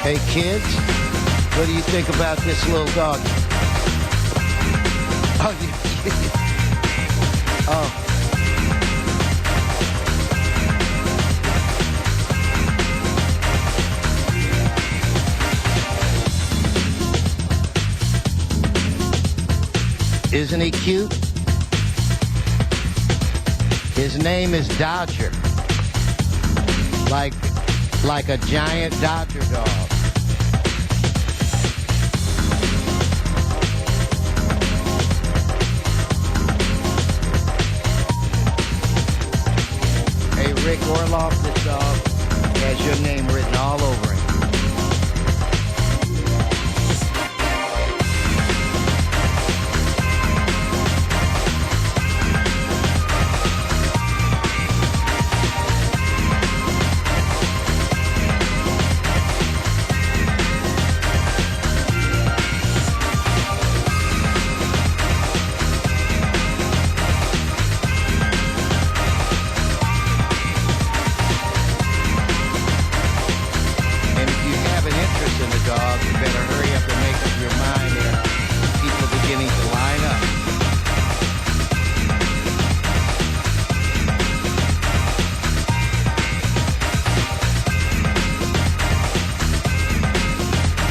Hey kids, what do you think about this little dog? Oh, oh. Isn't he cute? His name is Dodger. Like a giant Dodger dog. Hey, Rick Orloff, this dog has your name written all over him.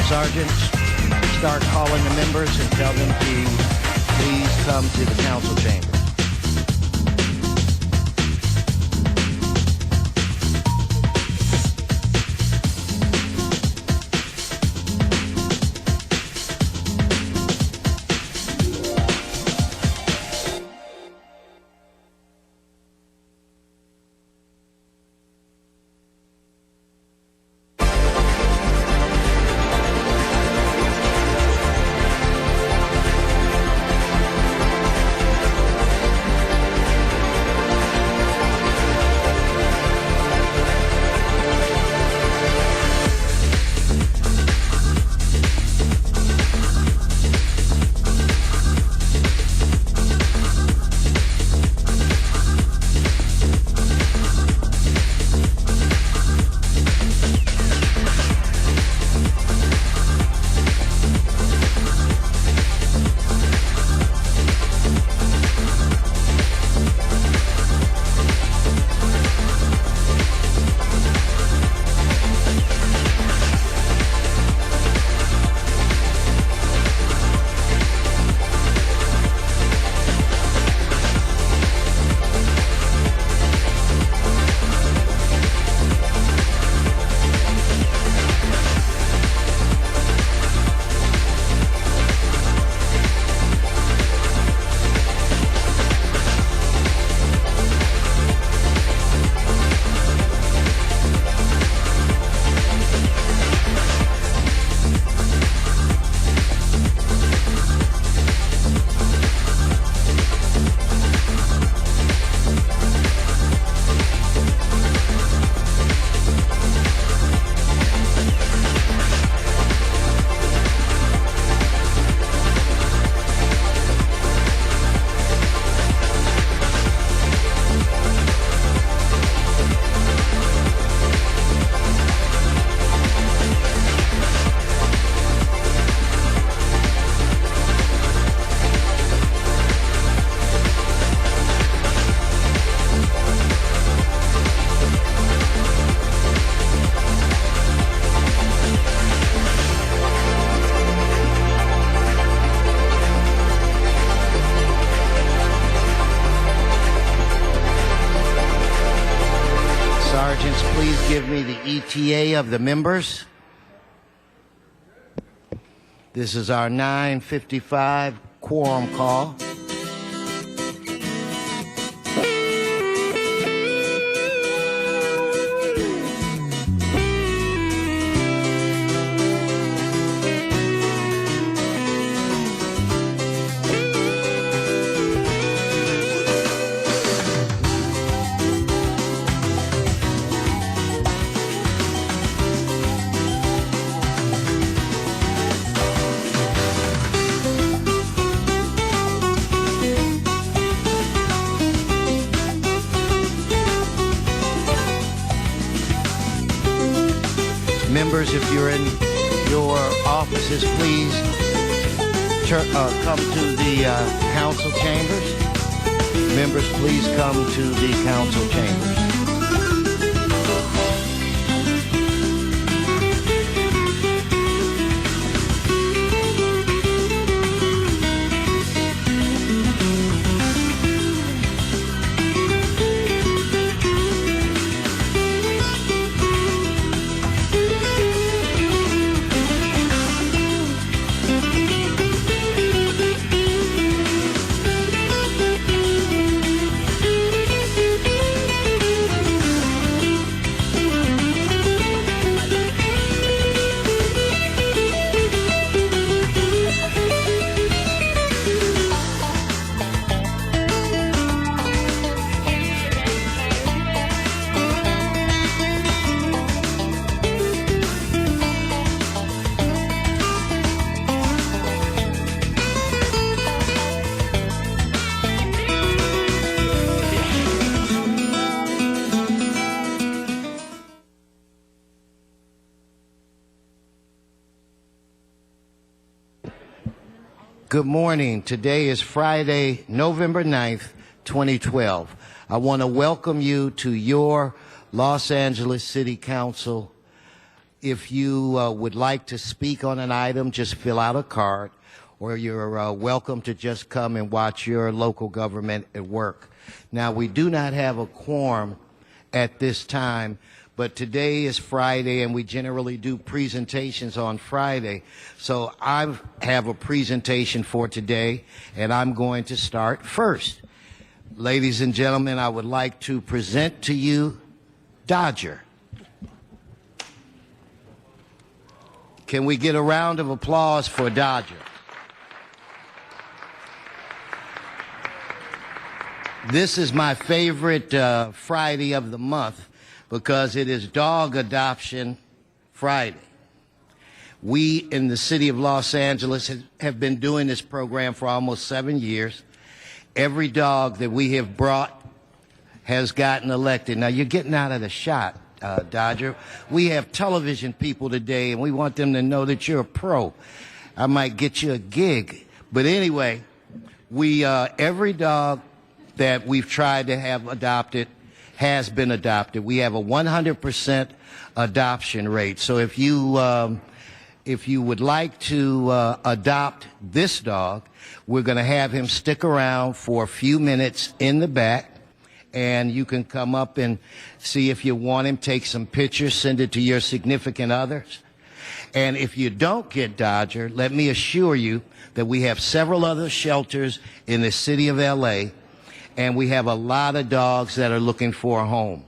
Sergeants, start calling the members and tell them to please come to the council chamber. Sergeants, please give me the ETA of the members. This is our 9:55 quorum call. Members, if you're in your offices, please come to the council chambers. Members, please come to the council chambers. Good morning. Today is Friday, November 9th, 2012. I want to welcome you to your Los Angeles City Council. If you would like to speak on an item, just fill out a card, or you're welcome to just come and watch your local government at work. Now, we do not have a quorum at this time, but today is Friday, and we generally do presentations on Friday. So I have a presentation for today, and I'm going to start first. Ladies and gentlemen, I would like to present to you Dodger. Can we get a round of applause for Dodger? This is my favorite Friday of the month, because it is Dog Adoption Friday. We in the city of Los Angeles have been doing this program for almost 7 years. Every dog that we have brought has gotten elected. Now, you're getting out of the shot, Dodger. We have television people today, and we want them to know that you're a pro. I might get you a gig. But anyway, every dog that we've tried to have adopted has been adopted. We have a 100% adoption rate. So if you would like to adopt this dog, we're going to have him stick around for a few minutes in the back, and you can come up and see if you want him, take some pictures, send it to your significant others. And if you don't get Dodger, let me assure you that we have several other shelters in the city of LA, and we have a lot of dogs that are looking for a home.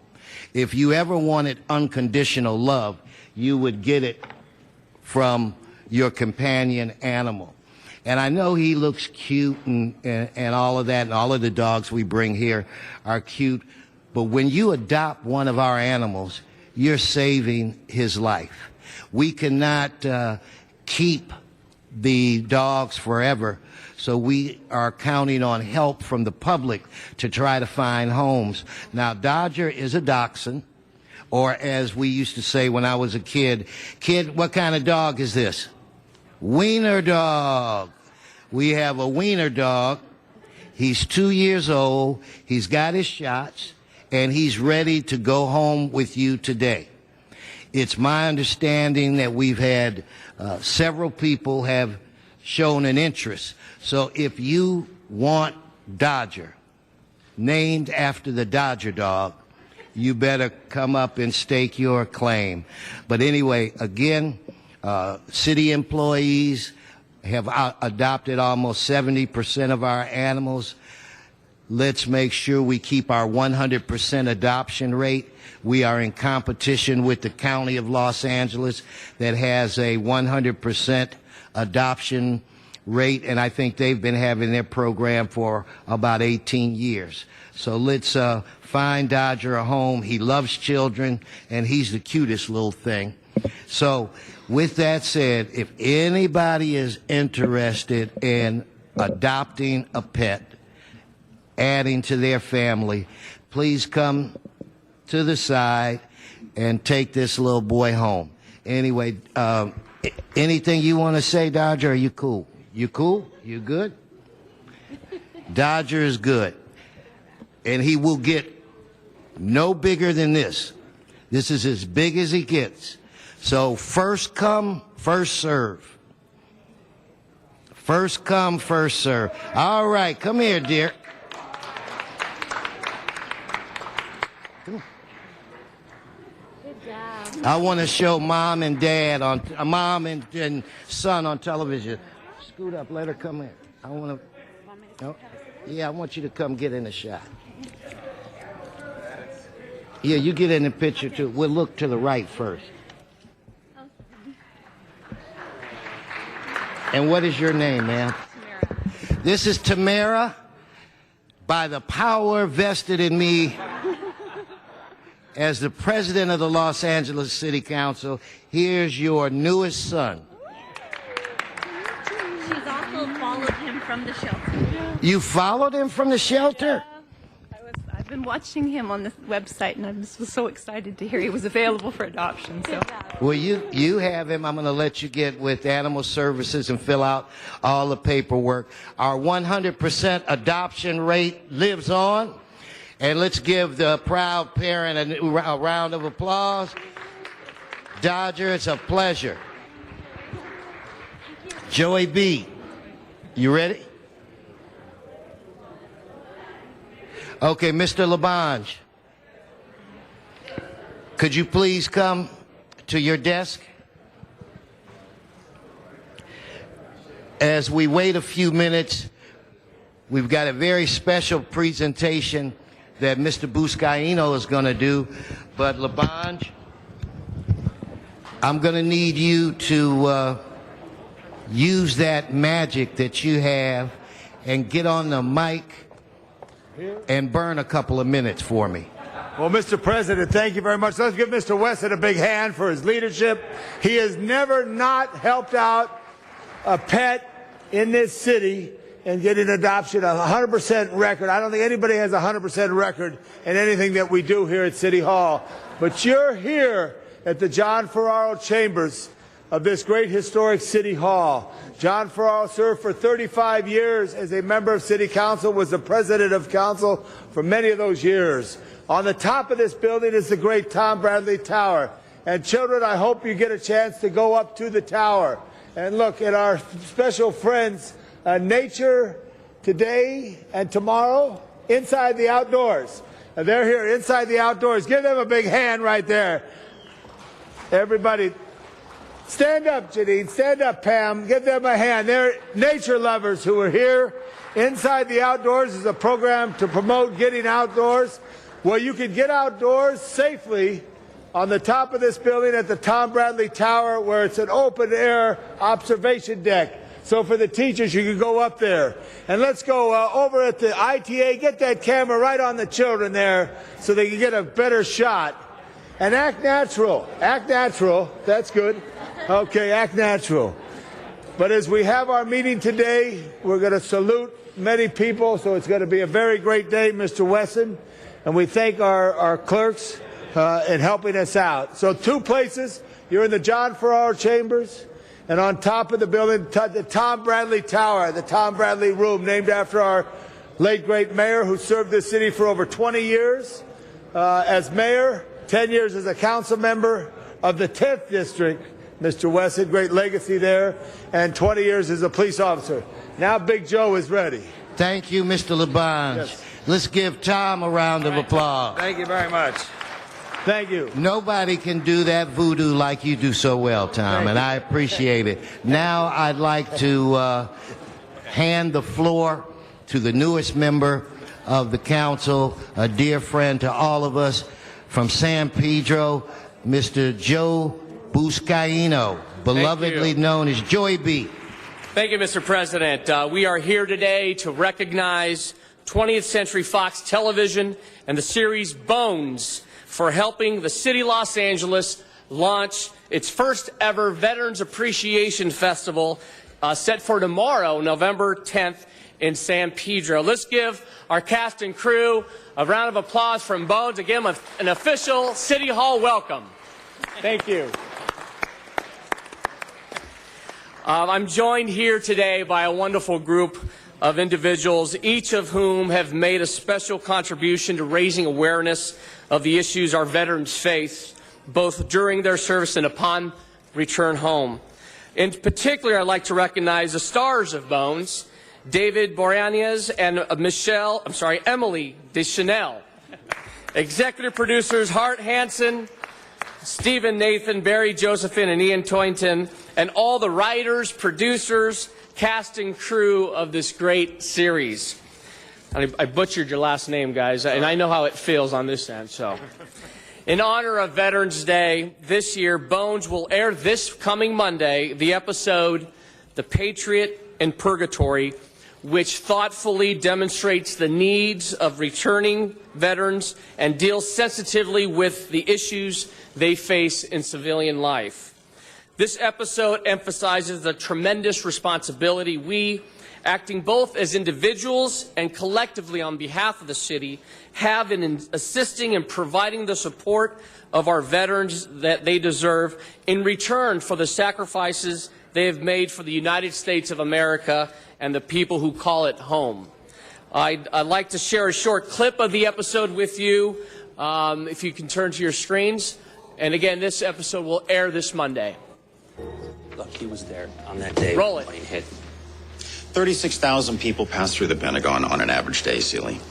If you ever wanted unconditional love, you would get it from your companion animal. And I know he looks cute and all of that, and all of the dogs we bring here are cute, but when you adopt one of our animals, you're saving his life. We cannot keep the dogs forever, so we are counting on help from the public to try to find homes. Now, Dodger is a dachshund, or as we used to say when I was a kid, what kind of dog is this? Wiener dog. We have a wiener dog. He's 2 years old. He's got his shots, and he's ready to go home with you today. It's my understanding that we've had several people have shown an interest. So if you want Dodger, named after the Dodger dog, you better come up and stake your claim. But anyway, again, city employees have adopted almost 70% of our animals. Let's make sure we keep our 100% adoption rate. We are in competition with the County of Los Angeles that has a 100% adoption rate, and I think they've been having their program for about 18 years. So let's find Dodger a home. He loves children, and he's the cutest little thing. So with that said, if anybody is interested in adopting a pet, adding to their family, please come to the side and take this little boy home. Anyway, anything you want to say, Dodger? Are you cool? You cool? You good? Dodger is good. And he will get no bigger than this. This is as big as he gets. So first come, first serve. First come, first serve. All right, come here, dear. Come on. Good job. I want to show mom and dad on mom and son on television. Scoot up, let her come in. I want to. No, yeah, I want you to come get in the shot. Yeah, you get in the picture too. We'll look to the right first. And what is your name, ma'am? Tamara. This is Tamara. By the power vested in me as the president of the Los Angeles City Council, here's your newest son. She's also followed him from the shelter. You followed him from the shelter? I've been watching him on the website, and I was so excited to hear he was available for adoption. So, Well, you have him. I'm going to let you get with Animal Services and fill out all the paperwork. Our 100% adoption rate lives on. And let's give the proud parent a round of applause. Dodger, it's a pleasure. Joey B., you ready? Okay, Mr. Labange, could you please come to your desk? As we wait a few minutes, we've got a very special presentation that Mr. Buscaino is going to do. But Labange, I'm going to need you to use that magic that you have and get on the mic and burn a couple of minutes for me. Well, Mr. President, thank you very much. Let's give Mr. Wesson a big hand for his leadership. He has never not helped out a pet in this city and getting adoption, a 100% record. I don't think anybody has a 100% record in anything that we do here at City Hall. But you're here at the John Ferraro Chambers of this great historic City Hall. John Ferraro served for 35 years as a member of City Council, was the president of council for many of those years. On the top of this building is the great Tom Bradley Tower. And children, I hope you get a chance to go up to the tower and look at our special friends, Nature today and tomorrow, Inside the Outdoors. And they're here inside the outdoors. Give them a big hand right there. Everybody, stand up, Janine. Stand up, Pam. Give them a hand. They're nature lovers who are here. Inside the Outdoors is a program to promote getting outdoors. Well, you can get outdoors safely on the top of this building at the Tom Bradley Tower, where it's an open-air observation deck. So for the teachers, you can go up there. And let's go over at the ITA. Get that camera right on the children there so they can get a better shot. And act natural. Act natural. That's good. Okay, act natural. But as we have our meeting today, we're going to salute many people, so it's going to be a very great day, Mr. Wesson. And we thank our clerks in helping us out. So 2 places. You're in the John Ferraro Chambers, and on top of the building, the Tom Bradley Tower, the Tom Bradley Room, named after our late, great mayor who served this city for over 20 years as mayor, 10 years as a council member of the 10th District. Mr. Wesson, great legacy there, and 20 years as a police officer. Now Big Joe is ready. Thank you, Mr. Labange. Yes. Let's give Tom a round of applause. Thank you very much. Thank you. Nobody can do that voodoo like you do so well, Tom, and I appreciate it. Now I'd like to hand the floor to the newest member of the council, a dear friend to all of us from San Pedro, Mr. Joe Buscaino, belovedly known as Joey B. Thank you, Mr. President. We are here today to recognize 20th Century Fox Television and the series Bones for helping the City of Los Angeles launch its first ever Veterans Appreciation Festival set for tomorrow, November 10th in San Pedro. Let's give our cast and crew a round of applause from Bones. Again, an official City Hall welcome. Thank you. I'm joined here today by a wonderful group of individuals, each of whom have made a special contribution to raising awareness of the issues our veterans face, both during their service and upon return home. In particular, I'd like to recognize the stars of Bones, David Boreanaz and Emily Deschanel. Executive producers Hart Hansen, Stephen Nathan, Barry Josephine, and Ian Toynton, and all the writers, producers, cast and crew of this great series. I butchered your last name, guys, and I know how it feels on this end. So, in honor of Veterans Day this year, Bones will air this coming Monday the episode "The Patriot in Purgatory," which thoughtfully demonstrates the needs of returning veterans and deals sensitively with the issues they face in civilian life. This episode emphasizes the tremendous responsibility we, acting both as individuals and collectively on behalf of the city, have in assisting and providing the support of our veterans that they deserve in return for the sacrifices they have made for the United States of America and the people who call it home. I'd like to share a short clip of the episode with you, if you can turn to your screens. And again, this episode will air this Monday. Look, he was there on that day. Roll it. When the plane hit. 36,000 people pass through the Pentagon on an average day, Seeley.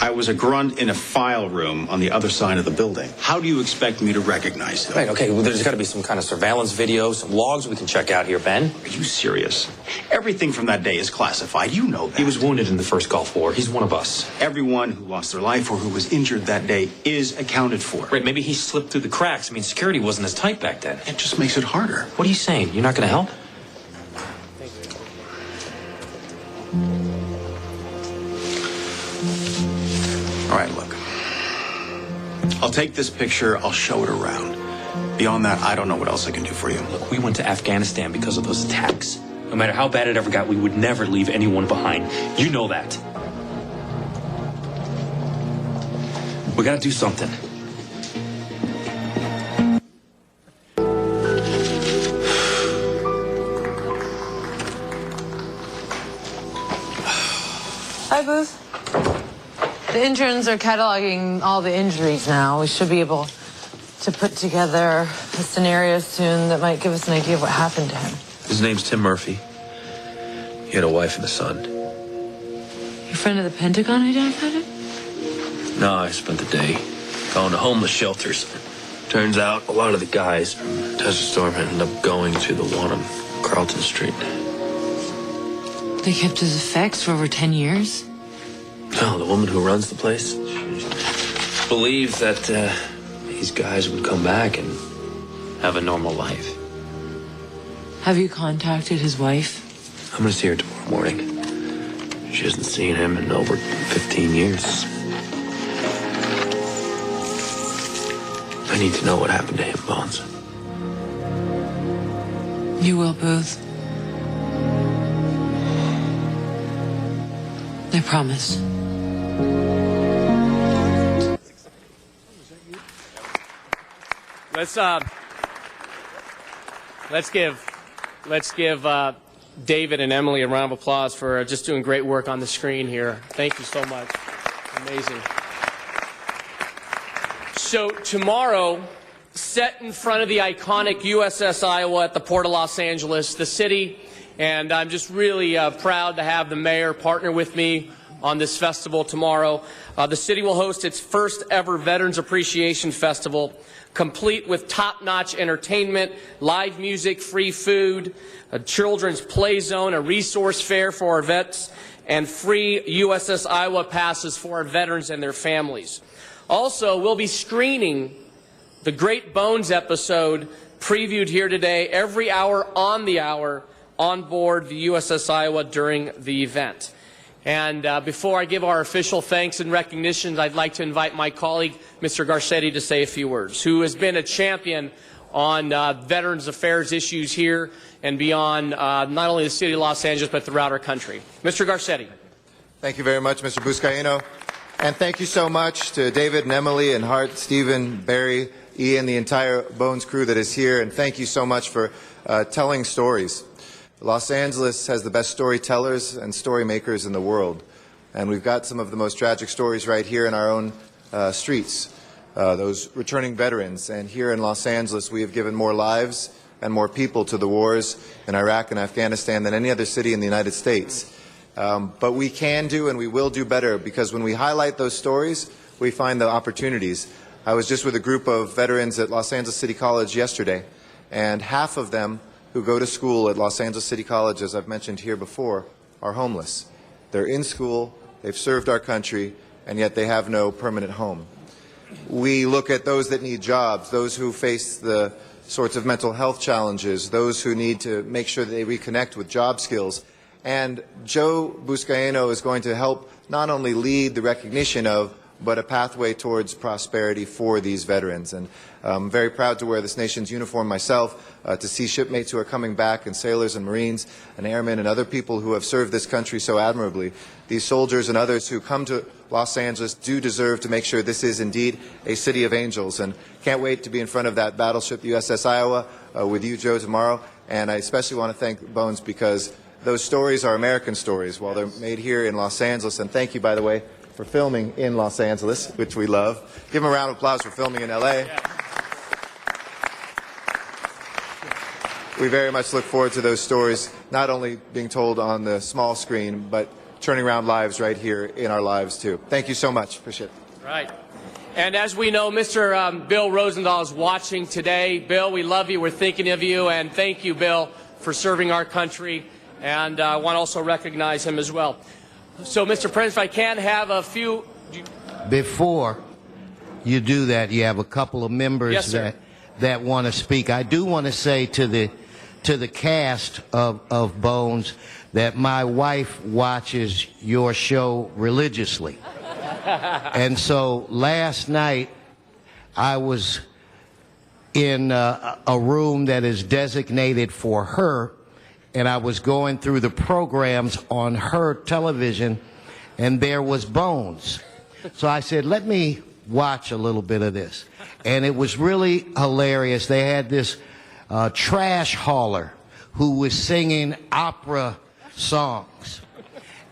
I was a grunt in a file room on the other side of the building. How do you expect me to recognize him? Right, okay, well, there's got to be some kind of surveillance video, some logs we can check out here, Ben. Are you serious? Everything from that day is classified. You know that. He was wounded in the first Gulf War. He's one of us. Everyone who lost their life or who was injured that day is accounted for. Right, maybe he slipped through the cracks. I mean, security wasn't as tight back then. It just makes it harder. What are you saying? You're not going to help? All right, look. I'll take this picture. I'll show it around. Beyond that, I don't know what else I can do for you. Look, we went to Afghanistan because of those attacks. No matter how bad it ever got, we would never leave anyone behind. You know that. We got to do something. Hi, Booth. The interns are cataloging all the injuries now. We should be able to put together a scenario soon that might give us an idea of what happened to him. His name's Tim Murphy. He had a wife and a son. Your friend at the Pentagon identified him? No, I spent the day going to homeless shelters. Turns out a lot of the guys from Desert Storm ended up going to the one on Carlton Street. They kept his effects for over 10 years? No, the woman who runs the place, she believes that these guys would come back and have a normal life. Have you contacted his wife? I'm going to see her tomorrow morning. She hasn't seen him in over 15 years. I need to know what happened to him, Bones. You will, Booth. I promise. Let's give David and Emily a round of applause for just doing great work on the screen here. Thank you so much. Amazing. So tomorrow, set in front of the iconic USS Iowa at the Port of Los Angeles, the city, and I'm just really proud to have the mayor partner with me on this festival tomorrow. The city will host its first ever Veterans Appreciation Festival, complete with top-notch entertainment, live music, free food, a children's play zone, a resource fair for our vets, and free USS Iowa passes for our veterans and their families. Also, we'll be screening the Great Bones episode previewed here today every hour on board the USS Iowa during the event. And before I give our official thanks and recognitions, I'd like to invite my colleague, Mr. Garcetti, to say a few words, who has been a champion on Veterans Affairs issues here and beyond, not only the city of Los Angeles, but throughout our country. Mr. Garcetti. Thank you very much, Mr. Buscaino. And thank you so much to David and Emily and Hart, Stephen, Barry, Ian, the entire Bones crew that is here. And thank you so much for telling stories. Los Angeles has the best storytellers and story makers in the world. And we've got some of the most tragic stories right here in our own streets, those returning veterans. And here in Los Angeles, we have given more lives and more people to the wars in Iraq and Afghanistan than any other city in the United States. But we can do and we will do better, because when we highlight those stories, we find the opportunities. I was just with a group of veterans at Los Angeles City College yesterday, and half of them who go to school at Los Angeles City College, as I've mentioned here before, are homeless. They're in school, they've served our country, and yet they have no permanent home. We look at those that need jobs, those who face the sorts of mental health challenges, those who need to make sure that they reconnect with job skills. And Joe Buscaino is going to help not only lead the recognition of, but a pathway towards prosperity for these veterans. And I'm very proud to wear this nation's uniform myself, to see shipmates who are coming back, and sailors and Marines and airmen and other people who have served this country so admirably. These soldiers and others who come to Los Angeles do deserve to make sure this is indeed a city of angels. And can't wait to be in front of that battleship USS Iowa with you, Joe, tomorrow. And I especially want to thank Bones, because those stories are American stories while they're made here in Los Angeles. And thank you, by the way, for filming in Los Angeles, which we love. Give them a round of applause for filming in LA. We very much look forward to those stories, not only being told on the small screen, but turning around lives right here in our lives, too. Thank you so much. Appreciate it. Right. And as we know, Mr. Bill Rosendahl is watching today. Bill, we love you. We're thinking of you. And thank you, Bill, for serving our country. And I want to also recognize him as well. So, Mr. President, if I can have a few... Before you do that, you have a couple of members Yes, sir. that want to speak. I do want to say to the cast of Bones that my wife watches your show religiously. And so last night I was in a room that is designated for her, and I was going through the programs on her television, and there was Bones. So I said, let me watch a little bit of this. And it was really hilarious. They had this trash hauler who was singing opera songs,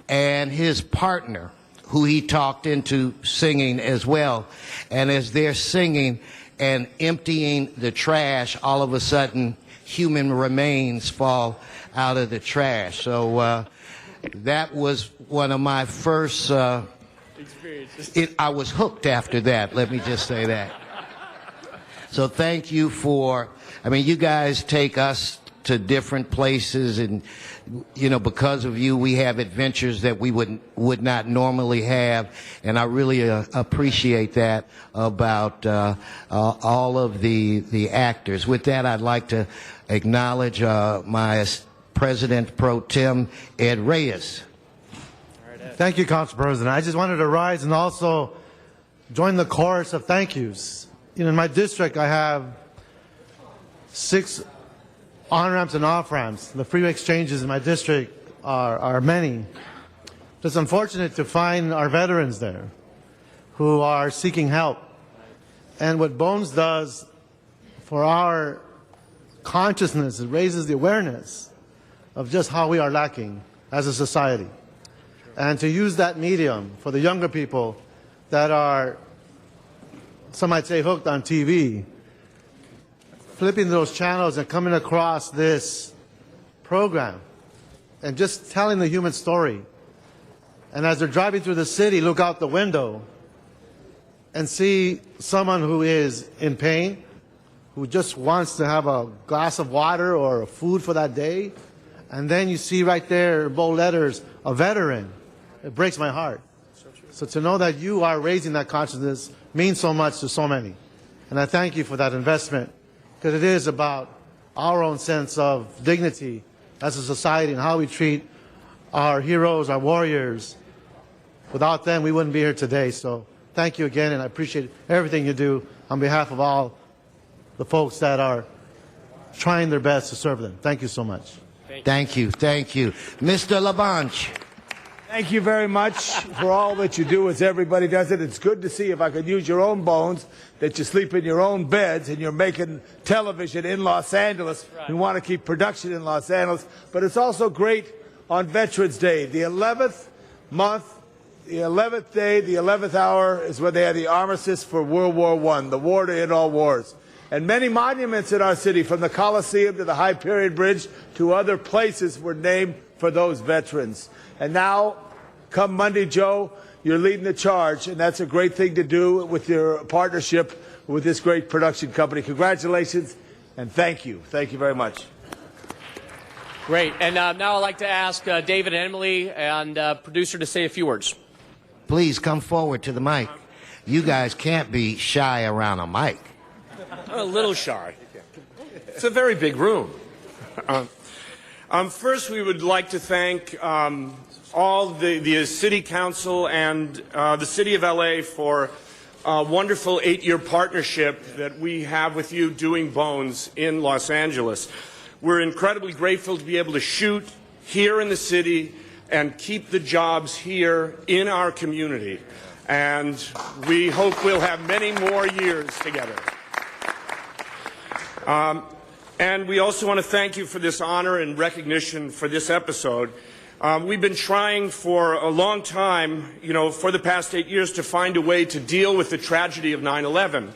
and his partner, who he talked into singing as well. And as they're singing and emptying the trash, all of a sudden human remains fall out of the trash. So that was one of my first experiences. I was hooked after that, let me just say that. So thank you for, I mean, you guys take us to different places, and you know, because of you we have adventures that we would not normally have, and I really appreciate that about all of the actors. With that, I'd like to acknowledge my President Pro Tem, Ed Reyes. Thank you, Council President. I just wanted to rise and also join the chorus of thank yous. You know, in my district, I have 6 on-ramps and off-ramps. The freeway exchanges in my district are many. It's unfortunate to find our veterans there who are seeking help. And what Bones does for our consciousness, it raises the awareness of just how we are lacking as a society. And to use that medium for the younger people that are, some might say, hooked on TV, flipping those channels and coming across this program and just telling the human story. And as they're driving through the city, look out the window and see someone who is in pain, who just wants to have a glass of water or food for that day. And then you see right there in bold letters, a veteran. It breaks my heart. So to know that you are raising that consciousness means so much to so many. And I thank you for that investment, because it is about our own sense of dignity as a society and how we treat our heroes, our warriors. Without them, we wouldn't be here today. So thank you again, and I appreciate everything you do on behalf of all the folks that are trying their best to serve them. Thank you so much. Thank you. Thank you. Mr. LaBanche. Thank you very much for all that you do as everybody does it. It's good to see, if I could use your own bones, that you sleep in your own beds and you're making television in Los Angeles. We want to keep production in Los Angeles. But it's also great on Veterans Day. The 11th month, the 11th day, the 11th hour is when they had the armistice for World War I, the war to end all wars. And many monuments in our city, from the Coliseum to the Hyperion Bridge to other places, were named for those veterans. And now, come Monday, Joe, you're leading the charge, and that's a great thing to do with your partnership with this great production company. Congratulations, and thank you. Thank you very much. Great. And now I'd like to ask David and Emily and producer to say a few words. Please come forward to the mic. You guys can't be shy around a mic. A little shy. It's a very big room. First, we would like to thank all the City Council and the City of LA for a wonderful 8-year partnership that we have with you doing Bones in Los Angeles. We're incredibly grateful to be able to shoot here in the city and keep the jobs here in our community. And we hope we'll have many more years together. And we also want to thank you for this honor and recognition for this episode. We've been trying for a long time, for the past 8 years, to find a way to deal with the tragedy of 9/11.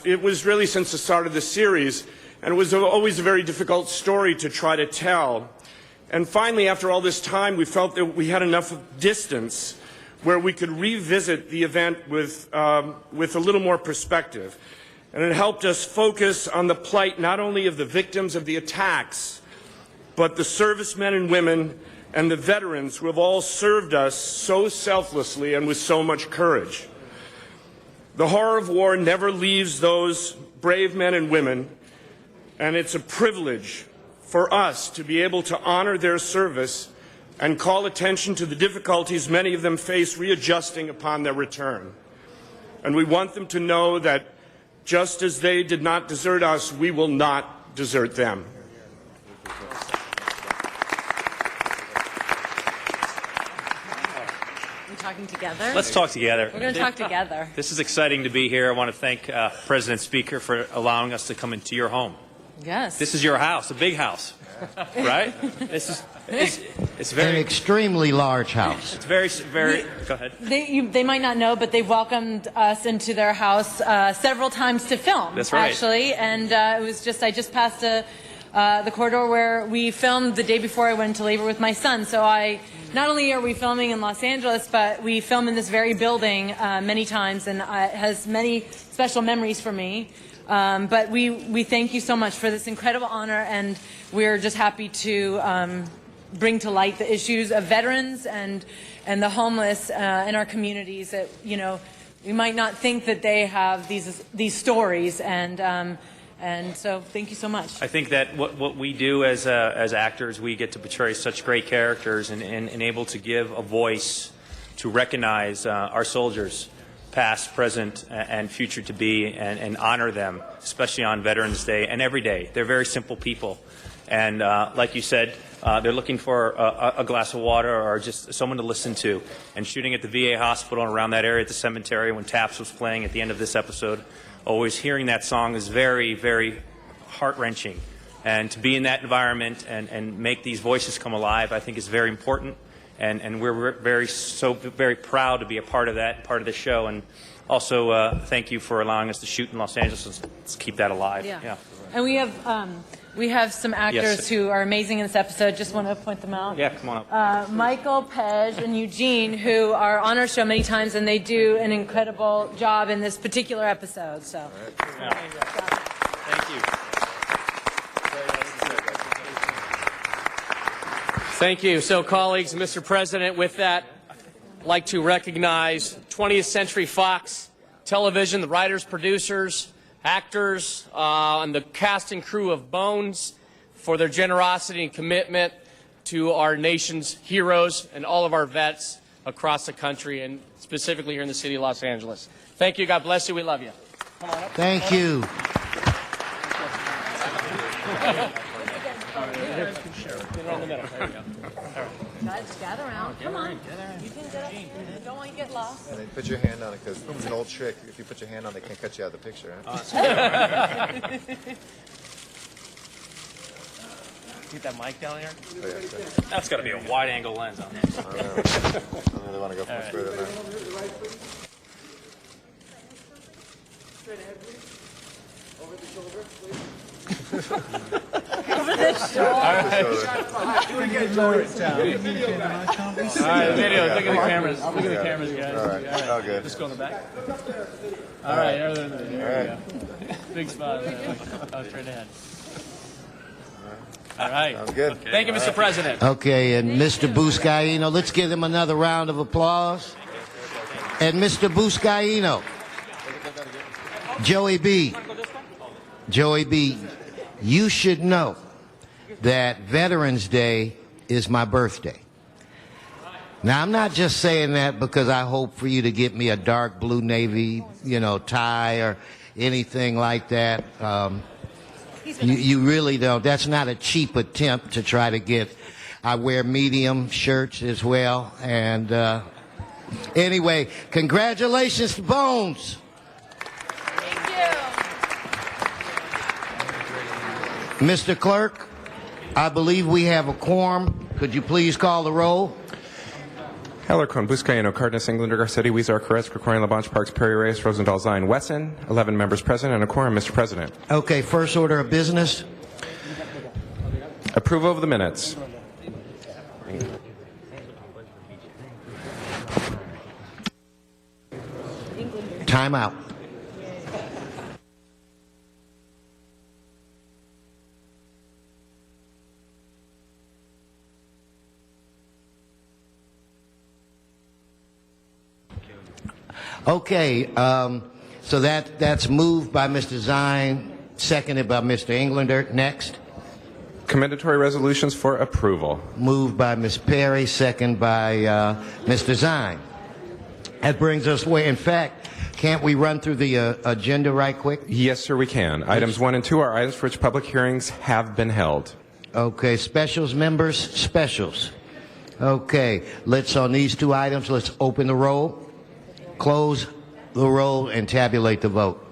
It was really since the start of the series, and it was always a very difficult story to try to tell. And finally, after all this time, we felt that we had enough distance where we could revisit the event with a little more perspective. And it helped us focus on the plight not only of the victims of the attacks, but the servicemen and women and the veterans who have all served us so selflessly and with so much courage. The horror of war never leaves those brave men and women, and it's a privilege for us to be able to honor their service and call attention to the difficulties many of them face readjusting upon their return. And we want them to know that just as they did not desert us, we will not desert them. We're talking together? Let's talk together. We're going to talk together. This is exciting to be here. I want to thank President Speaker for allowing us to come into your home. Yes. This is your house, a big house, right? It's very An extremely large house. It's very. Go ahead. They might not know, but they've welcomed us into their house several times to film. That's right. Actually, and it was I just passed the corridor where we filmed the day before I went into labor with my son. So not only are we filming in Los Angeles, but we film in this very building many times, and it has many special memories for me. But we thank you so much for this incredible honor, and we're just happy to bring to light the issues of veterans and the homeless in our communities. That we might not think that they have these stories, and so thank you so much. I think that what we do as actors, we get to portray such great characters and able to give a voice to recognize our soldiers, past, present, and future to be, and honor them, especially on Veterans Day and every day. They're very simple people. And like you said, they're looking for a glass of water or just someone to listen to. And shooting at the VA hospital and around that area at the cemetery when Taps was playing at the end of this episode, always hearing that song is very, very heart-wrenching. And to be in that environment and make these voices come alive, I think is very important. And we're very proud to be a part of that, part of the show. And also thank you for allowing us to shoot in Los Angeles. Let's keep that alive. Yeah. And we have some actors who are amazing in this episode. Just want to point them out. Yeah, come on up. Michael, Pej, and Eugene, who are on our show many times, and they do an incredible job in this particular episode. So, Thank you. Thank you. So, colleagues, Mr. President, with that, I'd like to recognize 20th Century Fox Television, the writers, producers, actors, and the cast and crew of Bones for their generosity and commitment to our nation's heroes and all of our vets across the country, and specifically here in the city of Los Angeles. Thank you. God bless you. We love you. Come on up. Thank you. in the middle. There you go. Guys, gather around. Come on. You can get up. Don't want to get lost. And then put your hand on it because it's an old trick. If you put your hand on it, they can't cut you out of the picture. Huh? Get that mic down there. Oh, yeah, sure. That's got to be a wide-angle lens on there. I don't know. I don't really want to go much further than that. Over the shoulder, please. Over the shoulder. All right, video. Look at the cameras. Look at the cameras, guys. All right. All good. Just go in the back. All right. There we go. Big spot. Straight ahead. All right. Sounds good. Thank you, Mr. President. Okay, and Mr. Buscaino, let's give him another round of applause. And Mr. Buscaino, Joey B., you should know that Veterans Day is my birthday. Now, I'm not just saying that because I hope for you to get me a dark blue Navy, tie or anything like that. You really don't. That's not a cheap attempt to try to get. I wear medium shirts as well. And anyway, congratulations to Bones. Thank you. Mr. Clerk, I believe we have a quorum. Could you please call the roll? Alarcon, Buscaino, Cardenas, Englander, Garcetti, Weezer, Caress, Krikorian, LaBanche, Parks, Perry, Reyes, Rosendahl, Zine, Wesson, 11 members present, and a quorum, Mr. President. Okay, first order of business. Approval of the minutes. Time out. Okay, so that's moved by Mr. Zine, seconded by Mr. Englander. Next. Commendatory resolutions for approval. Moved by Ms. Perry, second by Mr. Zine. That brings us where, in fact, can't we run through the agenda right quick? Yes, sir, we can. Items 1 and 2 are items for which public hearings have been held. Okay, specials, members, specials. Okay, on these two items, let's open the roll, close the roll, and tabulate the vote.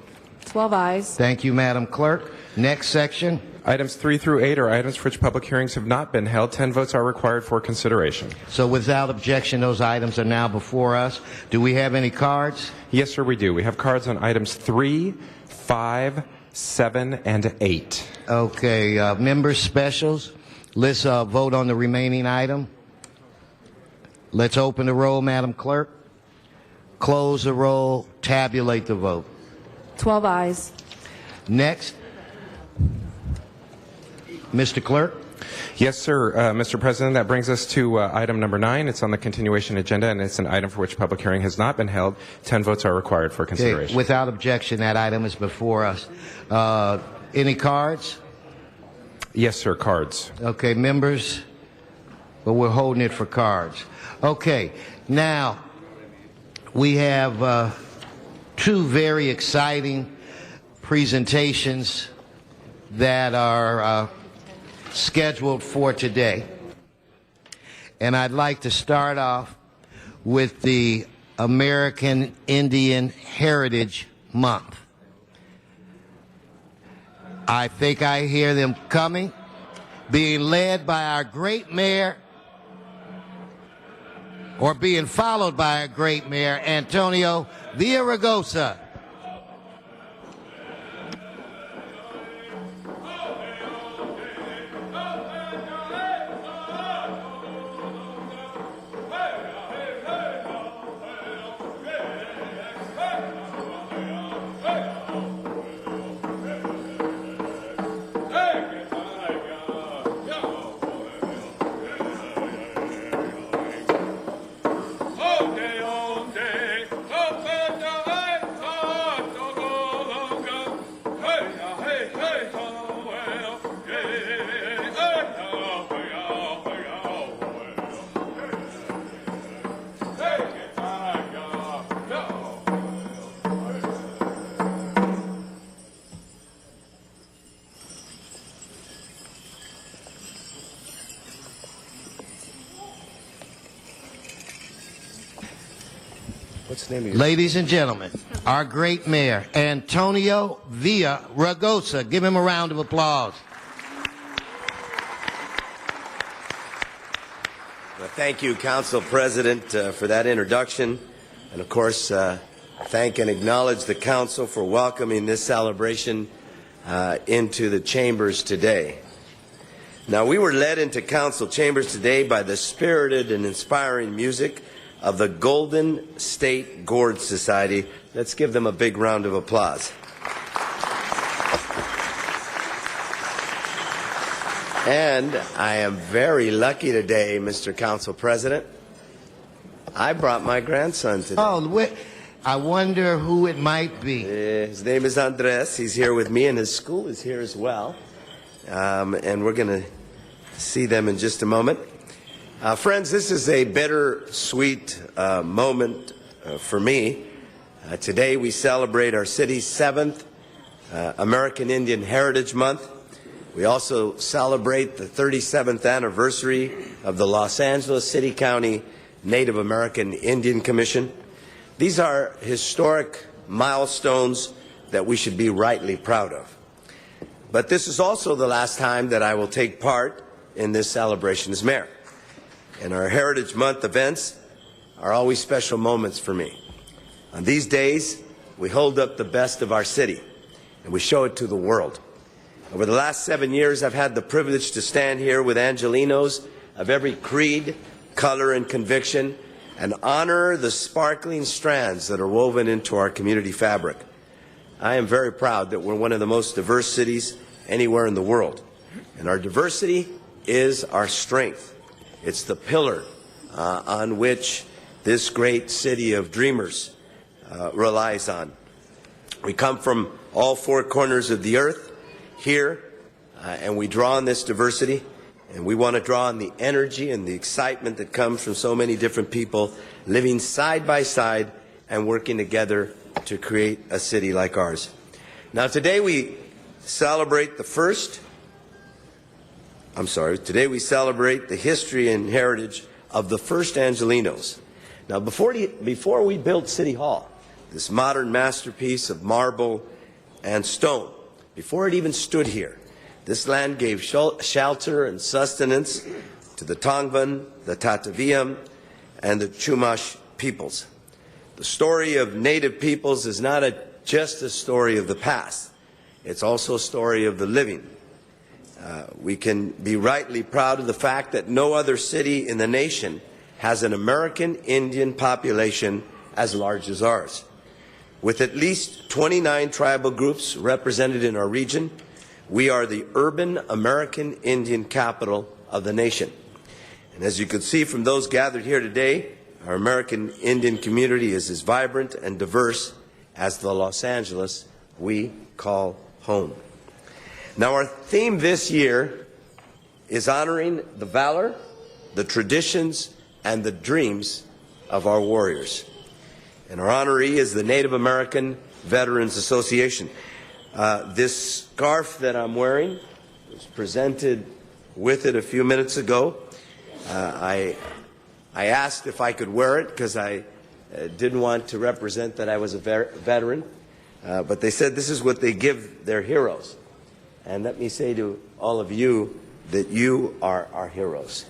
12 ayes. Thank you, Madam Clerk. Next section. Items 3 through 8 are items for which public hearings have not been held. 10 votes are required for consideration. So without objection, those items are now before us. Do we have any cards? Yes, sir, we do. We have cards on items 3, 5, 7, and 8. Okay, members, specials. Let's vote on the remaining item. Let's open the roll, Madam Clerk. Close the roll, tabulate the vote. 12 ayes. Next. Mr. Clerk. Yes, sir, Mr. President. That brings us to item number 9. It's on the continuation agenda, and it's an item for which public hearing has not been held. 10 votes are required for consideration. Okay, without objection, that item is before us. Any cards? Yes, sir, cards. Okay, members, but we're holding it for cards. Okay, now we have two very exciting presentations that are scheduled for today. And I'd like to start off with the American Indian Heritage Month. I think I hear them coming, being led by our great mayor, or being followed by our great mayor, Antonio Villaraigosa. What's the name of your... Ladies and gentlemen, our great mayor, Antonio Villaraigosa. Give him a round of applause. Well, thank you, Council President, for that introduction. And, of course, thank and acknowledge the Council for welcoming this celebration into the chambers today. Now, we were led into Council chambers today by the spirited and inspiring music of the Golden State Gourd Society. Let's give them a big round of applause. And I am very lucky today, Mr. Council President. I brought my grandson today. Oh, I wonder who it might be. His name is Andres. He's here with me, and his school is here as well. And we're going to see them in just a moment. Friends, this is a bittersweet moment for me. Today we celebrate our city's 7th American Indian Heritage Month. We also celebrate the 37th anniversary of the Los Angeles City County Native American Indian Commission. These are historic milestones that we should be rightly proud of. But this is also the last time that I will take part in this celebration as mayor. And our Heritage Month events are always special moments for me. On these days, we hold up the best of our city, and we show it to the world. Over the last 7 years, I've had the privilege to stand here with Angelenos of every creed, color, and conviction, and honor the sparkling strands that are woven into our community fabric. I am very proud that we're one of the most diverse cities anywhere in the world, and our diversity is our strength. It's the pillar on which this great city of dreamers relies on. We come from all four corners of the earth here, and we draw on this diversity, and we want to draw on the energy and the excitement that comes from so many different people living side by side and working together to create a city like ours. Now, today we celebrate the history and heritage of the first Angelenos. Now, before we built City Hall, this modern masterpiece of marble and stone, before it even stood here, this land gave shelter and sustenance to the Tongvan, the Tataviam, and the Chumash peoples. The story of Native peoples is not just a story of the past. It's also a story of the living. We can be rightly proud of the fact that no other city in the nation has an American Indian population as large as ours. With at least 29 tribal groups represented in our region, we are the urban American Indian capital of the nation. And as you can see from those gathered here today, our American Indian community is as vibrant and diverse as the Los Angeles we call home. Now, our theme this year is honoring the valor, the traditions, and the dreams of our warriors. And our honoree is the Native American Veterans Association. This scarf that I'm wearing was presented with it a few minutes ago. I asked if I could wear it because I didn't want to represent that I was a veteran, but they said this is what they give their heroes. And let me say to all of you that you are our heroes.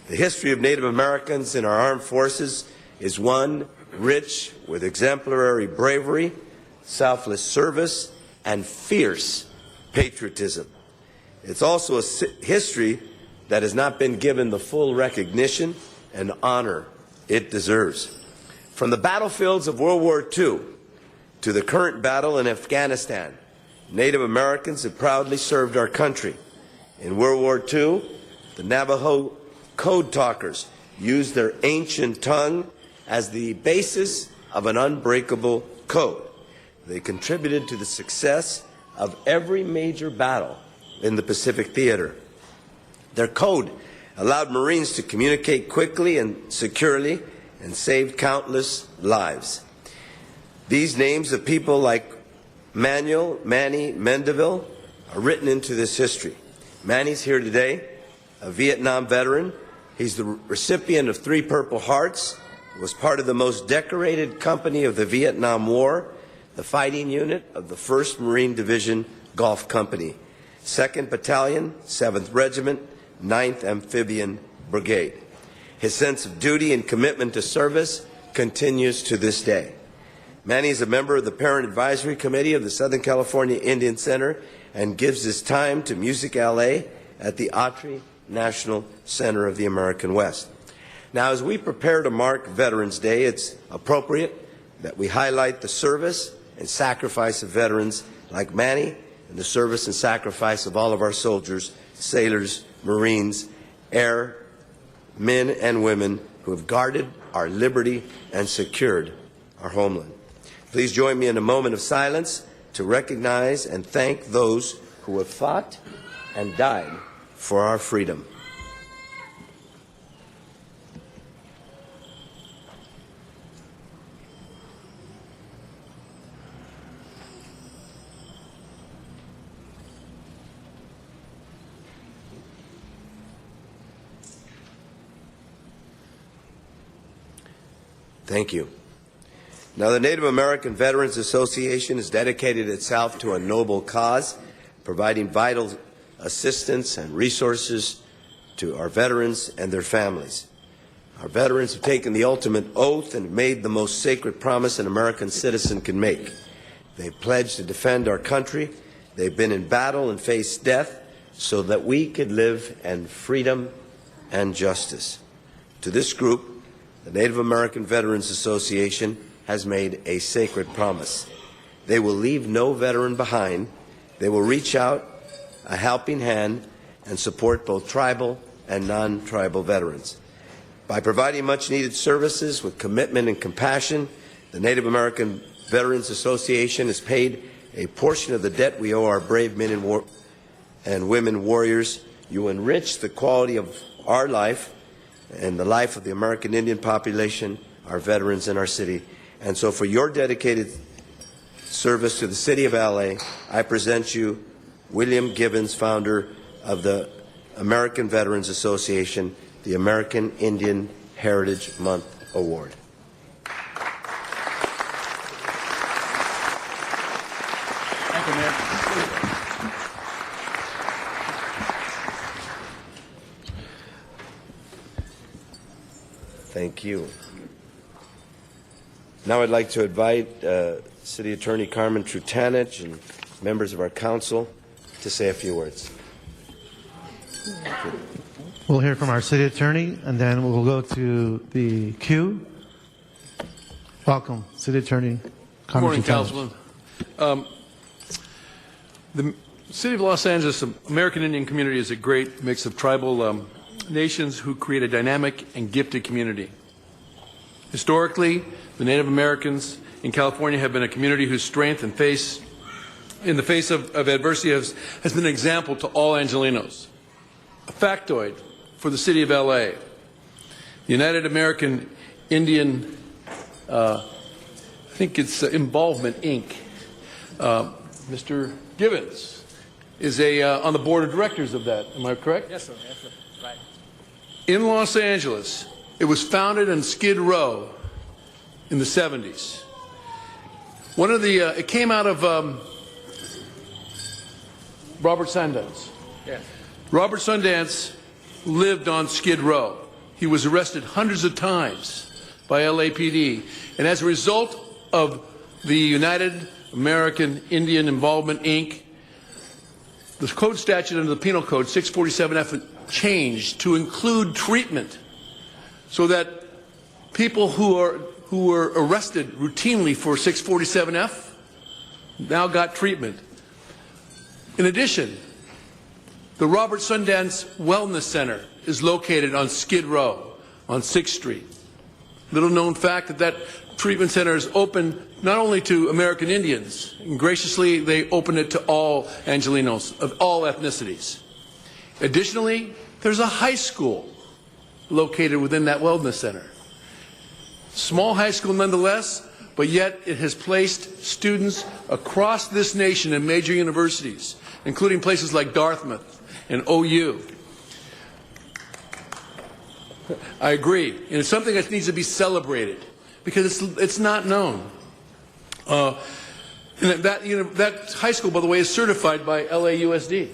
The history of Native Americans in our armed forces is one rich with exemplary bravery, selfless service, and fierce patriotism. It's also a history that has not been given the full recognition and honor it deserves. From the battlefields of World War II to the current battle in Afghanistan, Native Americans have proudly served our country. In World War II, the Navajo code talkers used their ancient tongue as the basis of an unbreakable code. They contributed to the success of every major battle in the Pacific Theater. Their code allowed Marines to communicate quickly and securely and saved countless lives. These names of people like Manuel Manny Mendeville are written into this history. Manny's here today, a Vietnam veteran. He's the recipient of 3 Purple Hearts was part of the most decorated company of the Vietnam War, the fighting unit of the 1st Marine Division Gulf Company, 2nd Battalion, 7th Regiment, 9th Amphibian Brigade. His sense of duty and commitment to service continues to this day. Manny is a member of the Parent Advisory Committee of the Southern California Indian Center and gives his time to Music LA at the Autry National Center of the American West. Now, as we prepare to mark Veterans Day, it's appropriate that we highlight the service and sacrifice of veterans like Manny and the service and sacrifice of all of our soldiers, sailors, Marines, airmen and women who have guarded our liberty and secured our homeland. Please join me in a moment of silence to recognize and thank those who have fought and died for our freedom. Thank you. Now, the Native American Veterans Association has dedicated itself to a noble cause, providing vital assistance and resources to our veterans and their families. Our veterans have taken the ultimate oath and made the most sacred promise an American citizen can make. They've pledged to defend our country. They've been in battle and faced death so that we could live in freedom and justice. To this group, the Native American Veterans Association has made a sacred promise. They will leave no veteran behind. They will reach out a helping hand and support both tribal and non-tribal veterans. By providing much-needed services with commitment and compassion, the Native American Veterans Association has paid a portion of the debt we owe our brave men and women warriors. You enrich the quality of our life and the life of the American Indian population, our veterans in our city. And so for your dedicated service to the City of LA, I present you William Gibbons, founder of the American Veterans Association, the American Indian Heritage Month Award. Thank you, Mayor. Thank you. Now I'd like to invite City Attorney Carmen Trutanich and members of our council to say a few words. We'll hear from our city attorney, and then we'll go to the queue. Welcome, City Attorney Good morning, Trutanich. Councilman. The City of Los Angeles, the American Indian community, is a great mix of tribal nations who create a dynamic and gifted community. Historically, the Native Americans in California have been a community whose strength and in the face of adversity has been an example to all Angelenos. A factoid for the City of LA. The United American Indian, I think it's Involvement, Inc. Mr. Gibbons is on the board of directors of that. Am I correct? Yes, sir. Yes, sir. Right. In Los Angeles, it was founded on Skid Row in the 70s. It came out of Robert Sundance. Yes. Robert Sundance lived on Skid Row. He was arrested hundreds of times by LAPD. And as a result of the United American Indian Involvement, Inc., the code statute under the Penal Code, 647F, changed to include treatment so that people who were arrested routinely for 647F now got treatment. In addition, the Robert Sundance Wellness Center is located on Skid Row on 6th Street. Little known fact that treatment center is open not only to American Indians, and graciously they open it to all Angelenos of all ethnicities. Additionally, there's a high school located within that wellness center. Small high school nonetheless, but yet it has placed students across this nation in major universities, including places like Dartmouth and OU. I agree. And it's something that needs to be celebrated because it's not known. And that high school, by the way, is certified by LAUSD.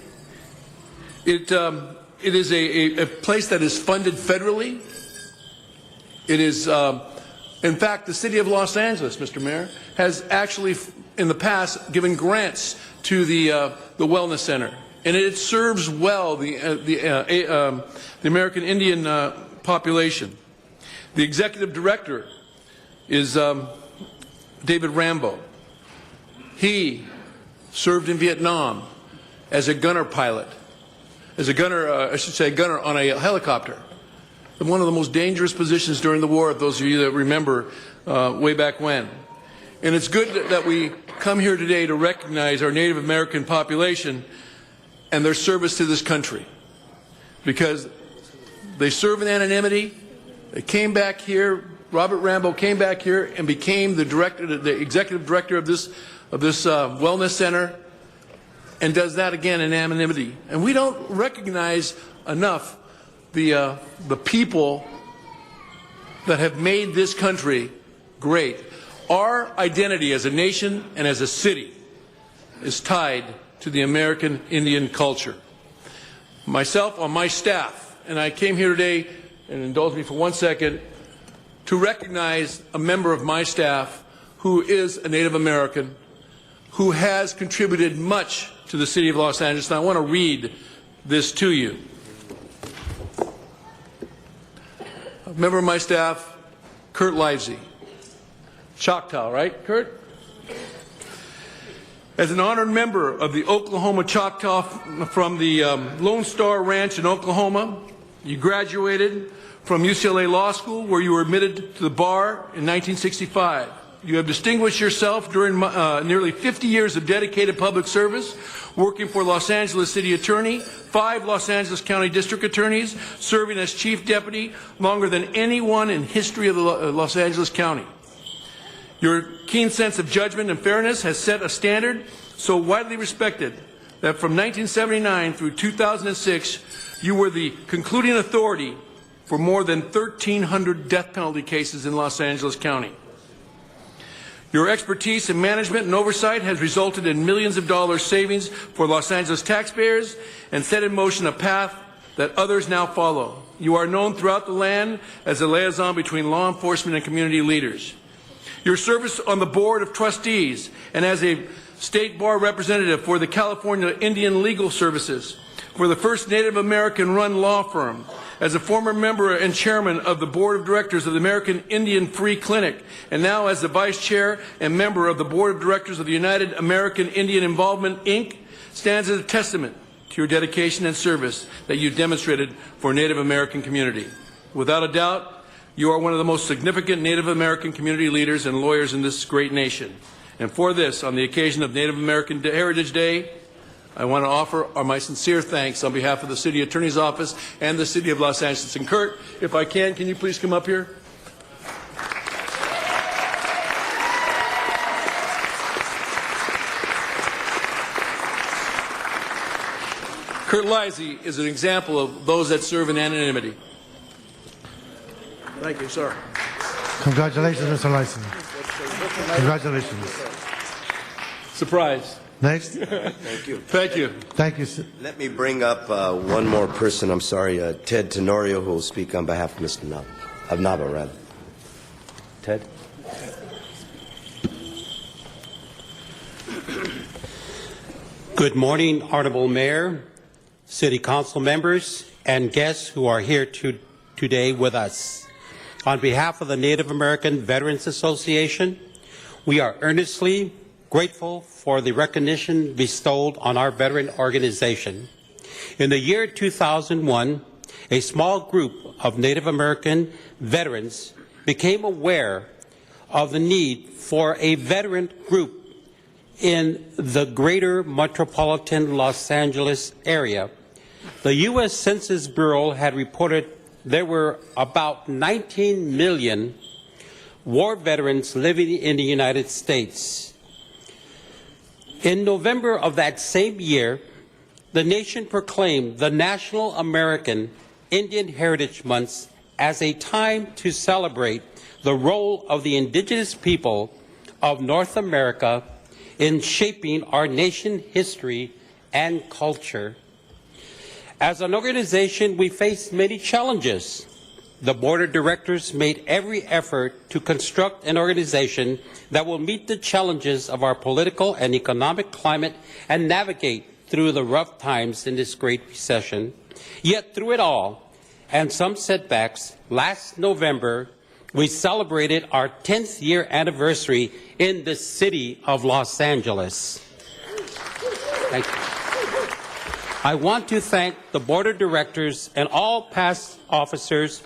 It is a place that is funded federally. It is, in fact, the city of Los Angeles, Mr. Mayor, has actually in the past given grants to the Wellness Center. And it serves well the American Indian population. The executive director is David Rambo. He served in Vietnam as a gunner pilot, as a gunner, I should say, gunner on a helicopter. One of the most dangerous positions during the war, those of you that remember way back when. And it's good that we come here today to recognize our Native American population and their service to this country, because they serve in anonymity. They came back here. Robert Rambo came back here and became the executive director of this wellness center, and does that again in anonymity. And we don't recognize enough the people that have made this country great. Our identity as a nation and as a city is tied to the American Indian culture. Myself, on my staff, and I came here today, and indulge me for 1 second, to recognize a member of my staff who is a Native American, who has contributed much to the city of Los Angeles. And I want to read this to you. A member of my staff, Kurt Livesey. Choctaw, right, Kurt? As an honored member of the Oklahoma Choctaw from the Lone Star Ranch in Oklahoma, you graduated from UCLA Law School, where you were admitted to the bar in 1965. You have distinguished yourself during nearly 50 years of dedicated public service, working for Los Angeles City Attorney, 5 Los Angeles County District Attorneys, serving as Chief Deputy longer than anyone in history of the Los Angeles County. Your keen sense of judgment and fairness has set a standard so widely respected that from 1979 through 2006, you were the concluding authority for more than 1,300 death penalty cases in Los Angeles County. Your expertise in management and oversight has resulted in millions of dollars savings for Los Angeles taxpayers and set in motion a path that others now follow. You are known throughout the land as a liaison between law enforcement and community leaders. Your service on the Board of Trustees and as a state bar representative for the California Indian Legal Services, for the first Native American-run law firm, as a former member and chairman of the Board of Directors of the American Indian Free Clinic, and now as the vice chair and member of the Board of Directors of the United American Indian Involvement, Inc., stands as a testament to your dedication and service that you demonstrated for Native American community. Without a doubt, you are one of the most significant Native American community leaders and lawyers in this great nation. And for this, on the occasion of Native American Heritage Day, I want to offer my sincere thanks on behalf of the City Attorney's Office and the City of Los Angeles. And Kurt, if I can you please come up here? Kurt Livesey is an example of those that serve in anonymity. Thank you, sir. Congratulations, Mr. Livesey. Congratulations. Surprise. Next. Thank you. Thank you. Thank you, sir. Let me bring up one more person. I'm sorry, Ted Tenorio, who will speak on behalf of Mr. Nava. Ted? Good morning, Honorable Mayor, City Council members, and guests who are here today with us. On behalf of the Native American Veterans Association, we are earnestly grateful for the recognition bestowed on our veteran organization. In the year 2001, a small group of Native American veterans became aware of the need for a veteran group in the greater metropolitan Los Angeles area. The U.S. Census Bureau had reported there were about 19 million war veterans living in the United States. In November of that same year, the nation proclaimed the National American Indian Heritage Month as a time to celebrate the role of the indigenous people of North America in shaping our nation's history and culture. As an organization, we face many challenges. The Board of Directors made every effort to construct an organization that will meet the challenges of our political and economic climate and navigate through the rough times in this great recession. Yet through it all, and some setbacks, last November, we celebrated our 10th year anniversary in the city of Los Angeles. Thank you. I want to thank the Board of Directors and all past officers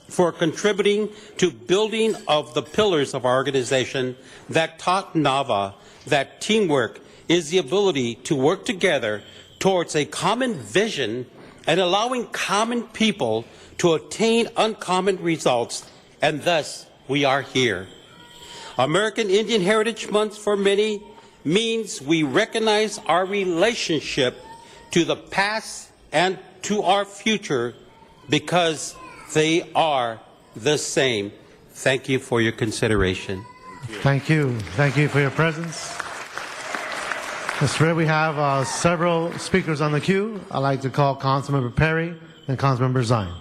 for contributing to building of the pillars of our organization that taught NAVA that teamwork is the ability to work together towards a common vision and allowing common people to attain uncommon results, and thus we are here. American Indian Heritage Month for many means we recognize our relationship to the past and to our future because they are the same. Thank you for your consideration. Thank you. Thank you for your presence. Mr. Mayor, we have several speakers on the queue. I'd like to call Councilmember Perry and Councilmember Zine.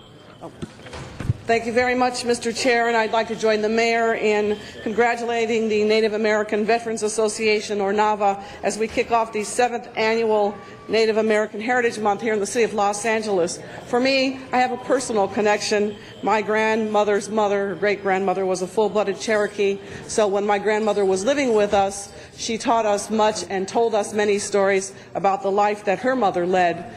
Thank you very much, Mr. Chair, and I'd like to join the mayor in congratulating the Native American Veterans Association, or NAVA, as we kick off the 7th annual Native American Heritage Month here in the city of Los Angeles. For me, I have a personal connection. My grandmother's mother, her great-grandmother, was a full-blooded Cherokee, so when my grandmother was living with us, she taught us much and told us many stories about the life that her mother led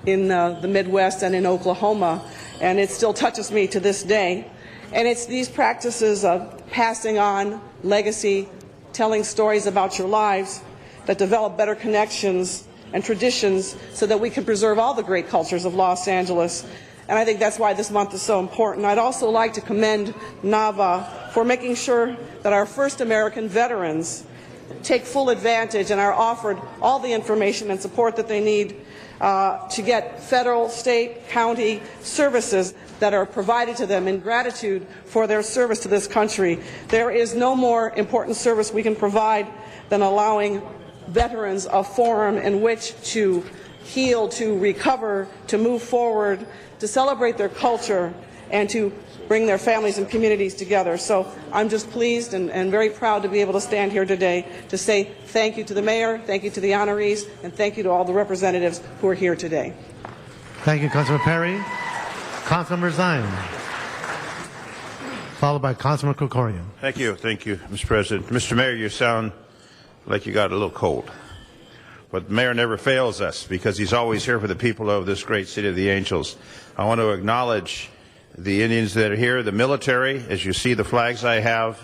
in the Midwest and in Oklahoma. And it still touches me to this day. And it's these practices of passing on legacy, telling stories about your lives that develop better connections and traditions so that we can preserve all the great cultures of Los Angeles. And I think that's why this month is so important. I'd also like to commend NAVA for making sure that our first American veterans take full advantage and are offered all the information and support that they need to get federal, state, county services that are provided to them in gratitude for their service to this country. There is no more important service we can provide than allowing veterans a forum in which to heal, to recover, to move forward, to celebrate their culture, and to bring their families and communities together. So I'm just pleased and very proud to be able to stand here today to say thank you to the mayor, thank you to the honorees, and thank you to all the representatives who are here today. Thank you, Councilman Perry. Councilmember Zine, followed by Councilman Krikorian. Thank you, Mr. President. Mr. Mayor, you sound like you got a little cold. But the mayor never fails us because he's always here for the people of this great city of the Angels. I want to acknowledge the Indians that are here, the military. As you see the flags I have,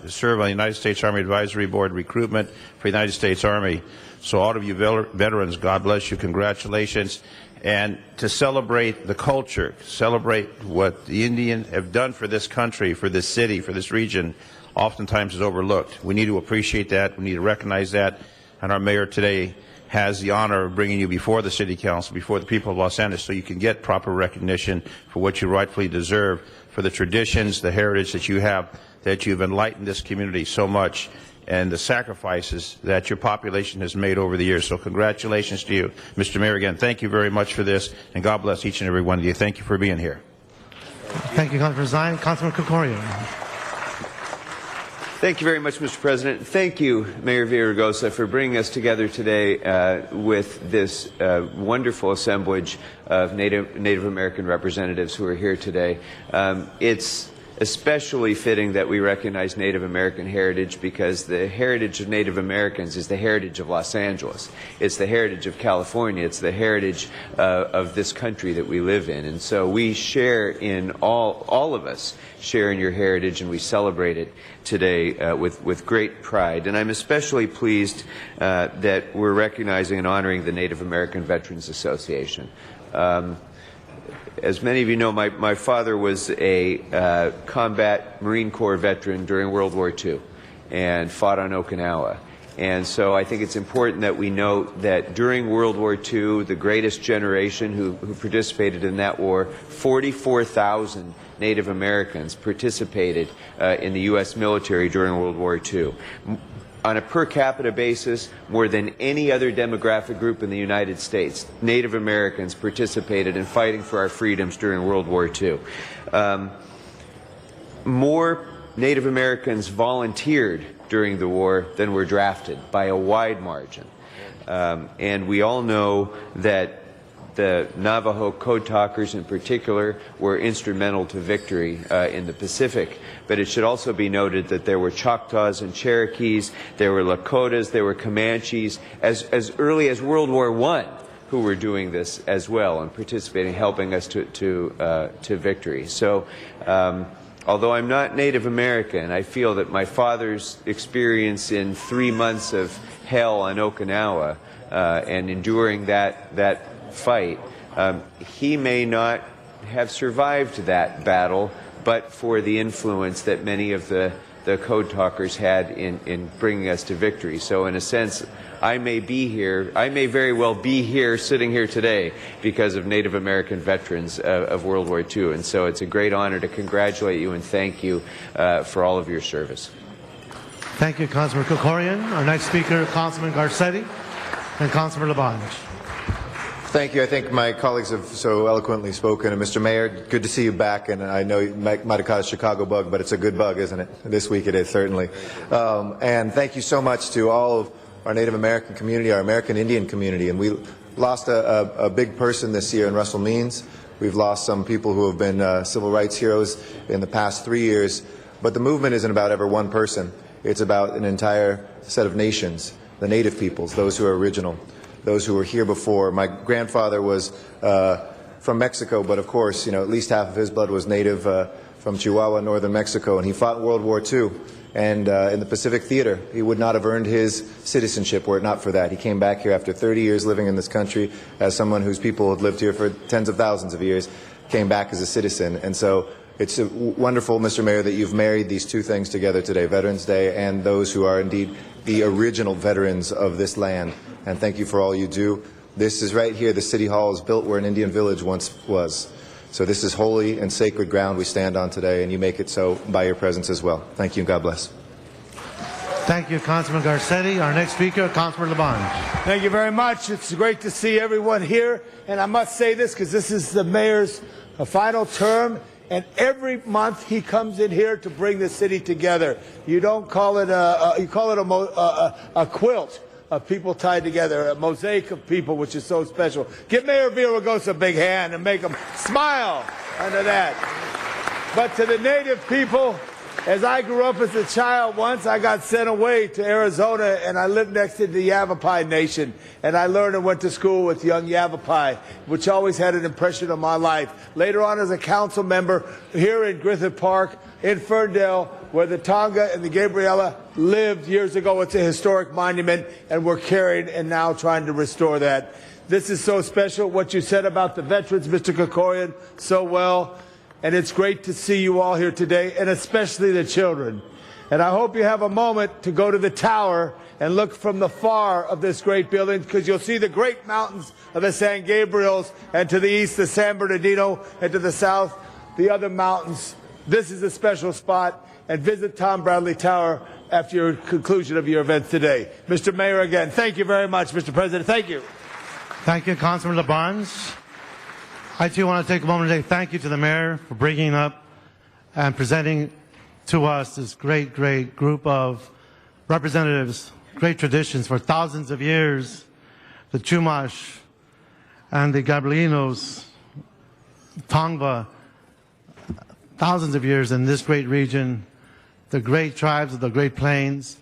serve on the United States Army Advisory Board recruitment for the United States Army. So all of you veterans, God bless you, congratulations. And to celebrate the culture, celebrate what the Indians have done for this country, for this city, for this region, oftentimes is overlooked. We need to appreciate that. We need to recognize that. And our mayor today has the honor of bringing you before the City Council, before the people of Los Angeles, so you can get proper recognition for what you rightfully deserve, for the traditions, the heritage that you have, that you've enlightened this community so much, and the sacrifices that your population has made over the years. So congratulations to you. Mr. Mayor, again, thank you very much for this, and God bless each and every one of you. Thank you for being here. Thank you, Councilman Zine. Councilman Krikorian. Thank you very much, Mr. President. Thank you, Mayor Villaraigosa, for bringing us together today with this wonderful assemblage of Native American representatives who are here today. It's especially fitting that we recognize Native American heritage because the heritage of Native Americans is the heritage of Los Angeles. It's the heritage of California. It's the heritage of this country that we live in. And so we share in all of us share in your heritage, and we celebrate it today with great pride. And I'm especially pleased that we're recognizing and honoring the Native American Veterans Association. As many of you know, my father was a combat Marine Corps veteran during World War II and fought on Okinawa. And so I think it's important that we note that during World War II, the greatest generation who participated in that war, 44,000 Native Americans participated in the U.S. military during World War II. On a per capita basis, more than any other demographic group in the United States, Native Americans participated in fighting for our freedoms during World War II. More Native Americans volunteered during the war than were drafted by a wide margin. And we all know that the Navajo Code Talkers in particular were instrumental to victory in the Pacific. But it should also be noted that there were Choctaws and Cherokees, there were Lakotas, there were Comanches, as early as World War I, who were doing this as well and participating, helping us to victory. So although I'm not Native American, I feel that my father's experience in 3 months of hell on Okinawa and enduring that fight, he may not have survived that battle, but for the influence that many of the Code Talkers had in bringing us to victory. So in a sense, I may very well be here, sitting here today, because of Native American veterans of World War II. And so it's a great honor to congratulate you and thank you for all of your service. Thank you, Councilman Krikorian. Our next speaker, Councilman Garcetti and Councilman Labange. Thank you. I think my colleagues have so eloquently spoken. And Mr. Mayor, good to see you back. And I know you might have caught a Chicago bug, but it's a good bug, isn't it? This week it is, certainly. And thank you so much to all of our Native American community, our American Indian community. And we lost a big person this year in Russell Means. We've lost some people who have been civil rights heroes in the past 3 years. But the movement isn't about ever one person. It's about an entire set of nations, the Native peoples, those who are original, those who were here before. My grandfather was from Mexico, but of course, you know, at least half of his blood was Native from Chihuahua, northern Mexico, and he fought in World War II. And in the Pacific Theater, he would not have earned his citizenship were it not for that. He came back here after 30 years living in this country as someone whose people had lived here for tens of thousands of years, came back as a citizen. And so it's wonderful, Mr. Mayor, that you've married these two things together today, Veterans Day and those who are indeed the original veterans of this land. And thank you for all you do. This is right here. The City Hall is built where an Indian village once was. So this is holy and sacred ground we stand on today, and you make it so by your presence as well. Thank you, and God bless. Thank you, Councilman Garcetti. Our next speaker, Councilman Labange. Thank you very much. It's great to see everyone here. And I must say this because this is the mayor's final term. And every month he comes in here to bring the city together. You don't call it you call it a quilt of people tied together, a mosaic of people, which is so special. Give Mayor Villaraigosa a big hand and make him smile under that. But to the Native people, as I grew up as a child once, I got sent away to Arizona, and I lived next to the Yavapai Nation. And I learned and went to school with young Yavapai, which always had an impression on my life. Later on as a council member here in Griffith Park, in Ferndale, where the Tonga and the Gabriela lived years ago. It's a historic monument, and we're carrying and now trying to restore that. This is so special, what you said about the veterans, Mr. Krikorian, so well. And it's great to see you all here today, and especially the children. And I hope you have a moment to go to the tower and look from the far of this great building, because you'll see the great mountains of the San Gabriels, and to the east, the San Bernardino, and to the south, the other mountains. This is a special spot, and visit Tom Bradley Tower after your conclusion of your events today. Mr. Mayor, again, thank you very much, Mr. President. Thank you. Thank you, Councilman Labange. I too want to take a moment to say thank you to the mayor for bringing up and presenting to us this great, great group of representatives, great traditions for thousands of years. The Chumash and the Gabrielinos, Tongva, thousands of years in this great region, the great tribes of the Great Plains.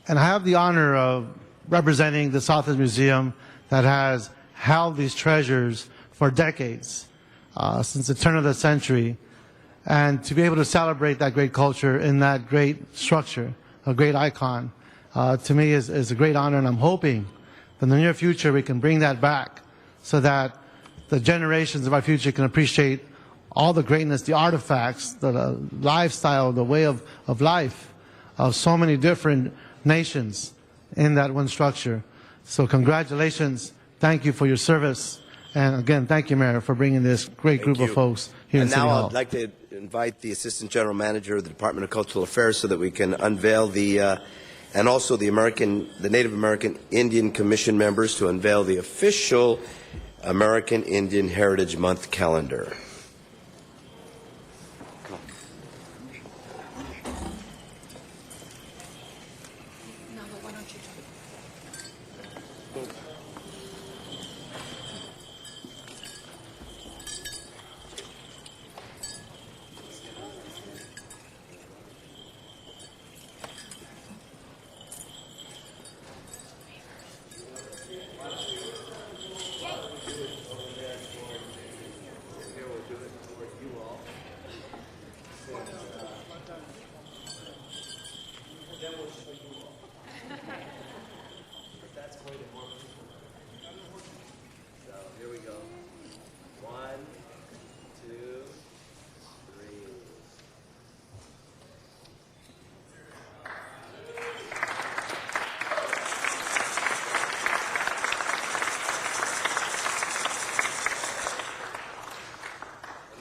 And I have the honor of representing the Southwest Museum that has held these treasures for decades, since the turn of the century, and to be able to celebrate that great culture in that great structure, a great icon, to me is a great honor, and I'm hoping that in the near future we can bring that back so that the generations of our future can appreciate all the greatness, the artifacts, the lifestyle, the way of life of so many different nations in that one structure. So congratulations. Thank you for your service. And again, thank you, Mayor, for bringing this great group of folks here in And City now Hall. I'd like to invite the Assistant General Manager of the Department of Cultural Affairs so that we can unveil and also the Native American Indian Commission members to unveil the official American Indian Heritage Month calendar.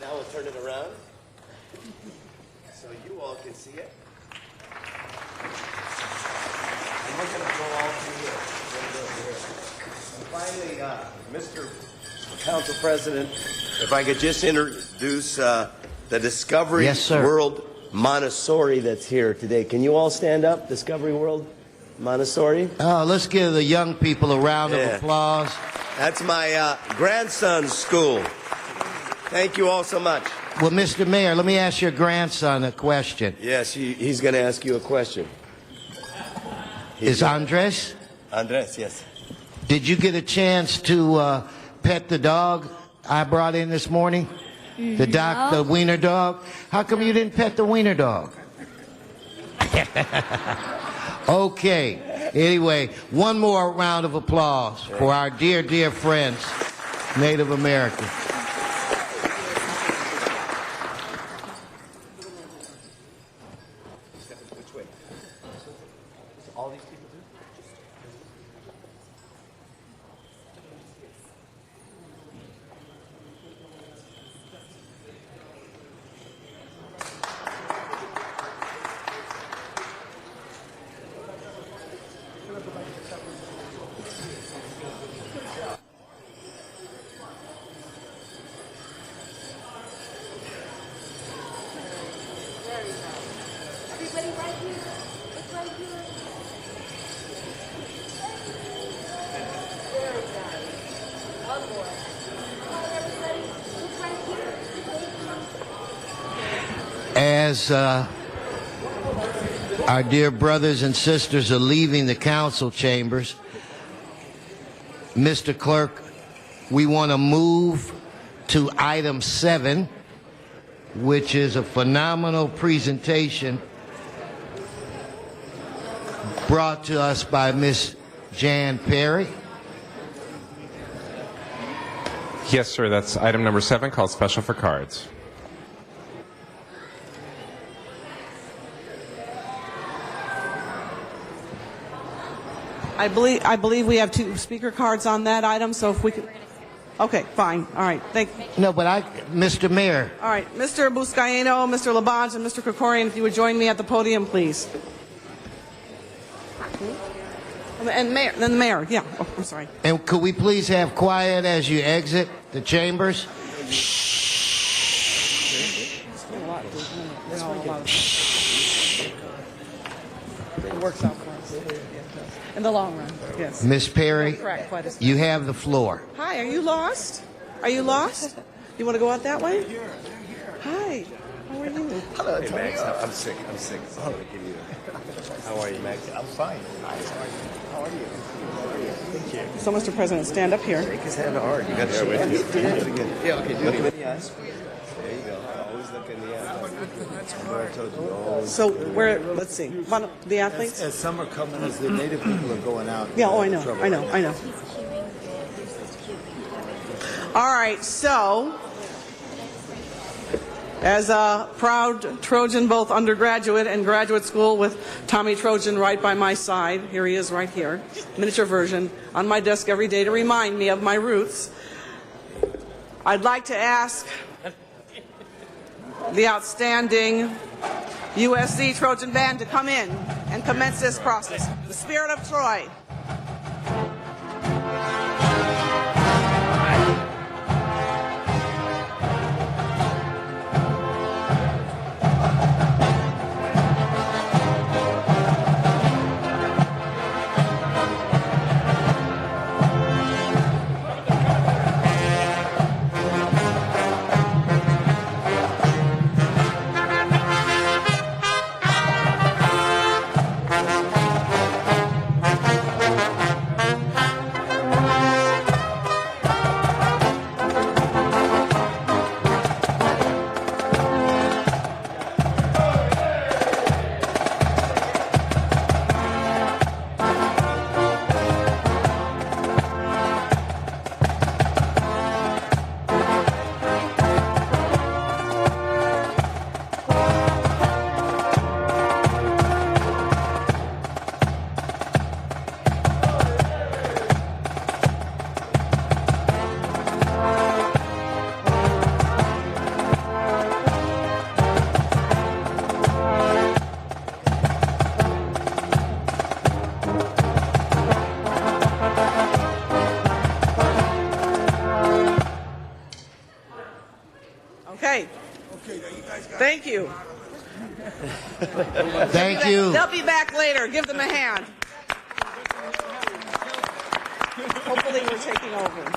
Now we'll turn it around so you all can see it. And we're going to go all through here. And finally, Mr. Council President, if I could just introduce the Discovery Yes, sir. World Montessori that's here today. Can you all stand up, Discovery World Montessori? Let's give the young people a round of applause. That's my grandson's school. Thank you all so much. Well, Mr. Mayor, let me ask your grandson a question. Yes, he's going to ask you a question. Is Andres? Andres, yes. Did you get a chance to pet the dog I brought in this morning? The wiener dog? How come you didn't pet the wiener dog? Okay. Anyway, one more round of applause for our dear, dear friends, Native American. As our dear brothers and sisters are leaving the council chambers, Mr. Clerk, we want to move to item 7, which is a phenomenal presentation brought to us by Miss Jan Perry. Yes, sir. That's item number 7, called Special for Cards. I believe we have 2 speaker cards on that item, so if we could... Okay, fine. All right. No, but Mr. Mayor. All right. Mr. Buscaino, Mr. Labange, and Mr. Krikorian, if you would join me at the podium, please. And Mayor, then the Mayor. Yeah. Oh, I'm sorry. And could we please have quiet as you exit the chambers? It works out for us. In the long run, yes. Miss Perry, Correct, quite as- you have the floor. Hi, are you lost? Are you lost? You want to go out that way? Hi. How are you? Hello, hey, Max. I'm sick. How are you, Max? I'm fine. How are you? Thank you. So, Mr. President, stand up here. Shake his hand hard. You got to shake him. Yeah, okay. Look him in the eyes. There you go. Always look in the eyes. Remember I told you always. So, let's see. The athletes? As some are coming, as the Native people are going out. Yeah, I know. All right, so As a proud Trojan, both undergraduate and graduate school, with Tommy Trojan right by my side. Here he is right here, miniature version, on my desk every day to remind me of my roots. I'd like to ask the outstanding USC Trojan Band to come in and commence this process. The Spirit of Troy. Thank you. Thank you. They'll be back later. Give them a hand. Hopefully we're taking over.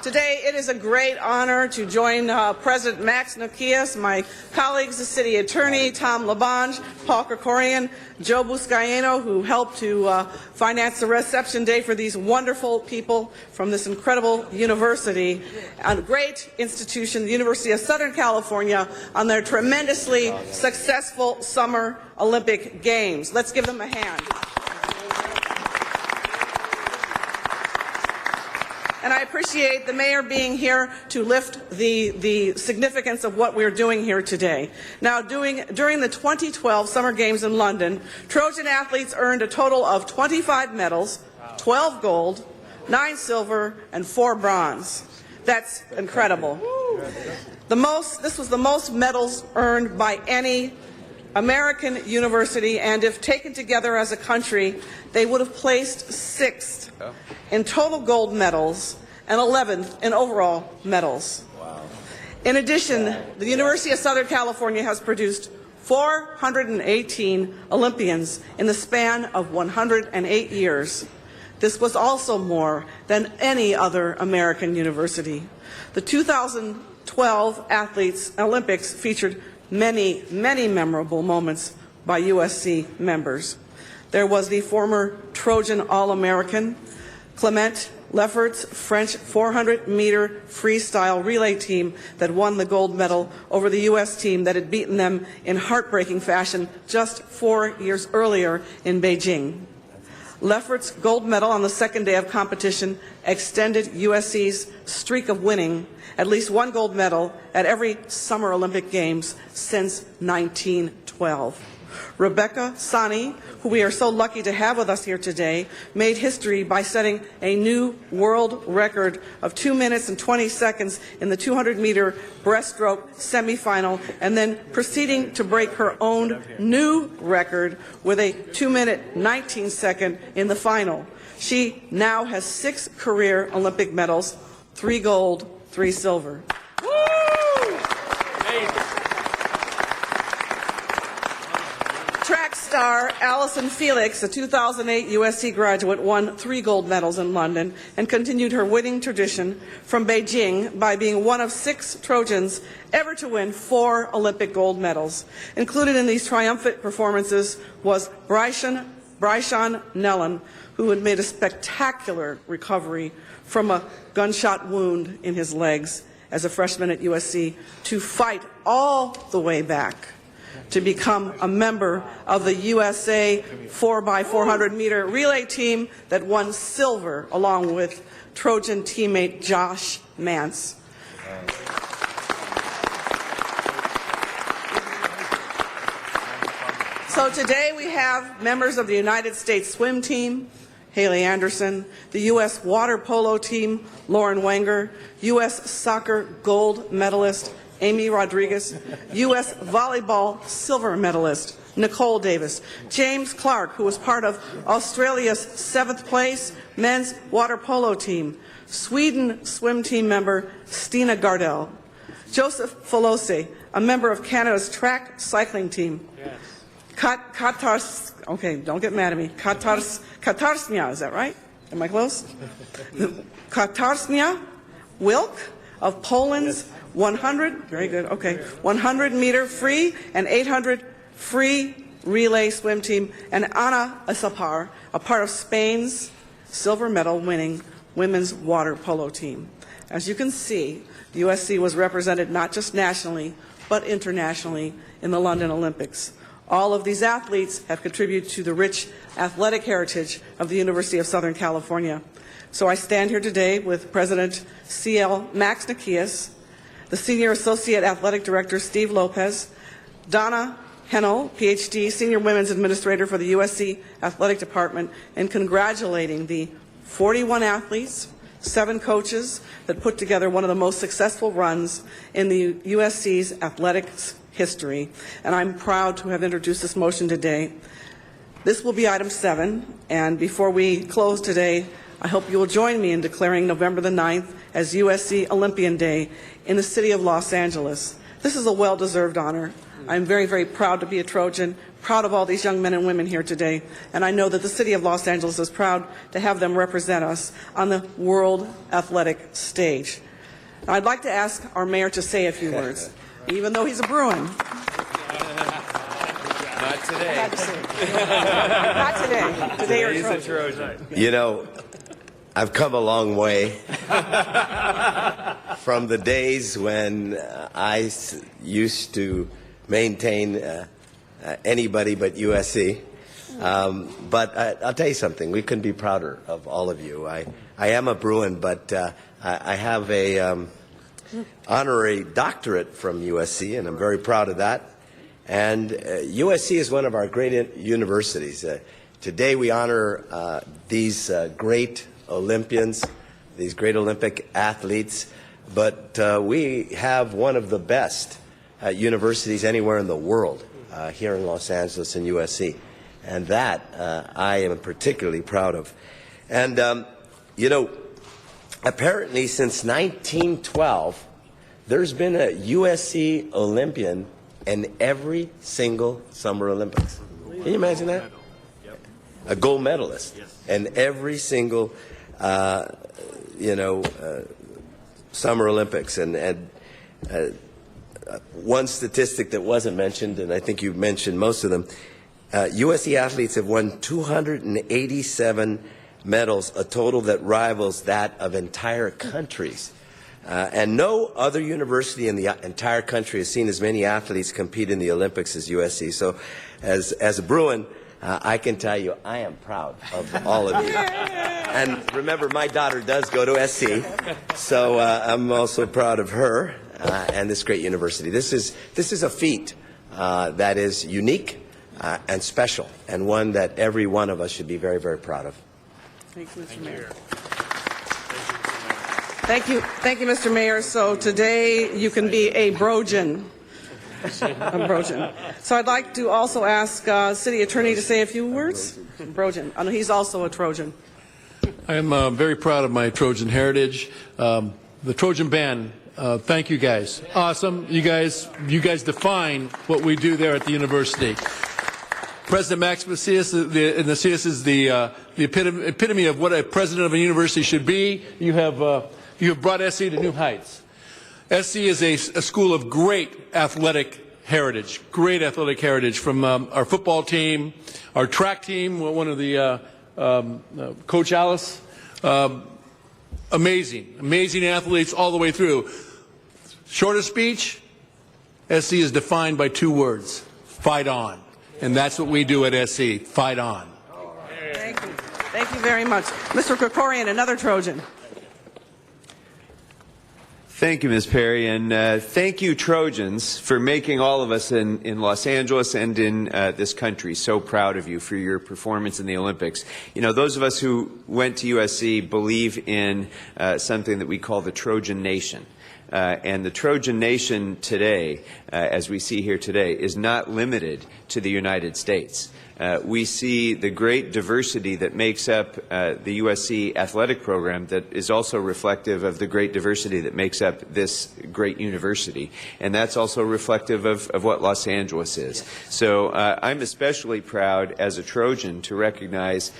Today, it is a great honor to join President Max Nokias, my colleagues, the City Attorney, Tom LaBonge, Paul Krikorian, Joe Buscaino, who helped to finance the reception day for these wonderful people from this incredible university, a great institution, the University of Southern California, on their tremendously successful Summer Olympic Games. Let's give them a hand. And I appreciate the mayor being here to lift the significance of what we're doing here today. Now, during the 2012 Summer Games in London, Trojan athletes earned a total of 25 medals, 12 gold, 9 silver, and 4 bronze. That's incredible. This was the most medals earned by any American university, and if taken together as a country, they would have placed 6th in total gold medals and 11th in overall medals. Wow. In addition, the University of Southern California has produced 418 Olympians in the span of 108 years. This was also more than any other American university. The 2012 Olympics featured many, many memorable moments by USC members. There was the former Trojan All-American, Clement Lefferts' French 400-meter freestyle relay team that won the gold medal over the U.S. team that had beaten them in heartbreaking fashion just 4 years earlier in Beijing. Lefferts' gold medal on the second day of competition extended USC's streak of winning at least one gold medal at every Summer Olympic Games since 1912. Rebecca Sani, who we are so lucky to have with us here today, made history by setting a new world record of 2 minutes and 20 seconds in the 200-meter breaststroke semifinal, and then proceeding to break her own new record with a 2-minute 19-second in the final. She now has 6 career Olympic medals, 3 gold, 3 silver. Track star Allison Felix, a 2008 USC graduate, won 3 gold medals in London and continued her winning tradition from Beijing by being one of 6 Trojans ever to win 4 Olympic gold medals. Included in these triumphant performances was Bryson Nellen, who had made a spectacular recovery from a gunshot wound in his legs as a freshman at USC to fight all the way back to become a member of the USA 4x400-meter relay team that won silver along with Trojan teammate Josh Mance. So today we have members of the United States Swim Team, Haley Anderson, the U.S. Water Polo Team, Lauren Wenger, U.S. Soccer Gold Medalist, Amy Rodriguez, U.S. Volleyball Silver Medalist, Nicole Davis, James Clark, who was part of Australia's 7th place men's water polo team, Sweden swim team member Stina Gardell, Joseph Folose, a member of Canada's track cycling team, okay, don't get mad at me, Katarsnia, is that right? Am I close? Katarsnia Wilk of Poland's 100, very good, okay, 100-meter free and 800 free relay swim team, and Ana Asapar, a part of Spain's silver medal winning women's water polo team. As you can see, USC was represented not just nationally, but internationally in the London Olympics. All of these athletes have contributed to the rich athletic heritage of the University of Southern California. So I stand here today with President CL Max Nikias, the Senior Associate Athletic Director Steve Lopez, Donna Hennel, PhD, Senior Women's Administrator for the USC Athletic Department, and congratulating the 41 athletes, 7 coaches that put together one of the most successful runs in the USC's athletics history. And I'm proud to have introduced this motion today. This will be item 7, and before we close today, I hope you will join me in declaring November the 9th as USC Olympian Day in the city of Los Angeles. This is a well-deserved honor. I'm very, very proud to be a Trojan, proud of all these young men and women here today, and I know that the city of Los Angeles is proud to have them represent us on the world athletic stage. Now, I'd like to ask our mayor to say a few words, even though he's a Bruin. Not today. Not today. Today you're a Trojan. You know, I've come a long way from the days when I used to maintain anybody but USC. But I'll tell you something, we couldn't be prouder of all of you. I am a Bruin, but I have a honorary doctorate from USC, and I'm very proud of that. And USC is one of our great universities. Today we honor these great Olympians, these great Olympic athletes, but we have one of the best universities anywhere in the world here in Los Angeles and USC. And that I am particularly proud of. And, you know, apparently since 1912, there's been a USC Olympian in every single Summer Olympics. Can you imagine that? A gold medalist in every single, Summer Olympics. And one statistic that wasn't mentioned, and I think you mentioned most of them, USC athletes have won 287 medals, a total that rivals that of entire countries. And no other university in the entire country has seen as many athletes compete in the Olympics as USC. So as a Bruin, I can tell you I am proud of all of you. And remember, my daughter does go to SC, so I'm also proud of her and this great university. This is a feat that is unique and special, and one that every one of us should be very, very proud of. Thank you, Mr. Mayor. Thank you, Mr. Mayor. So today you can be a Brojan. A Brojan. So I'd like to also ask City Attorney to say a few words. Brojan. I know he's also a Trojan. I am very proud of my Trojan heritage. The Trojan Band, thank you guys. Awesome. You guys define what we do there at the university. President Max Nikias, is the epitome of what a president of a university should be. You have brought SC to new heights. SC is a school of great athletic heritage from our football team, our track team, one of the Coach Alice, amazing athletes all the way through. Shortest speech, SC is defined by 2 words: fight on. And that's what we do at SC, fight on. Thank you. Thank you very much. Mr. Krikorian, another Trojan. Thank you, Ms. Perry, and thank you, Trojans, for making all of us in Los Angeles and in this country so proud of you for your performance in the Olympics. You know, those of us who went to USC believe in something that we call the Trojan Nation. And the Trojan Nation today, as we see here today, is not limited to the United States. We see the great diversity that makes up the USC athletic program that is also reflective of the great diversity that makes up this great university. And that's also reflective of what Los Angeles is. So I'm especially proud as a Trojan to recognize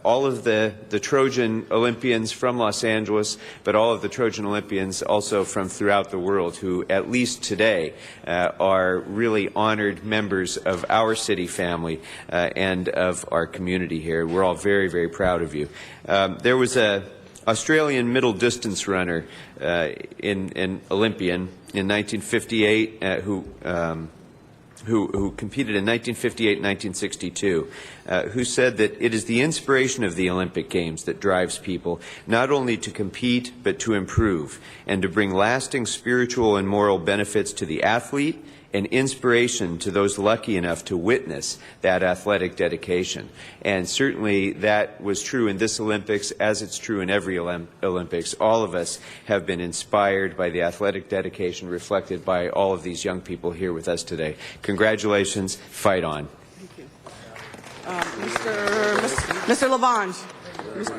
all of the Trojan Olympians from Los Angeles, but all of the Trojan Olympians also from throughout the world who, at least today, are really honored members of our city family and of our community here. We're all very, very proud of you. There was an Australian middle distance runner, in Olympian in 1958 who competed in 1958 and 1962, who said that it is the inspiration of the Olympic Games that drives people not only to compete but to improve and to bring lasting spiritual and moral benefits to the athlete and inspiration to those lucky enough to witness that athletic dedication. And certainly that was true in this Olympics, as it's true in every Olympics. All of us have been inspired by the athletic dedication reflected by all of these young people here with us today. Congratulations. Fight on. Mr. Lavange,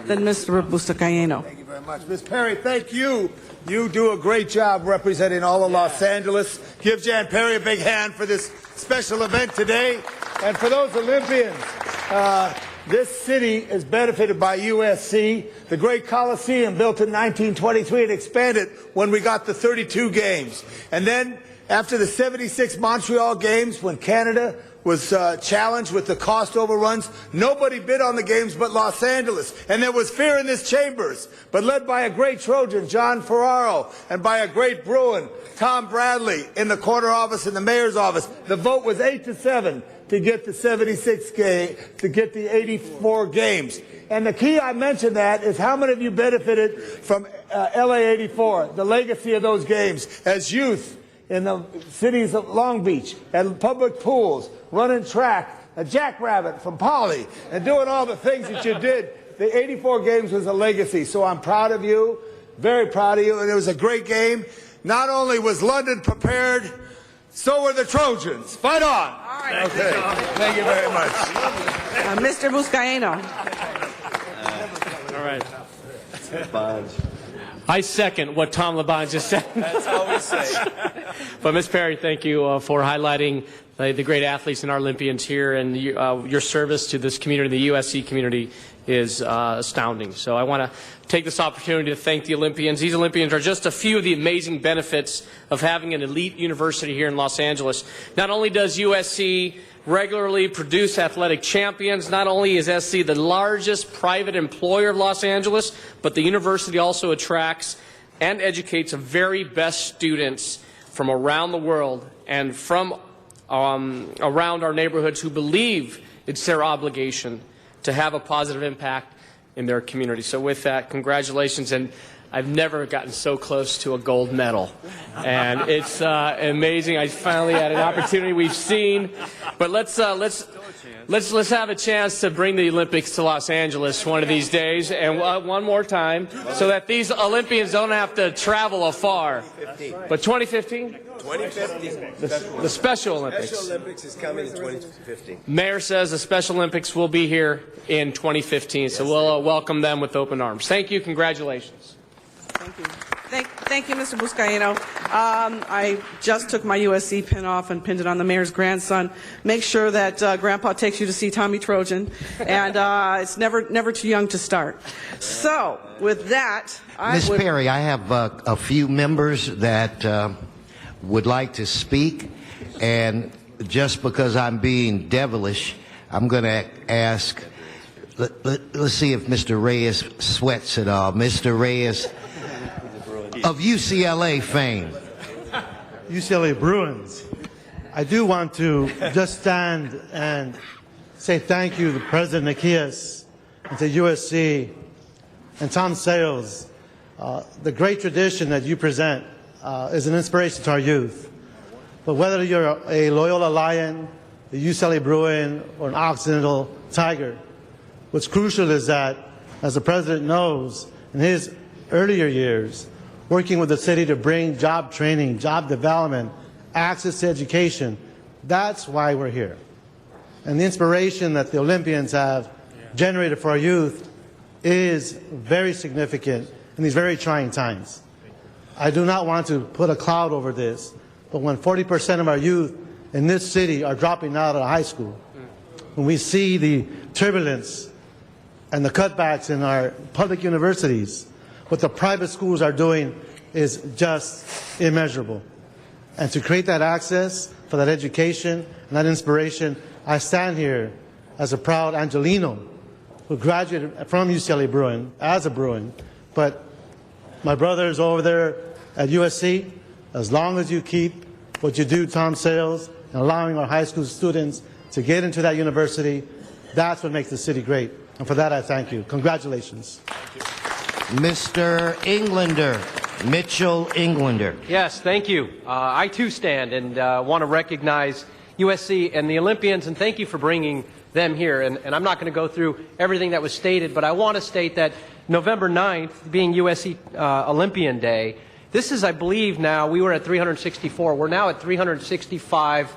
then Mr. Buscaino. Thank you very much. Ms. Perry, thank you. You do a great job representing all of Los Angeles. Give Jan Perry a big hand for this special event today. And for those Olympians, this city is benefited by USC. The great Coliseum, built in 1923, and expanded when we got the 32 games. And then, after the 76 Montreal games, when Canada was challenged with the cost overruns, nobody bid on the games but Los Angeles. And there was fear in this chambers, but led by a great Trojan, John Ferraro, and by a great Bruin, Tom Bradley, in the corner office and the mayor's office. The vote was 8-7 to get the 76 game, to get the 84 games. And the key I mentioned that is how many of you benefited from LA 84, the legacy of those games, as youth in the cities of Long Beach, at public pools, running track, a jackrabbit from Poly, and doing all the things that you did. The 84 games was a legacy, so I'm proud of you, very proud of you, and it was a great game. Not only was London prepared, so were the Trojans. Fight on! All right. Okay. Thank you very much. Mr. Buscaino. All right. I second what Tom Labange just said. That's all we say. But Ms. Perry, thank you for highlighting the great athletes and our Olympians here, and your service to this community, the USC community, is astounding. So I want to take this opportunity to thank the Olympians. These Olympians are just a few of the amazing benefits of having an elite university here in Los Angeles. Not only does USC regularly produce athletic champions, not only is SC the largest private employer of Los Angeles, but the university also attracts and educates the very best students from around the world and from around our neighborhoods who believe it's their obligation to have a positive impact in their community. So with that, congratulations. And I've never gotten so close to a gold medal. And it's amazing. I finally had an opportunity we've seen. But let's have a chance to bring the Olympics to Los Angeles one of these days, and one more time, so that these Olympians don't have to travel afar. But 2015? 2015. The Special Olympics. Special Olympics is coming in 2015. Mayor says the Special Olympics will be here in 2015, so we'll welcome them with open arms. Thank you. Congratulations. Thank you. Thank you, Mr. Buscaino. I just took my USC pin off and pinned it on the mayor's grandson. Make sure that Grandpa takes you to see Tommy Trojan, and it's never too young to start. So, with that, Ms. Perry, I have a few members that would like to speak, and just because I'm being devilish, I'm going to ask. Let's see if Mr. Reyes sweats at all. Mr. Reyes, of UCLA fame. UCLA Bruins. I do want to just stand and say thank you to President Nikias and to USC and Tom Sales. The great tradition that you present is an inspiration to our youth. But whether you're a Loyola Lion, a UCLA Bruin, or an Occidental Tiger, what's crucial is that, as the President knows, in his earlier years, working with the city to bring job training, job development, access to education, that's why we're here. And the inspiration that the Olympians have generated for our youth is very significant in these very trying times. I do not want to put a cloud over this, but when 40% of our youth in this city are dropping out of high school, when we see the turbulence and the cutbacks in our public universities, what the private schools are doing is just immeasurable. And to create that access for that education and that inspiration, I stand here as a proud Angelino who graduated from UCLA Bruin as a Bruin, but my brother is over there at USC. As long as you keep what you do, Tom Sales, and allowing our high school students to get into that university, that's what makes the city great. And for that, I thank you. Congratulations. Mr. Englander, Mitchell Englander. Yes, thank you. I too stand and want to recognize USC and the Olympians, and thank you for bringing them here. And I'm not going to go through everything that was stated, but I want to state that November 9th, being USC Olympian Day, this is, I believe now, we were at 364. We're now at 365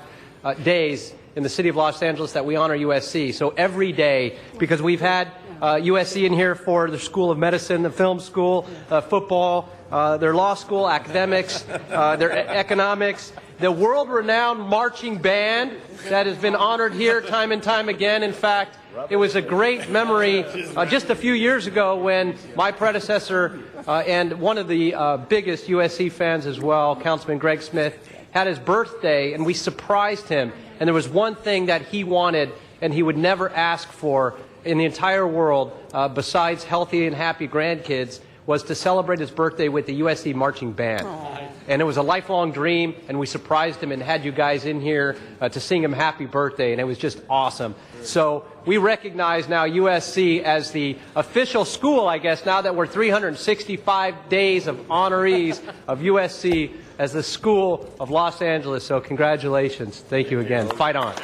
days in the city of Los Angeles that we honor USC. So every day, because we've had USC in here for the School of Medicine, the film school, football, their law school, academics, their economics, the world-renowned marching band that has been honored here time and time again. In fact, it was a great memory just a few years ago when my predecessor and one of the biggest USC fans as well, Councilman Greg Smith, had his birthday, and we surprised him. And there was one thing that he wanted and he would never ask for in the entire world, besides healthy and happy grandkids, was to celebrate his birthday with the USC marching band. Aww. And it was a lifelong dream, and we surprised him and had you guys in here to sing him happy birthday, and it was just awesome. So we recognize now USC as the official school, I guess, now that we're 365 days of honorees of USC as the School of Los Angeles. So congratulations. Thank you again. Fight on.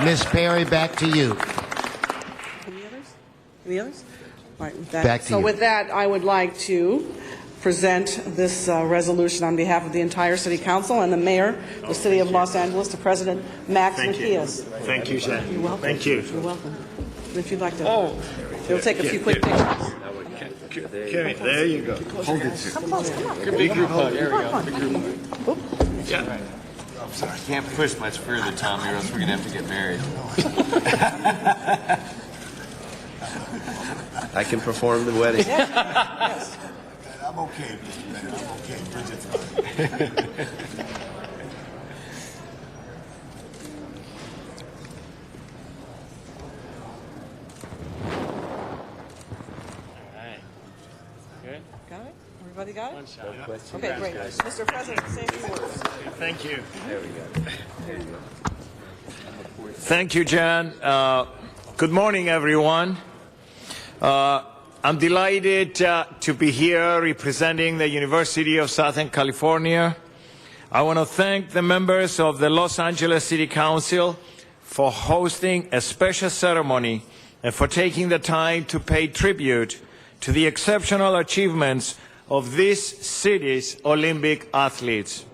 Ms. Perry, back to you. Any others? Any others? All right, with that, Back to you. with that, I would like to present this resolution on behalf of the entire City Council and the Mayor of the City of Los Angeles to President Max Macias. Thank you, Jen. You're welcome. Thank you. You're welcome. If you'd like to, we'll take a few quick pictures. Okay, there you go. Hold it. Come close, come on. Big group hug. There we go. Big group hug. Yeah. I'm sorry. I can't push much further, Tommy, or else we're going to have to get married. I can perform the wedding. Yes. I'm okay, Mr. Mayor. I'm okay. Bridget's fine. Good. Got it? Everybody got it? One shot. Okay, great. Mr. President, say a few words. Thank you. There we go. There you go. Thank you, Jan. Good morning, everyone. I'm delighted to be here representing the University of Southern California. I want to thank the members of the Los Angeles City Council for hosting a special ceremony and for taking the time to pay tribute to the exceptional achievements of this city's Olympic athletes.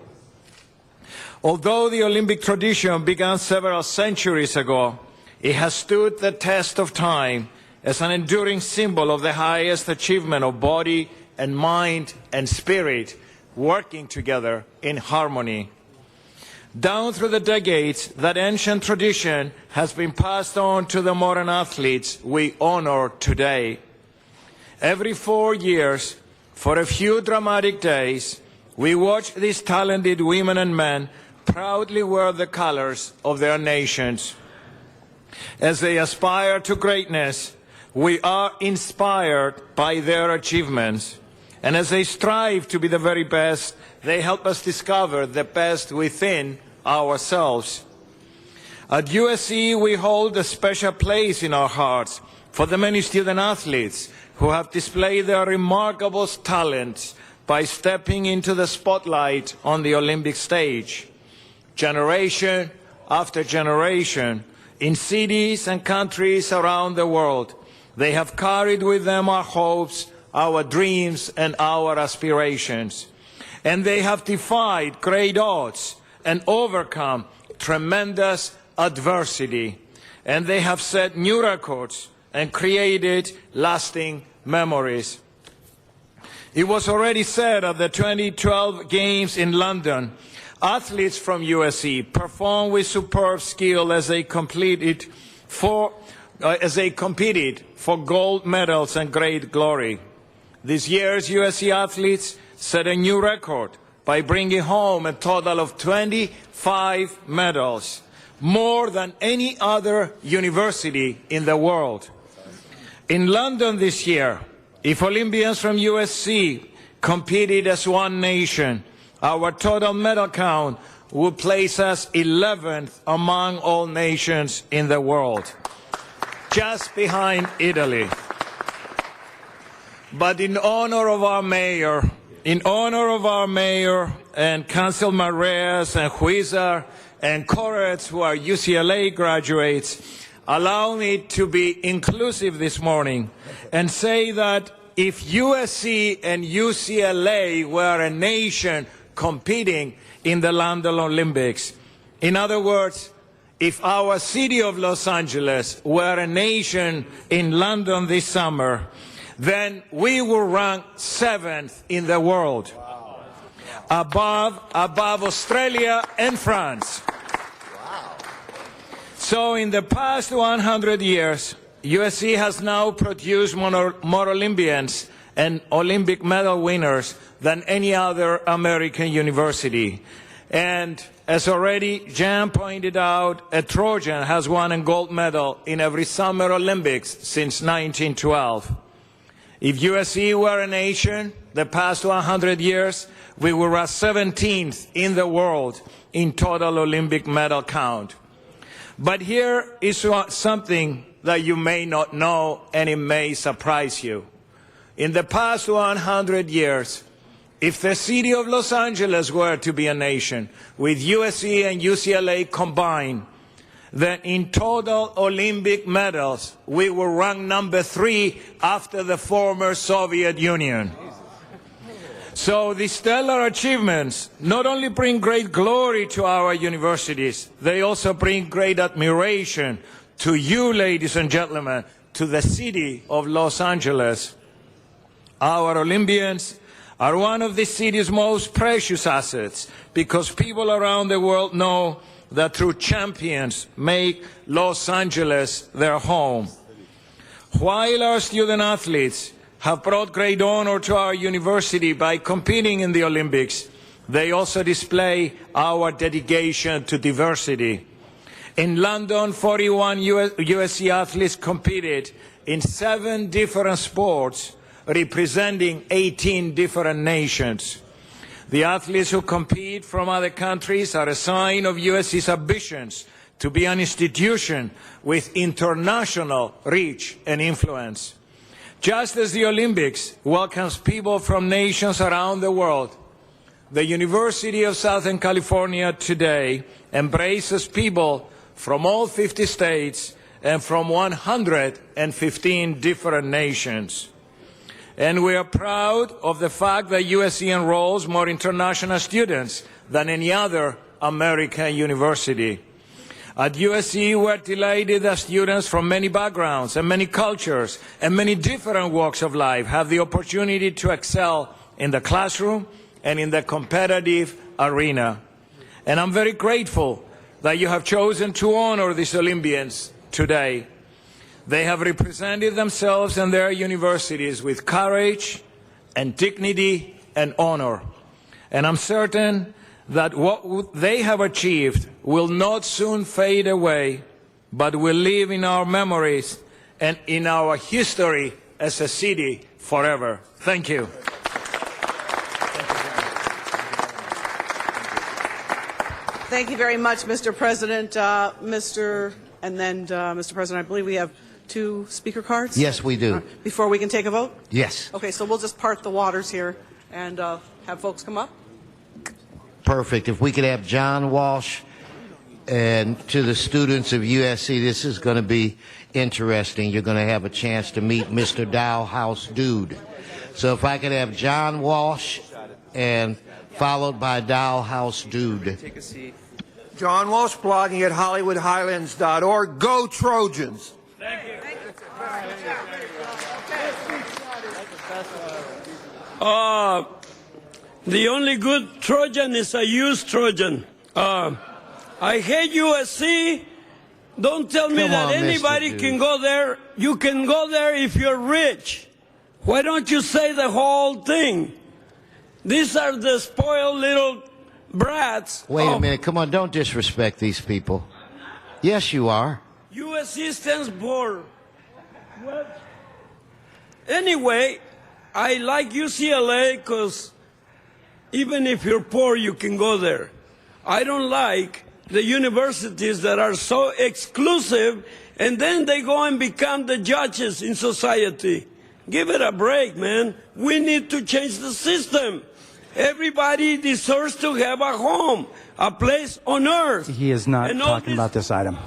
Although the Olympic tradition began several centuries ago, it has stood the test of time as an enduring symbol of the highest achievement of body and mind and spirit working together in harmony. Down through the decades, that ancient tradition has been passed on to the modern athletes we honor today. Every 4 years, for a few dramatic days, we watch these talented women and men proudly wear the colors of their nations. As they aspire to greatness, we are inspired by their achievements. And as they strive to be the very best, they help us discover the best within ourselves. At USC, we hold a special place in our hearts for the many student athletes who have displayed their remarkable talents by stepping into the spotlight on the Olympic stage. Generation after generation, in cities and countries around the world, they have carried with them our hopes, our dreams, and our aspirations. And they have defied great odds and overcome tremendous adversity. And they have set new records and created lasting memories. It was already said at the 2012 Games in London, athletes from USC performed with superb skill as they competed for gold medals and great glory. This year's USC athletes set a new record by bringing home a total of 25 medals, more than any other university in the world. In London this year, if Olympians from USC competed as one nation, our total medal count would place us 11th among all nations in the world, just behind Italy. But in honor of our mayor and Councilman Reyes and Huizar and Koretz, who are UCLA graduates, allow me to be inclusive this morning and say that if USC and UCLA were a nation competing in the London Olympics, in other words, if our city of Los Angeles were a nation in London this summer, then we will rank 7th in the world, above Australia and France. So in the past 100 years, USC has now produced more Olympians and Olympic medal winners than any other American university. And as already Jan pointed out, a Trojan has won a gold medal in every Summer Olympics since 1912. If USC were a nation, the past 100 years, we were 17th in the world in total Olympic medal count. But here is something that you may not know, and it may surprise you. In the past 100 years, if the city of Los Angeles were to be a nation, with USC and UCLA combined, then in total Olympic medals, we will rank number 3 after the former Soviet Union. So these stellar achievements not only bring great glory to our universities, they also bring great admiration to you, ladies and gentlemen, to the city of Los Angeles. Our Olympians are one of the city's most precious assets because people around the world know that true champions make Los Angeles their home. While our student athletes have brought great honor to our university by competing in the Olympics, they also display our dedication to diversity. In London, 41 USC athletes competed in 7 different sports, representing 18 different nations. The athletes who compete from other countries are a sign of USC's ambitions to be an institution with international reach and influence. Just as the Olympics welcomes people from nations around the world, the University of Southern California today embraces people from all 50 states and from 115 different nations. And we are proud of the fact that USC enrolls more international students than any other American university. At USC, we're delighted that students from many backgrounds and many cultures and many different walks of life have the opportunity to excel in the classroom and in the competitive arena. And I'm very grateful that you have chosen to honor these Olympians today. They have represented themselves and their universities with courage and dignity and honor. And I'm certain that what they have achieved will not soon fade away, but will live in our memories and in our history as a city forever. Thank you. Thank you very much, Mr. President. Mr. President, I believe we have 2 speaker cards? Yes, we do. Before we can take a vote? Yes. Okay, so we'll just part the waters here. and have folks come up. Perfect. If we could have John Walsh, and to the students of USC, this is going to be interesting. You're going to have a chance to meet Mr. Dollhouse Dude. So if I could have John Walsh and followed by Dollhouse Dude. Take a seat. John Walsh, blogging at HollywoodHighlands.org. Go Trojans! Thank you. The only good Trojan is a used Trojan. I hate USC. Don't tell me that anybody can go there. You can go there if you're rich. Why don't you say the whole thing? These are the spoiled little brats. Wait a minute. Come on. Don't disrespect these people. Yes, you are. USC stands for what? Anyway, I like UCLA because even if you're poor, you can go there. I don't like the universities that are so exclusive and then they go and become the judges in society. Give it a break, man. We need to change the system. Everybody deserves to have a home, a place on earth. He is not talking about this item.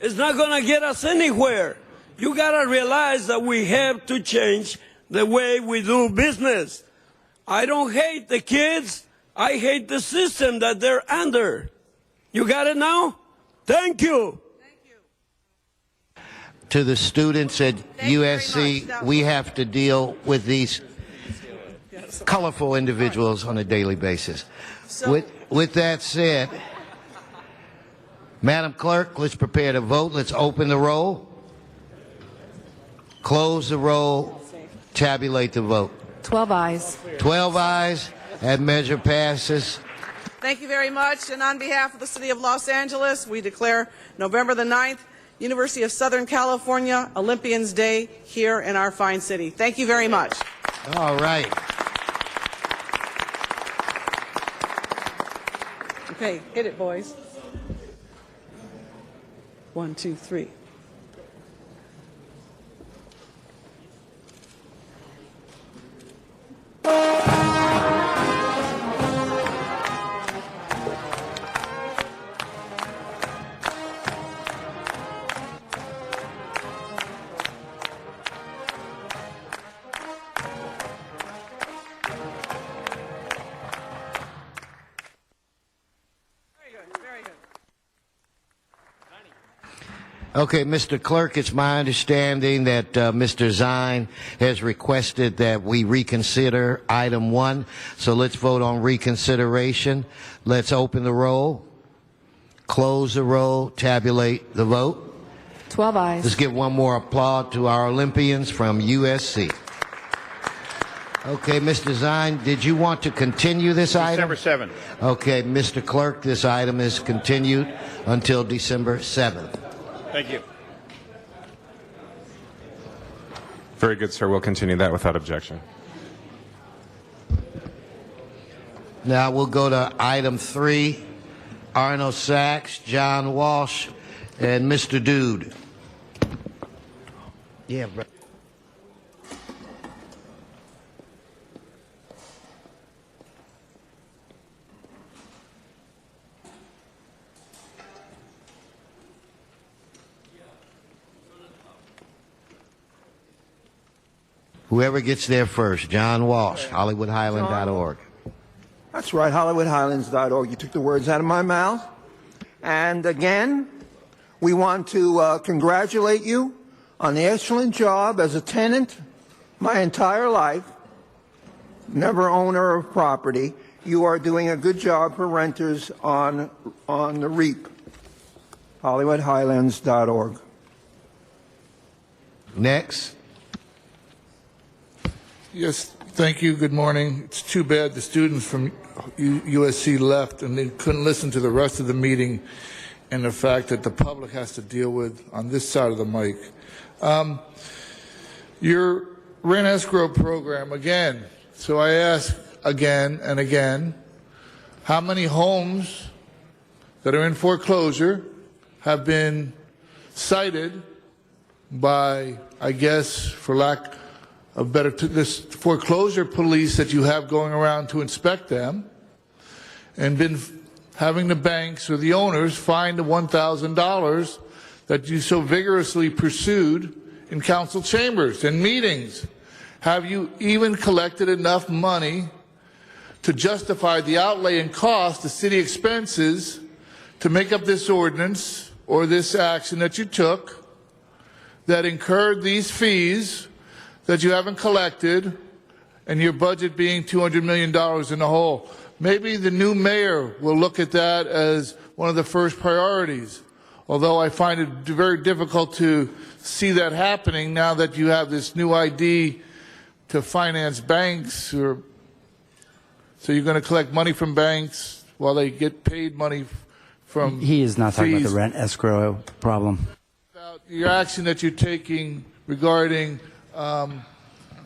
It's not going to get us anywhere. You got to realize that we have to change the way we do business. I don't hate the kids. I hate the system that they're under. You got it now? Thank you. To the students at USC, we have to deal with these colorful individuals on a daily basis. With that said, Madam Clerk, let's prepare to vote. Let's open the roll, close the roll, tabulate the vote. 12 ayes. 12 ayes. That measure passes. Thank you very much. And on behalf of the City of Los Angeles, we declare November the 9th, University of Southern California Olympians Day here in our fine city. Thank you very much. All right. Okay, hit it, boys. 1, 2, 3. Okay, Mr. Clerk, it's my understanding that Mr. Zine has requested that we reconsider item 1. So let's vote on reconsideration. Let's open the roll, close the roll, tabulate the vote. 12 ayes. Let's give one more applaud to our Olympians from USC. Okay, Mr. Zine, did you want to continue this item? December 7th. Okay, Mr. Clerk, this item is continued until December 7th. Thank you. Very good, sir. We'll continue that without objection. Now we'll go to item 3. Arno Sachs, John Walsh, and Mr. Dude. Yeah, bro. Whoever gets there first. John Walsh, HollywoodHighland.org. That's right, HollywoodHighlands.org. You took the words out of my mouth. And again, we want to congratulate you on the excellent job as a tenant my entire life, never owner of property. You are doing a good job for renters on the REAP. HollywoodHighlands.org. Next. Yes, thank you. Good morning. It's too bad the students from USC left and they couldn't listen to the rest of the meeting and the fact that the public has to deal with on this side of the mic. Your rent escrow program, again, so I ask again and again, how many homes that are in foreclosure have been cited by, I guess, for lack of this foreclosure police that you have going around to inspect them, and been having the banks or the owners find the $1,000 that you so vigorously pursued in council chambers and meetings? Have you even collected enough money to justify the outlay and cost, the city expenses, to make up this ordinance or this action that you took that incurred these fees that you haven't collected, and your budget being $200 million in the hole? Maybe the new mayor will look at that as one of the first priorities, although I find it very difficult to see that happening now that you have this new ID to finance banks. So you're going to collect money from banks while they get paid money from He is not talking about fees. the rent escrow problem. About your action that you're taking regarding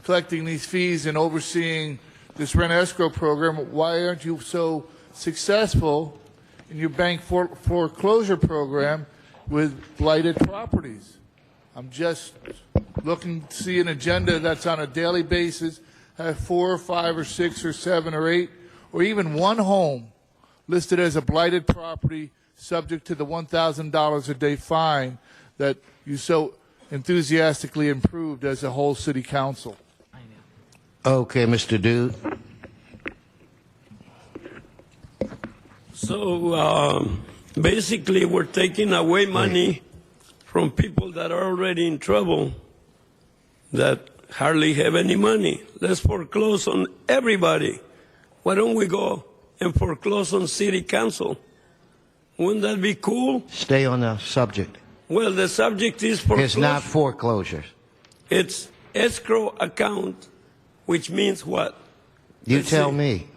collecting these fees and overseeing this rent escrow program, why aren't you so successful in your bank foreclosure program with blighted properties? I'm just looking to see an agenda that's on a daily basis, have 4 or 5 or 6 or 7 or 8, or even one home listed as a blighted property subject to the $1,000 a day fine that you so enthusiastically improved as a whole city council. Okay, Mr. Dude. So basically, we're taking away money from people that are already in trouble, that hardly have any money. Let's foreclose on everybody. Why don't we go and foreclose on city council? Wouldn't that be cool? Stay on the subject. Well, the subject is foreclosure. It's not foreclosures. It's escrow account, which means what? You Let's tell see. me.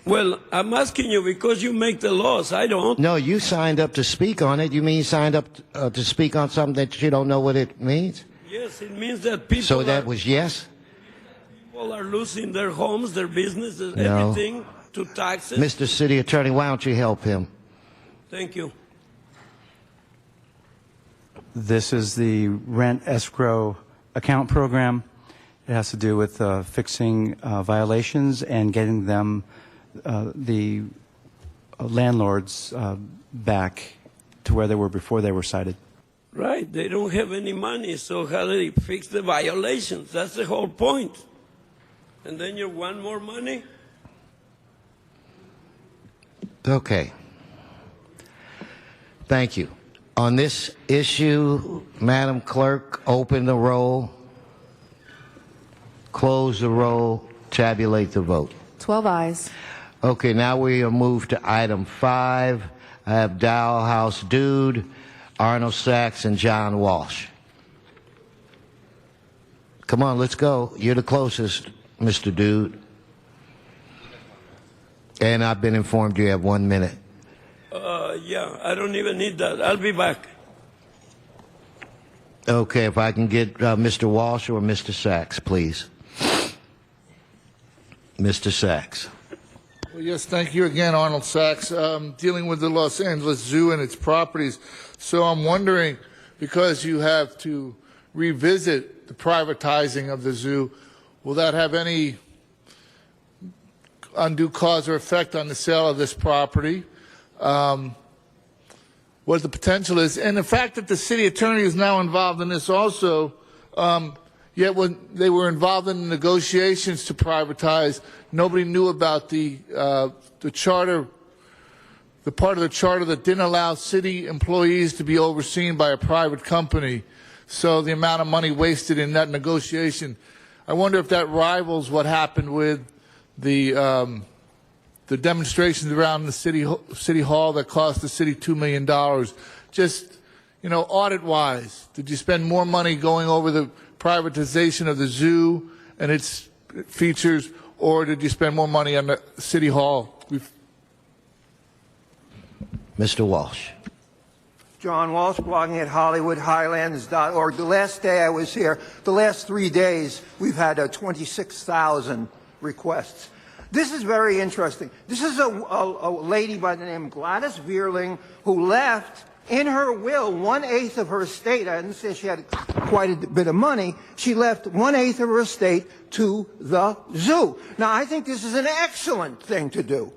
Well, I'm asking you because you make the laws. I don't. No, you signed up to speak on it. You mean you signed up to speak on something that you don't know what it means? Yes, it means that people So that was yes? people are losing their homes, their businesses, No. everything to taxes. Mr. City Attorney, why don't you help him? Thank you. This is the rent escrow account program. It has to do with fixing violations and getting them, the landlords, back to where they were before they were cited. Right, they don't have any money, so how do they fix the violations? That's the whole point. And then you want more money? Okay. Thank you. On this issue, Madam Clerk, open the roll, close the roll, tabulate the vote. 12 ayes. Okay, now we are moved to item 5. I have Dow House Dude, Arnold Sachs, and John Walsh. Come on, let's go. You're the closest, Mr. Dude. And I've been informed you have 1 minute. Yeah, I don't even need that. I'll be back. Okay, if I can get Mr. Walsh or Mr. Sachs, please. Mr. Sachs. Well, yes, thank you again, Arnold Sachs. Dealing with the Los Angeles Zoo and its properties. So I'm wondering, because you have to revisit the privatizing of the zoo, will that have any undue cause or effect on the sale of this property? What the potential is, and the fact that the city attorney is now involved in this also, yet when they were involved in the negotiations to privatize, nobody knew about the charter, the part of the charter that didn't allow city employees to be overseen by a private company. So the amount of money wasted in that negotiation, I wonder if that rivals what happened with the demonstrations around the city hall that cost the city $2 million. Just, audit-wise, did you spend more money going over the privatization of the zoo and its features, or did you spend more money on the city hall? Mr. Walsh. John Walsh, blogging at HollywoodHighlands.org. The last day I was here, the last 3 days, we've had 26,000 requests. This is very interesting. This is a lady by the name of Gladys Vierling who left in her will, 1/8 of her estate, I understand she had quite a bit of money, she left 1/8 of her estate to the zoo. Now, I think this is an excellent thing to do.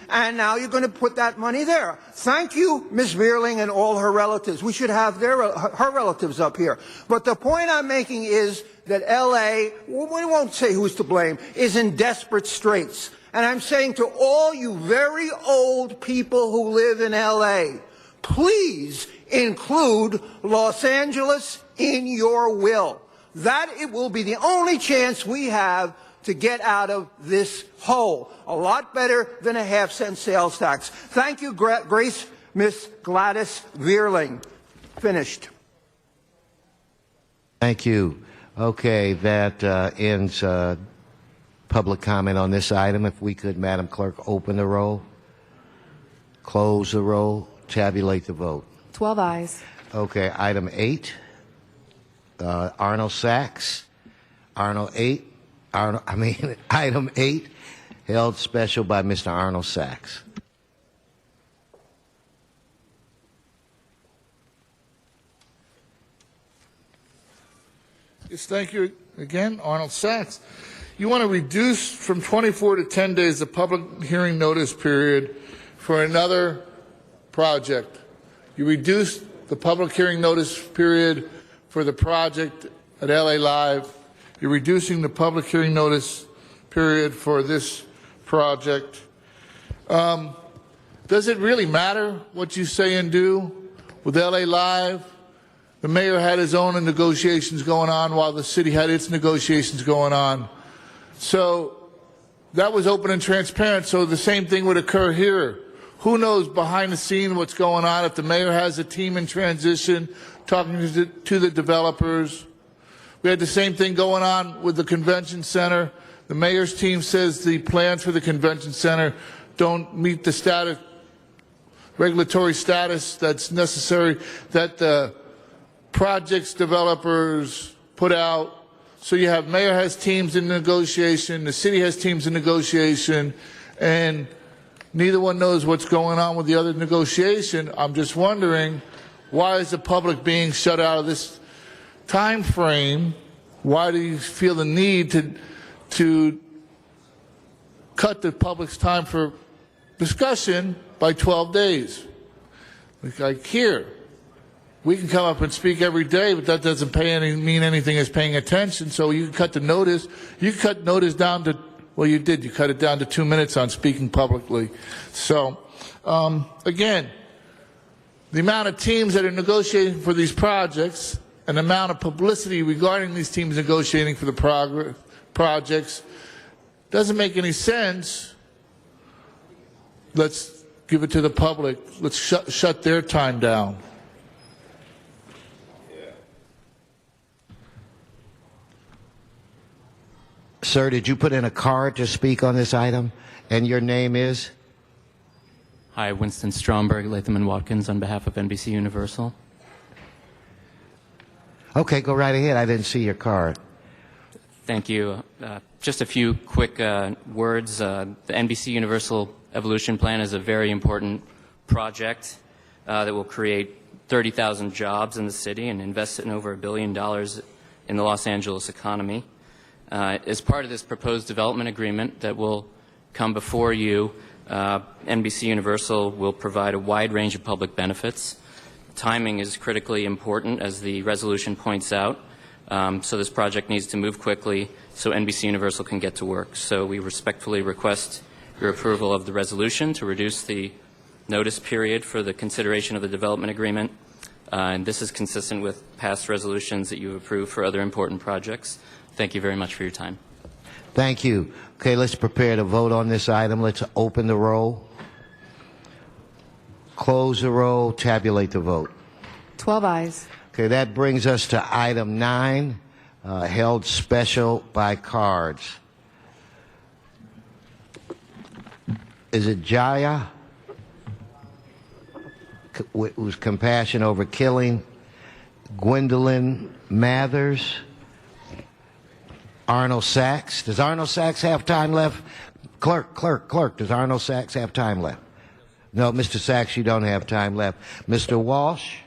And now you're going to put that money there. Thank you, Ms. Vierling and all her relatives. We should have her relatives up here. But the point I'm making is that L.A., we won't say who's to blame, is in desperate straits. And I'm saying to all you very old people who live in L.A., please include Los Angeles in your will. That it will be the only chance we have to get out of this hole. A lot better than a half-cent sales tax. Thank you, Miss Gladys Vierling. Finished. Thank you. Okay, that ends public comment on this item. If we could, Madam Clerk, open the roll, close the roll, tabulate the vote. 12 ayes. Okay, item 8, Arnold Sachs. Item 8, held special by Mr. Arnold Sachs. Yes, thank you again, Arnold Sachs. You want to reduce from 24 to 10 days the public hearing notice period for another project. You reduce the public hearing notice period for the project at LA Live. You're reducing the public hearing notice period for this project. Does it really matter what you say and do with LA Live? The mayor had his own negotiations going on while the city had its negotiations going on. So that was open and transparent, so the same thing would occur here. Who knows behind the scene what's going on if the mayor has a team in transition talking to the developers. We had the same thing going on with the convention center. The mayor's team says the plans for the convention center don't meet the regulatory status that's necessary that the projects developers put out. So you have mayor has teams in negotiation, the city has teams in negotiation, and neither one knows what's going on with the other negotiation. I'm just wondering, why is the public being shut out of this time frame? Why do you feel the need to cut the public's time for discussion by 12 days? Like here, we can come up and speak every day, but that doesn't mean anything as paying attention. So you can cut the notice. You can cut notice down to, well, you did. You cut it down to 2 minutes on speaking publicly. So, again, the amount of teams that are negotiating for these projects and the amount of publicity regarding these teams negotiating for the projects doesn't make any sense. Let's give it to the public. Let's shut their time down. Sir, did you put in a card to speak on this item? And your name is? Hi, Winston Stromberg, Latham & Watkins, on behalf of NBC Universal. Okay, go right ahead. I didn't see your card. Thank you. Just a few quick words. The NBC Universal Evolution Plan is a very important project that will create 30,000 jobs in the city and invest in over $1 billion in the Los Angeles economy. As part of this proposed development agreement that will come before you, NBC Universal will provide a wide range of public benefits. Timing is critically important, as the resolution points out, so this project needs to move quickly so NBC Universal can get to work. So we respectfully request your approval of the resolution to reduce the notice period for the consideration of the development agreement, and this is consistent with past resolutions that you've approved for other important projects. Thank you very much for your time. Thank you. Okay, let's prepare to vote on this item. Let's open the roll, close the roll, tabulate the vote. 12 ayes. Okay, that brings us to item 9, held special by cards. Is it Jaya, whose compassion over killing Gwendolyn Mathers? Arnold Sachs. Does Arnold Sachs have time left? Clerk, does Arnold Sachs have time left? No, Mr. Sachs, you don't have time left. Mr. Walsh,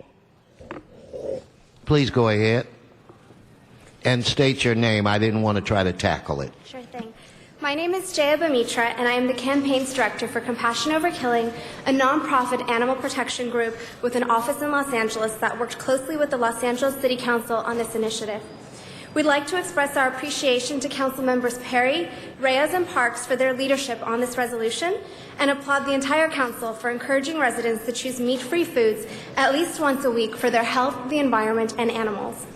please go ahead and state your name. I didn't want to try to tackle it. Sure thing. My name is Jaya Bamitra, and I am the campaigns director for Compassion Over Killing, a nonprofit animal protection group with an office in Los Angeles that worked closely with the Los Angeles City Council on this initiative. We'd like to express our appreciation to Council Members Perry, Reyes, and Parks for their leadership on this resolution, and applaud the entire Council for encouraging residents to choose meat-free foods at least once a week for their health, the environment, and animals.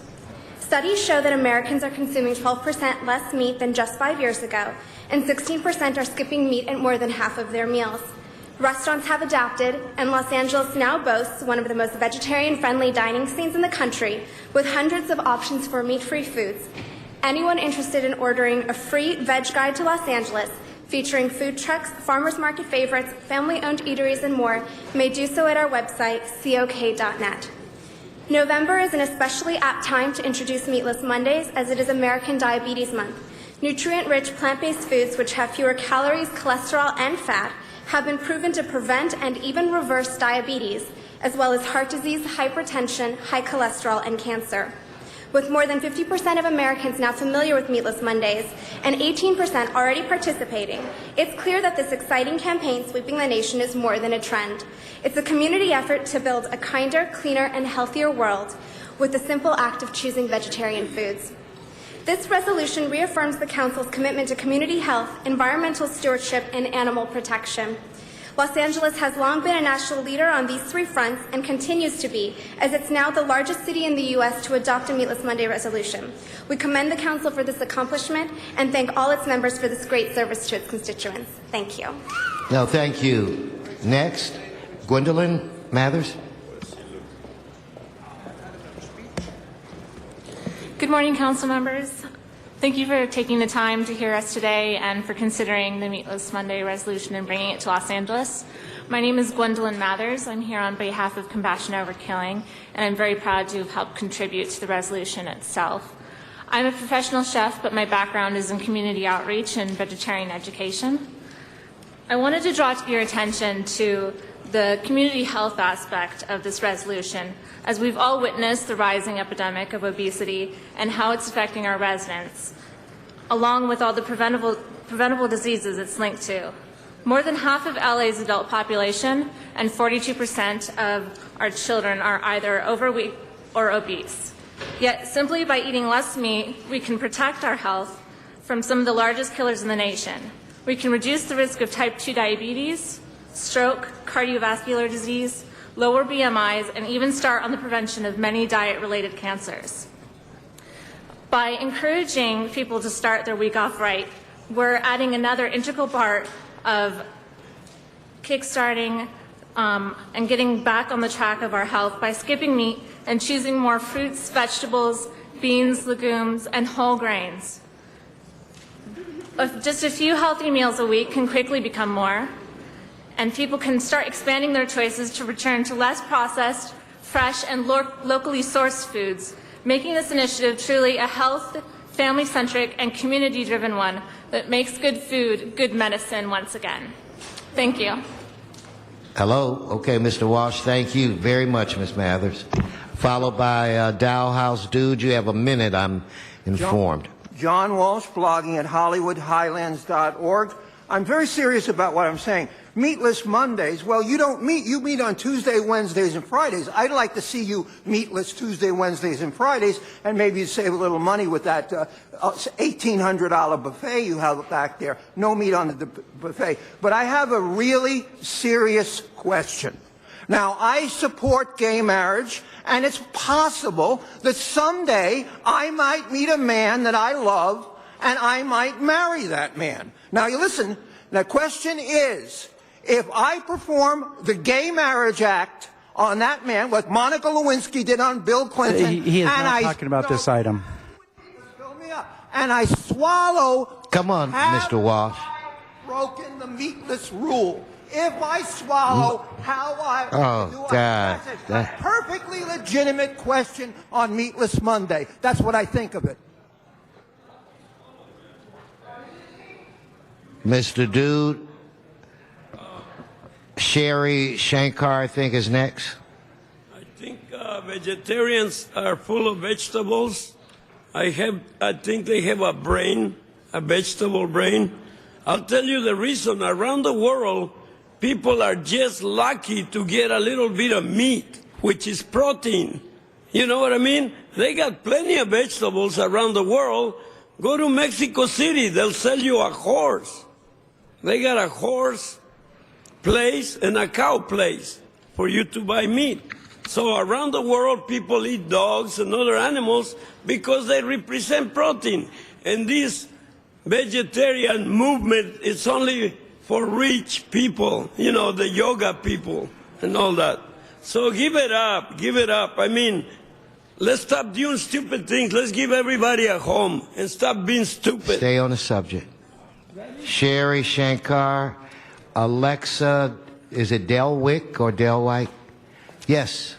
Studies show that Americans are consuming 12% less meat than just 5 years ago, and 16% are skipping meat at more than half of their meals. Restaurants have adapted, and Los Angeles now boasts one of the most vegetarian-friendly dining scenes in the country, with hundreds of options for meat-free foods. Anyone interested in ordering a free veg guide to Los Angeles, featuring food trucks, farmers market favorites, family-owned eateries, and more, may do so at our website, cok.net. November is an especially apt time to introduce Meatless Mondays, as it is American Diabetes Month. Nutrient-rich plant-based foods, which have fewer calories, cholesterol, and fat, have been proven to prevent and even reverse diabetes, as well as heart disease, hypertension, high cholesterol, and cancer. With more than 50% of Americans now familiar with Meatless Mondays and 18% already participating, it's clear that this exciting campaign sweeping the nation is more than a trend. It's a community effort to build a kinder, cleaner, and healthier world with the simple act of choosing vegetarian foods. This resolution reaffirms the Council's commitment to community health, environmental stewardship, and animal protection. Los Angeles has long been a national leader on these three fronts and continues to be, as it's now the largest city in the U.S. to adopt a Meatless Monday resolution. We commend the Council for this accomplishment and thank all its members for this great service to its constituents. Thank you. No, thank you. Next, Gwendolyn Mathers. Good morning, Council members. Thank you for taking the time to hear us today and for considering the Meatless Monday resolution and bringing it to Los Angeles. My name is Gwendolyn Mathers. I'm here on behalf of Compassion Over Killing, and I'm very proud to have helped contribute to the resolution itself. I'm a professional chef, but my background is in community outreach and vegetarian education. I wanted to draw your attention to the community health aspect of this resolution, as we've all witnessed the rising epidemic of obesity and how it's affecting our residents, along with all the preventable diseases it's linked to. More than half of LA's adult population and 42% of our children are either overweight or obese. Yet, simply by eating less meat, we can protect our health from some of the largest killers in the nation. We can reduce the risk of type 2 diabetes, stroke, cardiovascular disease, lower BMIs, and even start on the prevention of many diet-related cancers. By encouraging people to start their week off right, we're adding another integral part of kickstarting and getting back on the track of our health by skipping meat and choosing more fruits, vegetables, beans, legumes, and whole grains. Just a few healthy meals a week can quickly become more, and people can start expanding their choices to return to less processed, fresh, and locally sourced foods, making this initiative truly a health, family-centric, and community-driven one that makes good food good medicine once again. Thank you. Hello. Okay, Mr. Walsh, thank you very much, Ms. Mathers. Followed by Dow House Dude. You have a minute, I'm informed. John Walsh, blogging at HollywoodHighlands.org. I'm very serious about what I'm saying. Meatless Mondays, well, you don't meet. You meet on Tuesday, Wednesdays, and Fridays. I'd like to see you meatless Tuesday, Wednesdays, and Fridays, and maybe you'd save a little money with that $1,800 buffet you have back there. No meat on the buffet. But I have a really serious question. Now, I support gay marriage, and it's possible that someday I might meet a man that I love, and I might marry that man. Now, you listen, the question is, if I perform the Gay Marriage Act on that man, what Monica Lewinsky did on Bill Clinton, he is not talking about this item. And I swallow... Come on, Mr. Walsh. ...broken the meatless rule. If I swallow, how I... Oh, God. A perfectly legitimate question on Meatless Monday. That's what I think of it. Mr. Dude, Sherry Shankar, I think, is next. I think vegetarians are full of vegetables. I think they have a brain, a vegetable brain. I'll tell you the reason. Around the world, people are just lucky to get a little bit of meat, which is protein. You know what I mean? They got plenty of vegetables around the world. Go to Mexico City, they'll sell you a horse. They got a horse place and a cow place for you to buy meat. So around the world, people eat dogs and other animals because they represent protein. And this vegetarian movement is only for rich people, you know, the yoga people and all that. So give it up, give it up. I mean, let's stop doing stupid things. Let's give everybody a home and stop being stupid. Stay on the subject. Sherry Shankar, Alexa, is it Del Wick or Del White? Yes.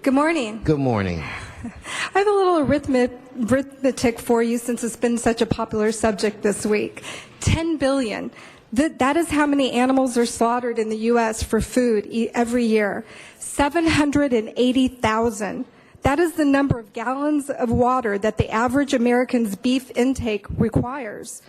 Good morning. Good morning. I have a little arithmetic for you since it's been such a popular subject this week. 10 billion. That is how many animals are slaughtered in the U.S. for food every year. 780,000. That is the number of gallons of water that the average American's beef intake requires.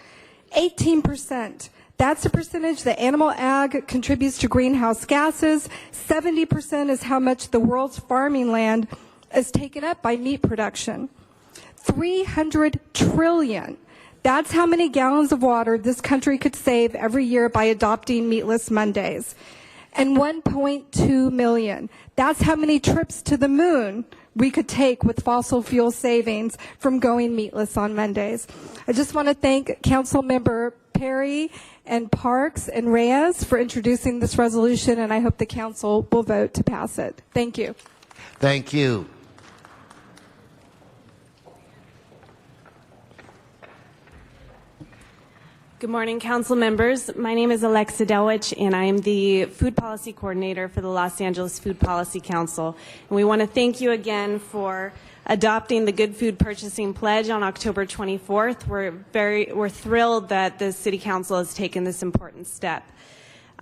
18%. That's the percentage that animal ag contributes to greenhouse gases. 70% is how much the world's farming land is taken up by meat production. 300 trillion. That's how many gallons of water this country could save every year by adopting Meatless Mondays. And 1.2 million. That's how many trips to the moon we could take with fossil fuel savings from going meatless on Mondays. I just want to thank Council Member Perry and Parks and Reyes for introducing this resolution, and I hope the Council will vote to pass it. Thank you. Thank you. Good morning, Council members. My name is Alexa Delwich, and I am the Food Policy Coordinator for the Los Angeles Food Policy Council. And we want to thank you again for adopting the Good Food Purchasing Pledge on October 24th. We're thrilled that the City Council has taken this important step.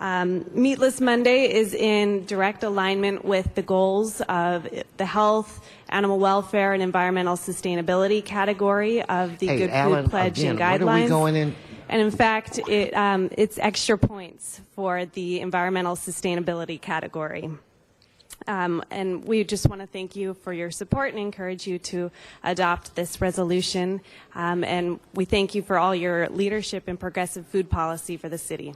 Meatless Monday is in direct alignment with the goals of the health, animal welfare, and environmental sustainability category of the Good Food Pledge and Guidelines. What are we going in? And in fact, it's extra points for the environmental sustainability category. And we just want to thank you for your support and encourage you to adopt this resolution. And we thank you for all your leadership in progressive food policy for the city.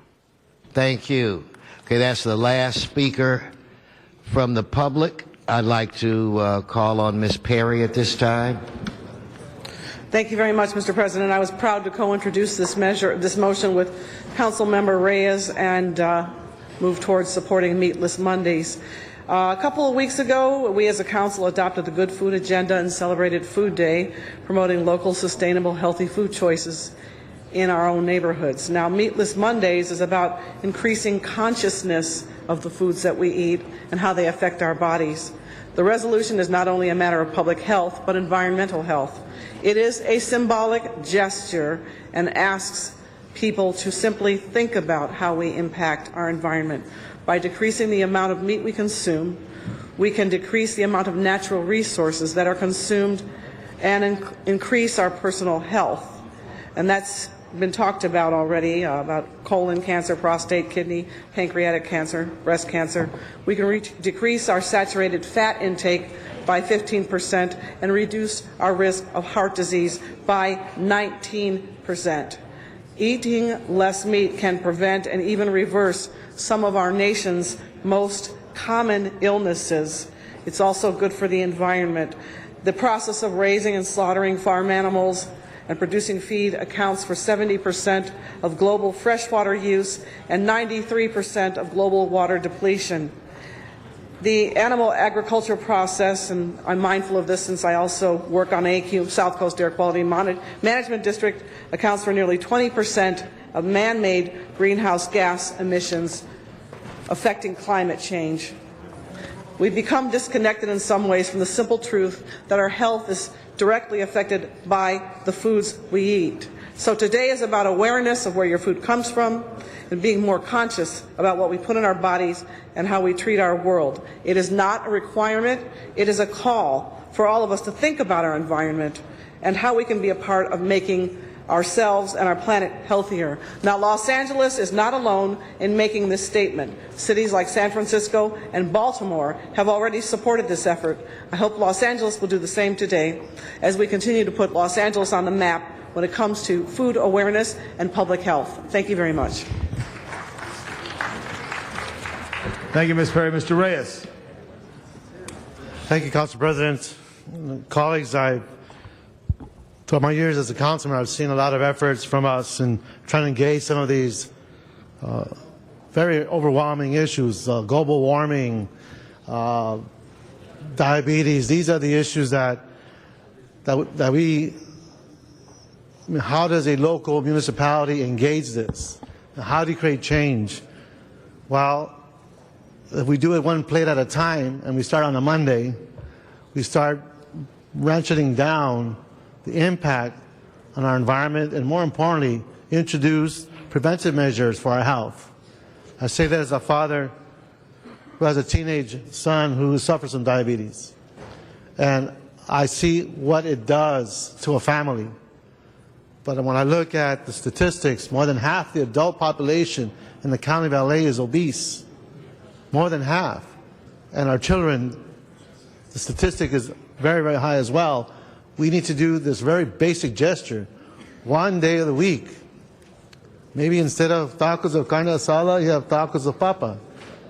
Thank you. Okay, that's the last speaker from the public. I'd like to call on Ms. Perry at this time. Thank you very much, Mr. President. I was proud to co-introduce this motion with Council Member Reyes and move towards supporting Meatless Mondays. A couple of weeks ago, we as a council adopted the Good Food Agenda and celebrated Food Day, promoting local, sustainable, healthy food choices in our own neighborhoods. Now, Meatless Mondays is about increasing consciousness of the foods that we eat and how they affect our bodies. The resolution is not only a matter of public health, but environmental health. It is a symbolic gesture and asks people to simply think about how we impact our environment. By decreasing the amount of meat we consume, we can decrease the amount of natural resources that are consumed and increase our personal health. And that's been talked about already, about colon cancer, prostate, kidney, pancreatic cancer, breast cancer. We can decrease our saturated fat intake by 15% and reduce our risk of heart disease by 19%. Eating less meat can prevent and even reverse some of our nation's most common illnesses. It's also good for the environment. The process of raising and slaughtering farm animals and producing feed accounts for 70% of global freshwater use and 93% of global water depletion. The animal agriculture process, and I'm mindful of this since I also work on AQ, South Coast Air Quality Management District, accounts for nearly 20% of man-made greenhouse gas emissions affecting climate change. We've become disconnected in some ways from the simple truth that our health is directly affected by the foods we eat. So today is about awareness of where your food comes from and being more conscious about what we put in our bodies and how we treat our world. It is not a requirement, it is a call for all of us to think about our environment and how we can be a part of making ourselves and our planet healthier. Now, Los Angeles is not alone in making this statement. Cities like San Francisco and Baltimore have already supported this effort. I hope Los Angeles will do the same today as we continue to put Los Angeles on the map when it comes to food awareness and public health. Thank you very much. Thank you, Ms. Perry. Mr. Reyes. Thank you, Council President. Colleagues, throughout my years as a councilman, I've seen a lot of efforts from us in trying to engage some of these very overwhelming issues, global warming, diabetes. These are the issues that we, I mean, how does a local municipality engage this? How do you create change? Well, if we do it one plate at a time and we start on a Monday, we start ratcheting down the impact on our environment and, more importantly, introduce preventive measures for our health. I say that as a father who has a teenage son who suffers from diabetes. And I see what it does to a family. But when I look at the statistics, more than half the adult population in the county of LA is obese. More than half. And our children, the statistic is very, very high as well. We need to do this very basic gesture one day of the week. Maybe instead of tacos of carne asada, you have tacos of papa.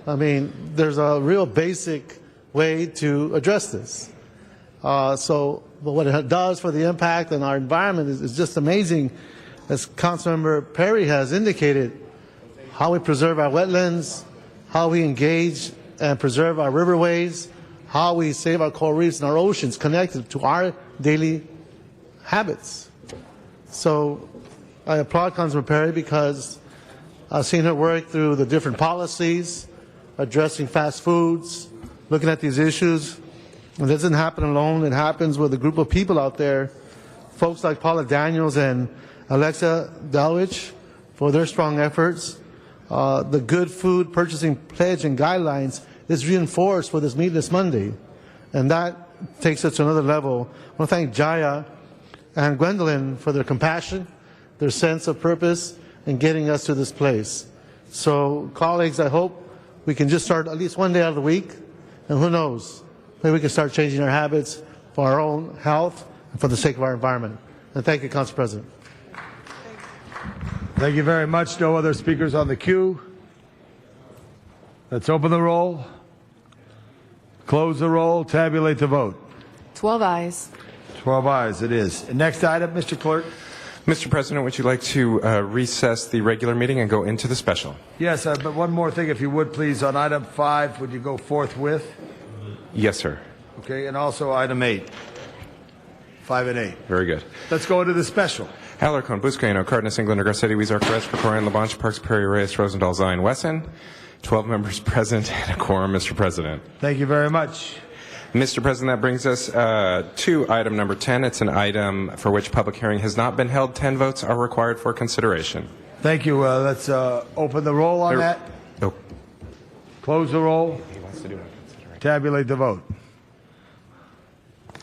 I mean, there's a real basic way to address this. But what it does for the impact on our environment is just amazing. As Councilmember Perry has indicated, how we preserve our wetlands, how we engage and preserve our riverways, how we save our coral reefs and our oceans connected to our daily habits. So I applaud Councilman Perry because I've seen her work through the different policies, addressing fast foods, looking at these issues. It doesn't happen alone. It happens with a group of people out there, folks like Paula Daniels and Alexa Delwich for their strong efforts. The Good Food Purchasing Pledge and Guidelines is reinforced for this Meatless Monday. And that takes us to another level. I want to thank Jaya and Gwendolyn for their compassion, their sense of purpose in getting us to this place. So, colleagues, I hope we can just start at least one day out of the week. And who knows, maybe we can start changing our habits for our own health and for the sake of our environment. And thank you, Council President. Thank you very much. No other speakers on the queue. Let's open the roll, close the roll, tabulate the vote. 12 ayes. 12 ayes it is. Next item, Mr. Clerk. Mr. President, would you like to recess the regular meeting and go into the special? Yes, but one more thing, if you would, please. On item 5, would you go forthwith? Yes, sir. Okay, and also item 8. 5 and 8. Very good. Let's go into the special. Alarcon, Buscaino, Cardenas, Englander, Garcetti, Weezer, Perez, Corcoran, LaBanche, Parks, Perry, Reyes, Rosendahl, Zion, Wesson. 12 members present and a quorum, Mr. President. Thank you very much. Mr. President, that brings us to item number 10. It's an item for which public hearing has not been held. 10 votes are required for consideration. Thank you. Let's open the roll on that. Oh. Close the roll. He wants to do it. Tabulate the vote.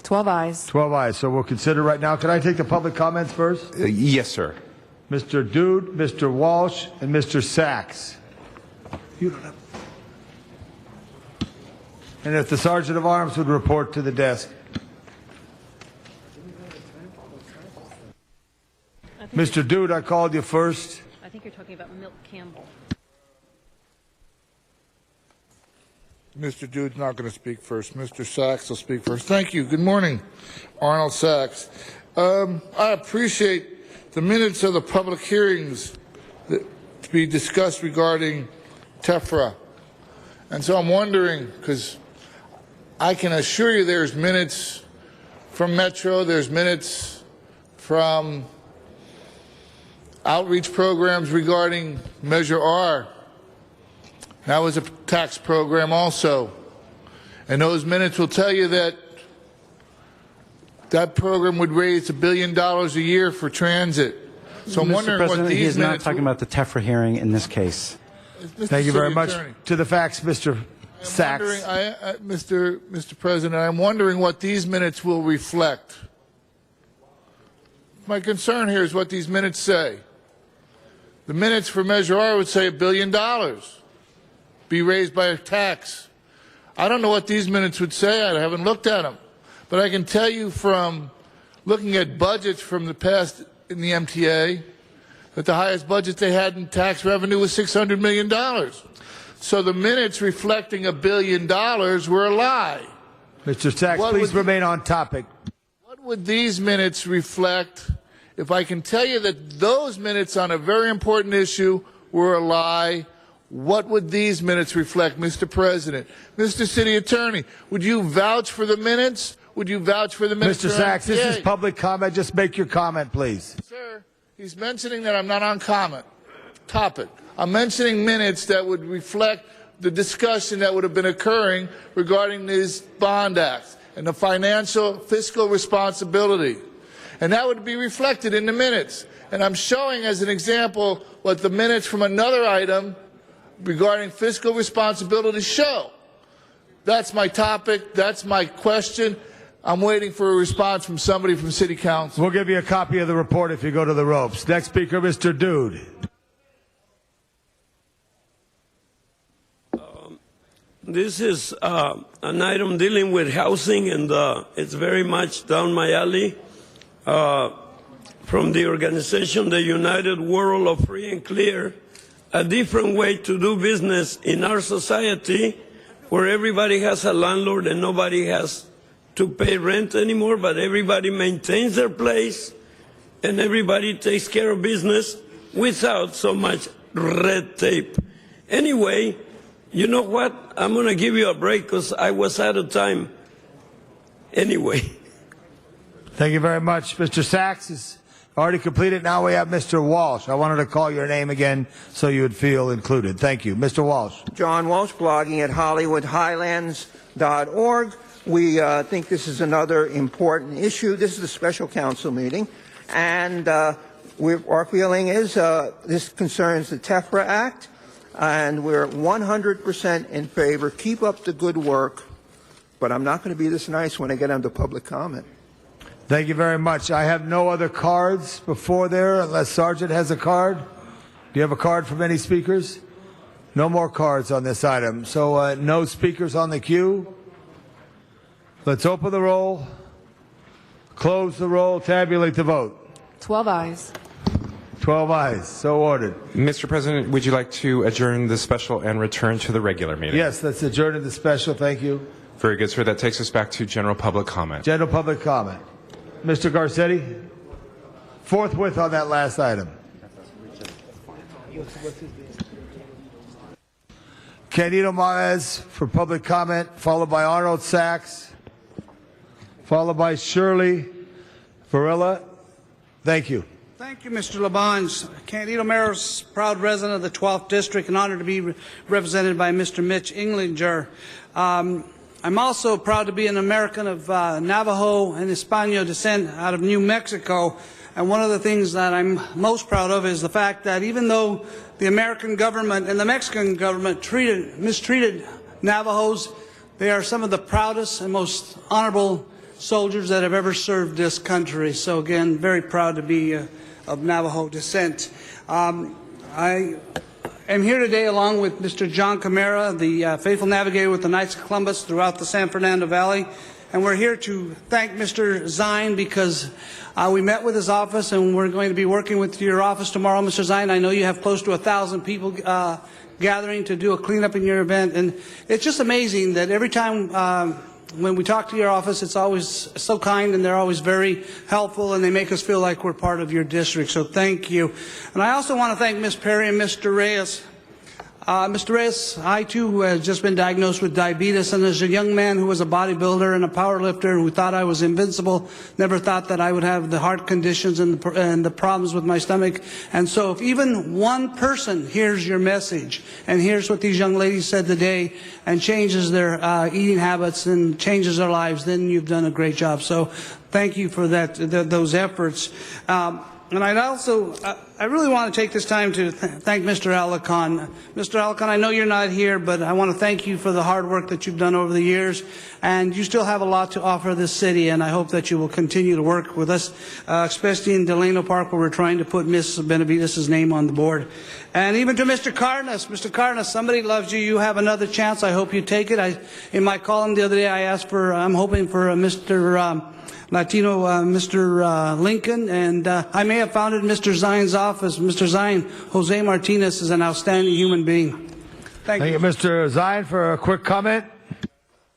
12 ayes. 12 ayes. So we'll consider right now. Can I take the public comments first? Yes, sir. Mr. Dude, Mr. Walsh, and Mr. Sachs. You don't have. And if the Sergeant of Arms would report to the desk. Mr. Dude, I called you first. I think you're talking about Milt Campbell. Mr. Dude's not going to speak first. Mr. Sachs will speak first. Thank you. Good morning. Arnold Sachs. I appreciate the minutes of the public hearings to be discussed regarding TEFRA. And so I'm wondering, because I can assure you there's minutes from Metro, there's minutes from outreach programs regarding Measure R. That was a tax program also. And those minutes will tell you that that program would raise $1 billion a year for transit. So I'm Mr. wondering President, what he these is not minutes... talking about the TEFRA hearing in this case. Mr. Thank you very City much. Attorney, To the facts, Mr. Sachs. Mr. President, I'm wondering what these minutes will reflect. My concern here is what these minutes say. The minutes for Measure R would say $1 billion be raised by a tax. I don't know what these minutes would say. I haven't looked at them. But I can tell you from looking at budgets from the past in the MTA that the highest budget they had in tax revenue was $600 million. So the minutes reflecting $1 billion were a lie. Mr. Sachs, please remain on topic. What would these minutes reflect if I can tell you that those minutes on a very important issue were a lie? What would these minutes reflect, Mr. President? Mr. City Attorney, would you vouch for the minutes? Would you vouch for the minutes? Mr. Sachs, this is public comment. Just make your comment, please. Sir, he's mentioning that I'm not on topic. I'm mentioning minutes that would reflect the discussion that would have been occurring regarding these bond acts and the fiscal responsibility. And that would be reflected in the minutes. And I'm showing as an example what the minutes from another item regarding fiscal responsibility show. That's my topic. That's my question. I'm waiting for a response from somebody from City Council. We'll give you a copy of the report if you go to the ropes. Next speaker, Mr. Dude. This is an item dealing with housing, and it's very much down my alley. From the organization, the United World of Free and Clear, a different way to do business in our society, where everybody has a landlord and nobody has to pay rent anymore, but everybody maintains their place and everybody takes care of business without so much red tape. Anyway, you know what? I'm going to give you a break because I was out of time. Anyway. Thank you very much. Mr. Sachs is already completed. Now we have Mr. Walsh. I wanted to call your name again so you would feel included. Thank you. Mr. Walsh. John Walsh, blogging at HollywoodHighlands.org. We think this is another important issue. This is a special council meeting, and our feeling is this concerns the TEFRA Act, and we're 100% in favor. Keep up the good work, but I'm not going to be this nice when I get under public comment. Thank you very much. I have no other cards before there unless Sergeant has a card. Do you have a card from any speakers? No more cards on this item. So no speakers on the queue. Let's open the roll, close the roll, tabulate the vote. 12 ayes. 12 ayes. So ordered. Mr. President, would you like to adjourn the special and return to the regular meeting? Yes, let's adjourn the special. Thank you. Very good, sir. That takes us back to general public comment. General public comment. Mr. Garcetti, forthwith on that last item. Candido Maez for public comment, followed by Arnold Sachs, followed by Shirley Varela. Thank you. Thank you, Mr. Labange. Candido Maris, proud resident of the 12th District, and honored to be represented by Mr. Mitch Englinger. I'm also proud to be an American of Navajo and Hispano descent out of New Mexico. And one of the things that I'm most proud of is the fact that even though the American government and the Mexican government mistreated Navajos, they are some of the proudest and most honorable soldiers that have ever served this country. So again, very proud to be of Navajo descent. I am here today along with Mr. John Camara, the faithful navigator with the Knights of Columbus throughout the San Fernando Valley. And we're here to thank Mr. Zine because we met with his office and we're going to be working with your office tomorrow, Mr. Zine. I know you have close to 1,000 people gathering to do a cleanup in your event. And it's just amazing that every time when we talk to your office, it's always so kind and they're always very helpful and they make us feel like we're part of your district. So thank you. And I also want to thank Ms. Perry and Mr. Reyes. Mr. Reyes, I too have just been diagnosed with diabetes, and as a young man who was a bodybuilder and a power lifter who thought I was invincible, never thought that I would have the heart conditions and the problems with my stomach. And so if even one person hears your message and hears what these young ladies said today and changes their eating habits and changes their lives, then you've done a great job. So thank you for that, those efforts. And I'd also, I really want to take this time to thank Mr. Alicon. Mr. Alicon, I know you're not here, but I want to thank you for the hard work that you've done over the years. And you still have a lot to offer this city, and I hope that you will continue to work with us, especially in Delano Park, where we're trying to put Ms. Benavides' name on the board. And even to Mr. Cardenas. Mr. Cardenas, somebody loves you. You have another chance. I hope you take it. In my column the other day, I asked for, I'm hoping for Mr. Latino, Mr. Lincoln, and I may have found it in Mr. Zine's office. Mr. Zine, Jose Martinez is an outstanding human being. Thank you. Mr. Zine, for a quick comment.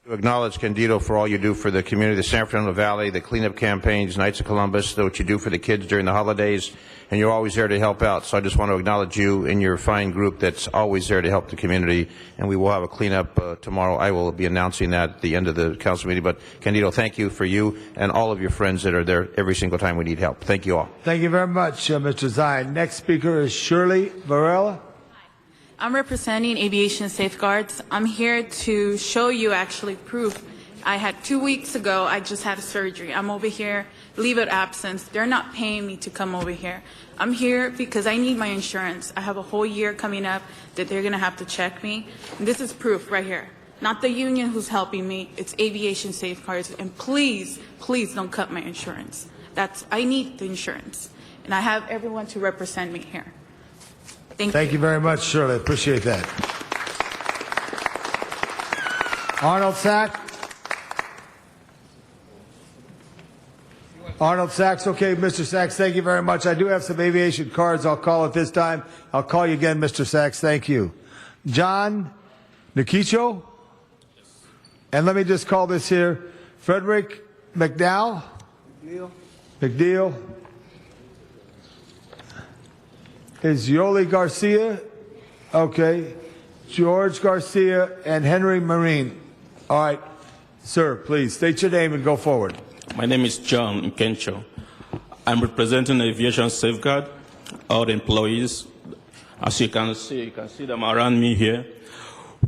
To acknowledge Candido for all you do for the community, the San Fernando Valley, the cleanup campaigns, Knights of Columbus, what you do for the kids during the holidays, and you're always there to help out. So I just want to acknowledge you and your fine group that's always there to help the community, and we will have a cleanup tomorrow. I will be announcing that at the end of the council meeting. But Candido, thank you for you and all of your friends that are there every single time we need help. Thank you all. Thank you very much, Mr. Zine. Next speaker is Shirley Varela. I'm representing Aviation Safeguards. I'm here to show you actually proof. I had 2 weeks ago, I just had a surgery. I'm over here, leave of absence. They're not paying me to come over here. I'm here because I need my insurance. I have a whole year coming up that they're going to have to check me. And this is proof right here. Not the union who's helping me. It's Aviation Safeguards. And please, please don't cut my insurance. I need the insurance. And I have everyone to represent me here. Thank you very much, Shirley. Appreciate that. Arnold Sack. Arnold Sachs. Okay, Mr. Sachs, thank you very much. I do have some aviation cards. I'll call at this time. I'll call you again, Mr. Sachs. Thank you. John Nikicho. And let me just call this here. Frederick McDowell. McNeil. Is Yoli Garcia, okay, George Garcia, and Henry Marine. All right, sir, please state your name and go forward. My name is John Nkencho. I'm representing Aviation Safeguard, all the employees. As you can see them around me here.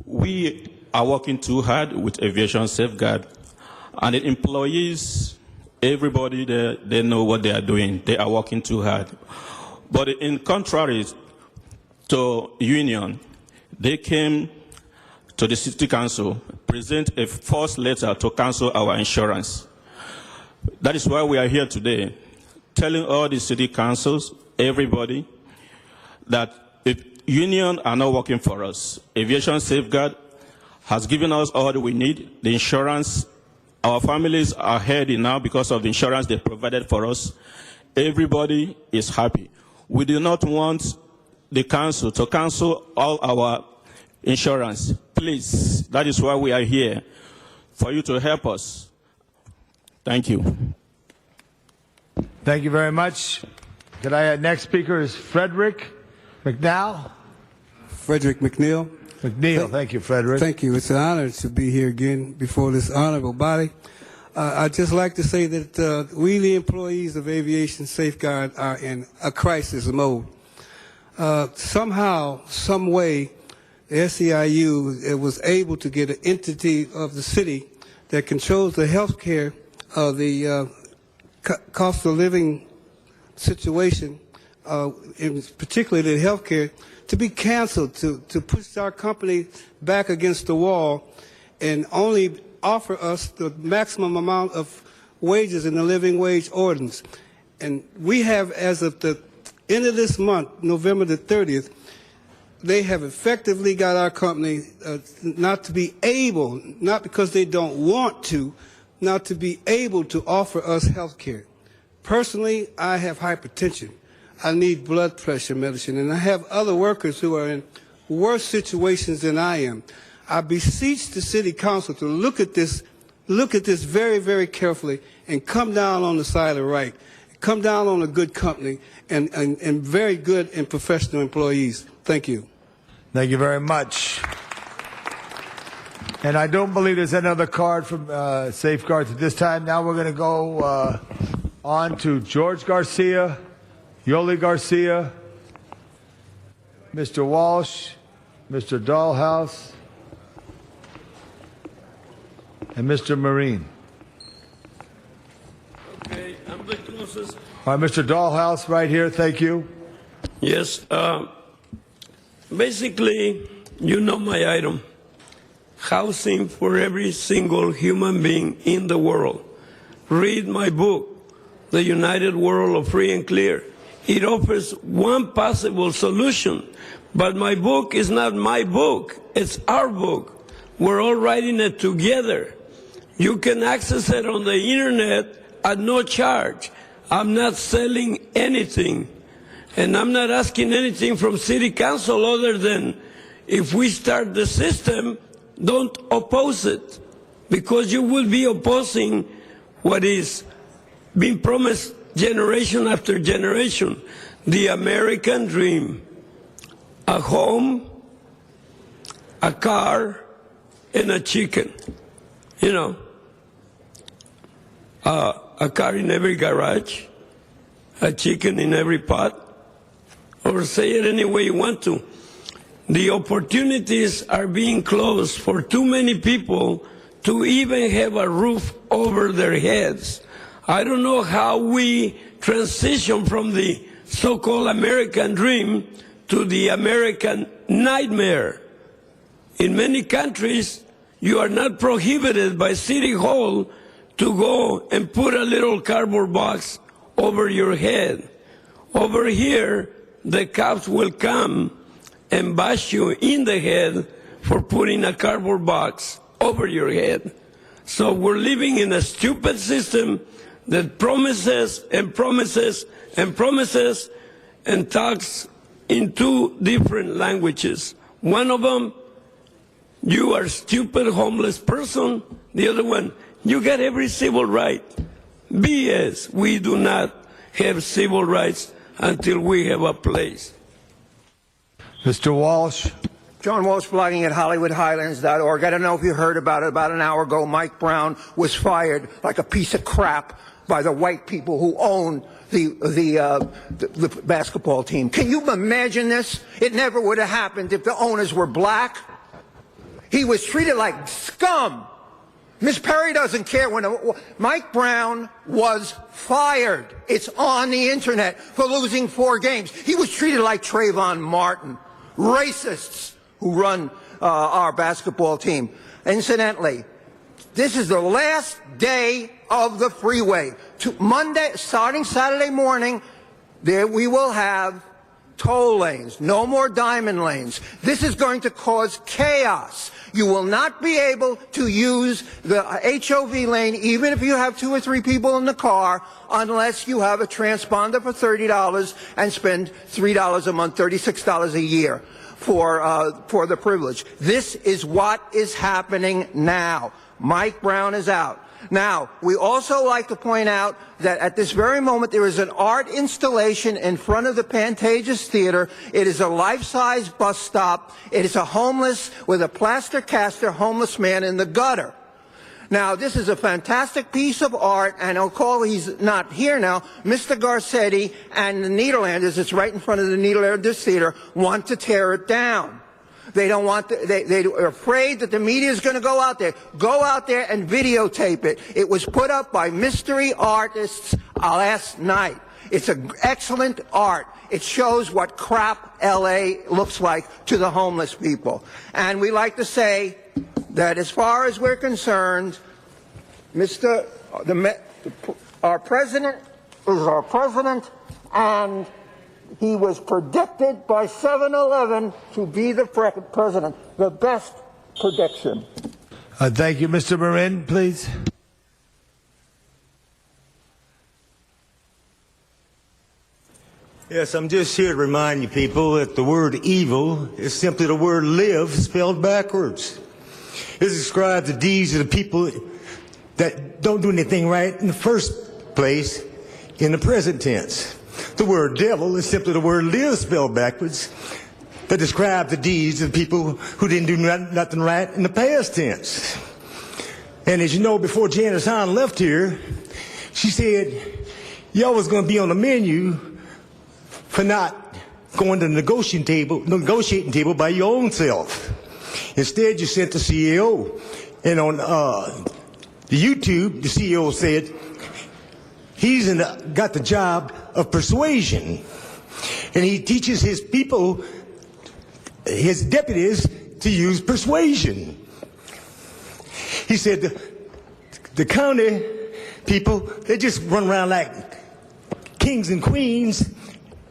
We are working too hard with Aviation Safeguard, and the employees, everybody there, they know what they are doing. They are working too hard. But in contrary to union, they came to the city council, present a false letter to cancel our insurance. That is why we are here today, telling all the city councils, everybody, that if union are not working for us, Aviation Safeguard has given us all that we need, the insurance. Our families are healthy now because of the insurance they provided for us. Everybody is happy. We do not want the council to cancel all our insurance. Please, that is why we are here, for you to help us. Thank you. Thank you very much. Could I, next speaker is Frederick McNeil. Frederick McNeil. McNeil, thank you, Frederick. Thank you. It's an honor to be here again before this honorable body. I'd just like to say that we, the employees of Aviation Safeguard, are in a crisis mode. Somehow, some way, the SEIU was able to get an entity of the city that controls the health care of the cost of living situation, particularly the health care, to be canceled, to push our company back against the wall and only offer us the maximum amount of wages in the living wage ordinance. And we have, as of the end of this month, November the 30th, they have effectively got our company not to be able, not because they don't want to, not to be able to offer us health care. Personally, I have hypertension. I need blood pressure medicine, and I have other workers who are in worse situations than I am. I beseech the City Council to look at this very, very carefully and come down on the side of right. Come down on a good company and very good and professional employees. Thank you. Thank you very much. And I don't believe there's another card from Safeguards at this time. Now we're going to go on to George Garcia, Yoli Garcia, Mr. Walsh, Mr. Dahlhaus, and Mr. Marine. Okay, I'm the closest All right, Mr. Dahlhaus, right here. Thank you. Yes. Basically, you know my item. Housing for every single human being in the world. Read my book, The United World of Free and Clear. It offers one possible solution, but my book is not my book. It's our book. We're all writing it together. You can access it on the internet at no charge. I'm not selling anything, and I'm not asking anything from City Council other than if we start the system, don't oppose it, because you will be opposing what is being promised generation after generation. The American dream. A home, a car, and a chicken. You know, a car in every garage, a chicken in every pot, or say it any way you want to. The opportunities are being closed for too many people to even have a roof over their heads. I don't know how we transition from the so-called American dream to the American nightmare. In many countries, you are not prohibited by City Hall to go and put a little cardboard box over your head. Over here, the cops will come and bash you in the head for putting a cardboard box over your head. So we're living in a stupid system that promises and promises and promises and talks in two different languages. One of them, you are a stupid homeless person. The other one, you got every civil right. BS, we do not have civil rights until we have a place. Mr. Walsh. John Walsh, blogging at HollywoodHighlands.org. I don't know if you heard about it. About an hour ago, Mike Brown was fired like a piece of crap by the white people who own the basketball team. Can you imagine this? It never would have happened if the owners were black. He was treated like scum. Miss Perry doesn't care when Mike Brown was fired. It's on the internet for losing 4 games. He was treated like Trayvon Martin. Racists who run our basketball team. Incidentally, this is the last day of the freeway. Monday, starting Saturday morning, there we will have toll lanes, no more diamond lanes. This is going to cause chaos. You will not be able to use the HOV lane, even if you have 2 or 3 people in the car, unless you have a transponder for $30 and spend $3 a month, $36 a year for the privilege. This is what is happening now. Mike Brown is out. Now, we also like to point out that at this very moment there is an art installation in front of the Pantages Theater. It is a life-size bus stop. It is a homeless, with a plaster caster, homeless man in the gutter. Now, this is a fantastic piece of art, and I'll call, he's not here now, Mr. Garcetti and the Nederlanders, it's right in front of the Nederlanders Theater, want to tear it down. They don't want, they are afraid that the media is going to go out there. Go out there and videotape it. It was put up by mystery artists last night. It's an excellent art. It shows what crap L.A. looks like to the homeless people. And we like to say that as far as we're concerned, our president is our president, and he was predicted by 7-Eleven to be the president. The best prediction. Thank you. Mr. Marin, please. Yes, I'm just here to remind you people that the word evil is simply the word live spelled backwards. It describes the deeds of the people that don't do anything right in the first place in the present tense. The word devil is simply the word live spelled backwards that describes the deeds of people who didn't do nothing right in the past tense. And as you know, before Janice Hahn left here, she said, y'all was going to be on the menu for not going to the negotiating table by your own self. Instead, you sent the CEO. And on the YouTube, the CEO said, He's got the job of persuasion. And he teaches his people, his deputies, to use persuasion. He said the county people, they just run around like kings and queens,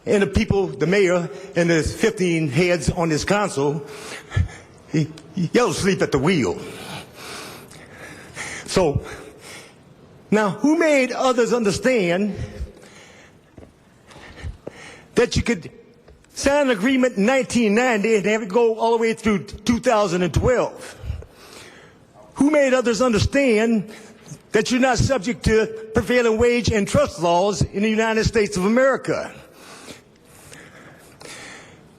and the people, the mayor, and the 15 heads on this council, y'all sleep at the wheel. So, now, who made others understand that you could sign an agreement in 1990 and have it go all the way through 2012? Who made others understand that you're not subject to prevailing wage and trust laws in the United States of America?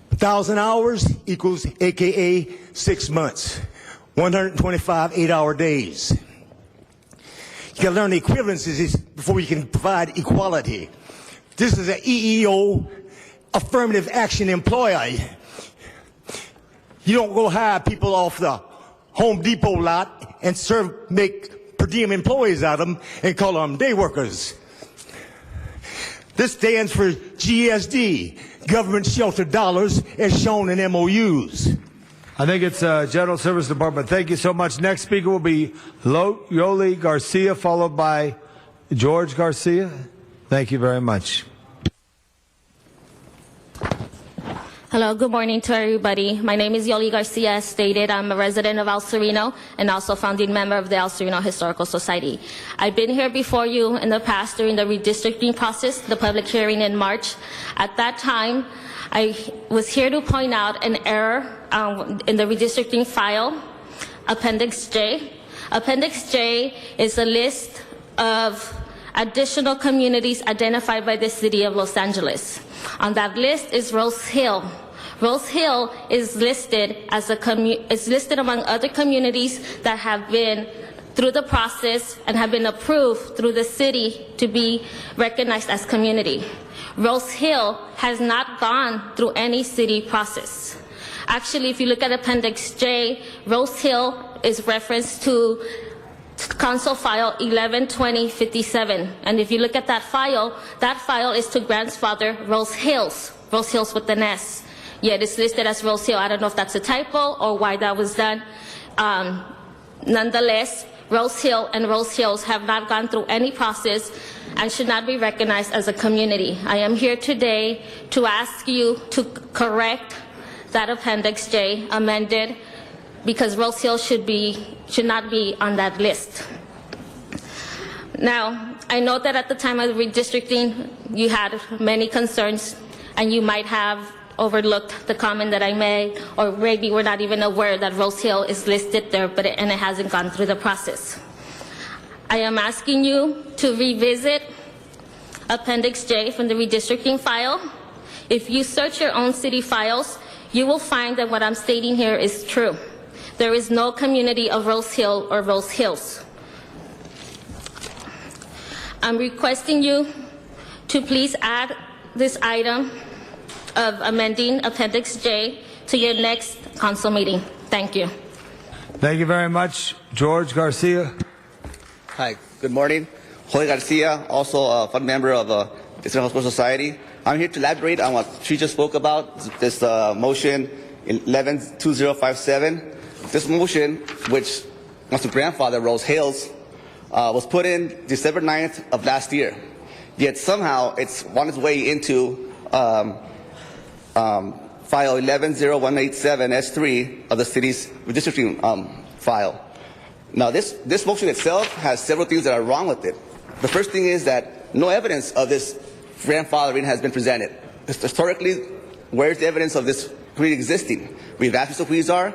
1,000 hours equals AKA 6 months, 125 8-hour days. You gotta learn the equivalencies before you can provide equality. This is an EEO, affirmative action employer. You don't go hire people off the Home Depot lot and make per diem employees out of them and call them day workers. This stands for GSD, Government Sheltered Dollars, as shown in MOUs. I think it's General Service Department. Thank you so much. Next speaker will be Yoli Garcia, followed by George Garcia. Thank you very much. Hello, good morning to everybody. My name is Yoli Garcia. As stated, I'm a resident of El Sereno and also founding member of the El Sereno Historical Society. I've been here before you in the past during the redistricting process, the public hearing in March. At that time, I was here to point out an error in the redistricting file, Appendix J. Appendix J is a list of additional communities identified by the city of Los Angeles. On that list is Rose Hill. Rose Hill is listed as is listed among other communities that have been through the process and have been approved through the city to be recognized as community. Rose Hill has not gone through any city process. Actually, if you look at Appendix J, Rose Hill is referenced to Council File 112057. And if you look at that file is to grandfather Rose Hills with an S. Yet it's listed as Rose Hill. I don't know if that's a typo or why that was done. Nonetheless, Rose Hill and Rose Hills have not gone through any process and should not be recognized as a community. I am here today to ask you to correct that Appendix J, amended, because Rose Hill should not be on that list. Now, I know that at the time of the redistricting, you had many concerns, and you might have overlooked the comment that I made, or maybe we're not even aware that Rose Hill is listed there, and it hasn't gone through the process. I am asking you to revisit Appendix J from the redistricting file. If you search your own city files, you will find that what I'm stating here is true. There is no community of Rose Hill or Rose Hills. I'm requesting you to please add this item of amending Appendix J to your next council meeting. Thank you. Thank you very much. George Garcia. Hi, good morning. Jorge Garcia, also a fund member of the Historical Society. I'm here to elaborate on what she just spoke about, this motion 112057. This motion, which wants to grandfather Rose Hills, was put in December 9th of last year. Yet somehow it's on its way into file 110187 S3 of the city's redistricting file. Now this motion itself has several things that are wrong with it. The first thing is that no evidence of this grandfathering has been presented. Historically, where's the evidence of this pre-existing? We've asked Mr. Huizar,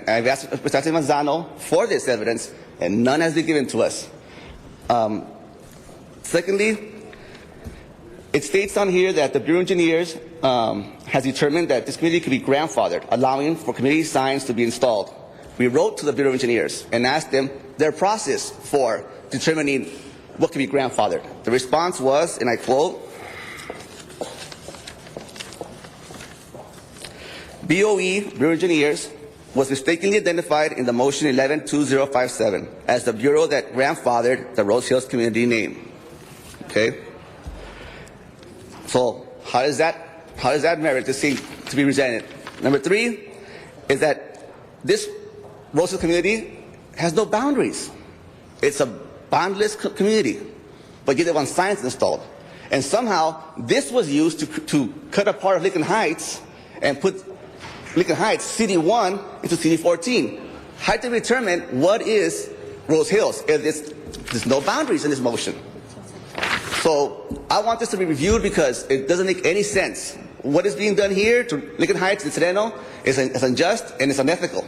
I've asked Mr. Manzano for this evidence, and none has been given to us. Secondly, it states on here that the Bureau of Engineers has determined that this community could be grandfathered, allowing for community signs to be installed. We wrote to the Bureau of Engineers and asked them their process for determining what can be grandfathered. The response was, and I quote, BOE, Bureau of Engineers, was mistakenly identified in the motion 112057 as the bureau that grandfathered the Rose Hills community name. Okay? So how does that merit to be presented? Number 3 is that this Roseville community has no boundaries. It's a boundless community, but yet they want signs installed. And somehow this was used to cut apart of Lincoln Heights and put Lincoln Heights, CD1, into CD14. How to determine what is Rose Hills if there's no boundaries in this motion. So I want this to be reviewed because it doesn't make any sense. What is being done here to Lincoln Heights and Sereno is unjust and it's unethical.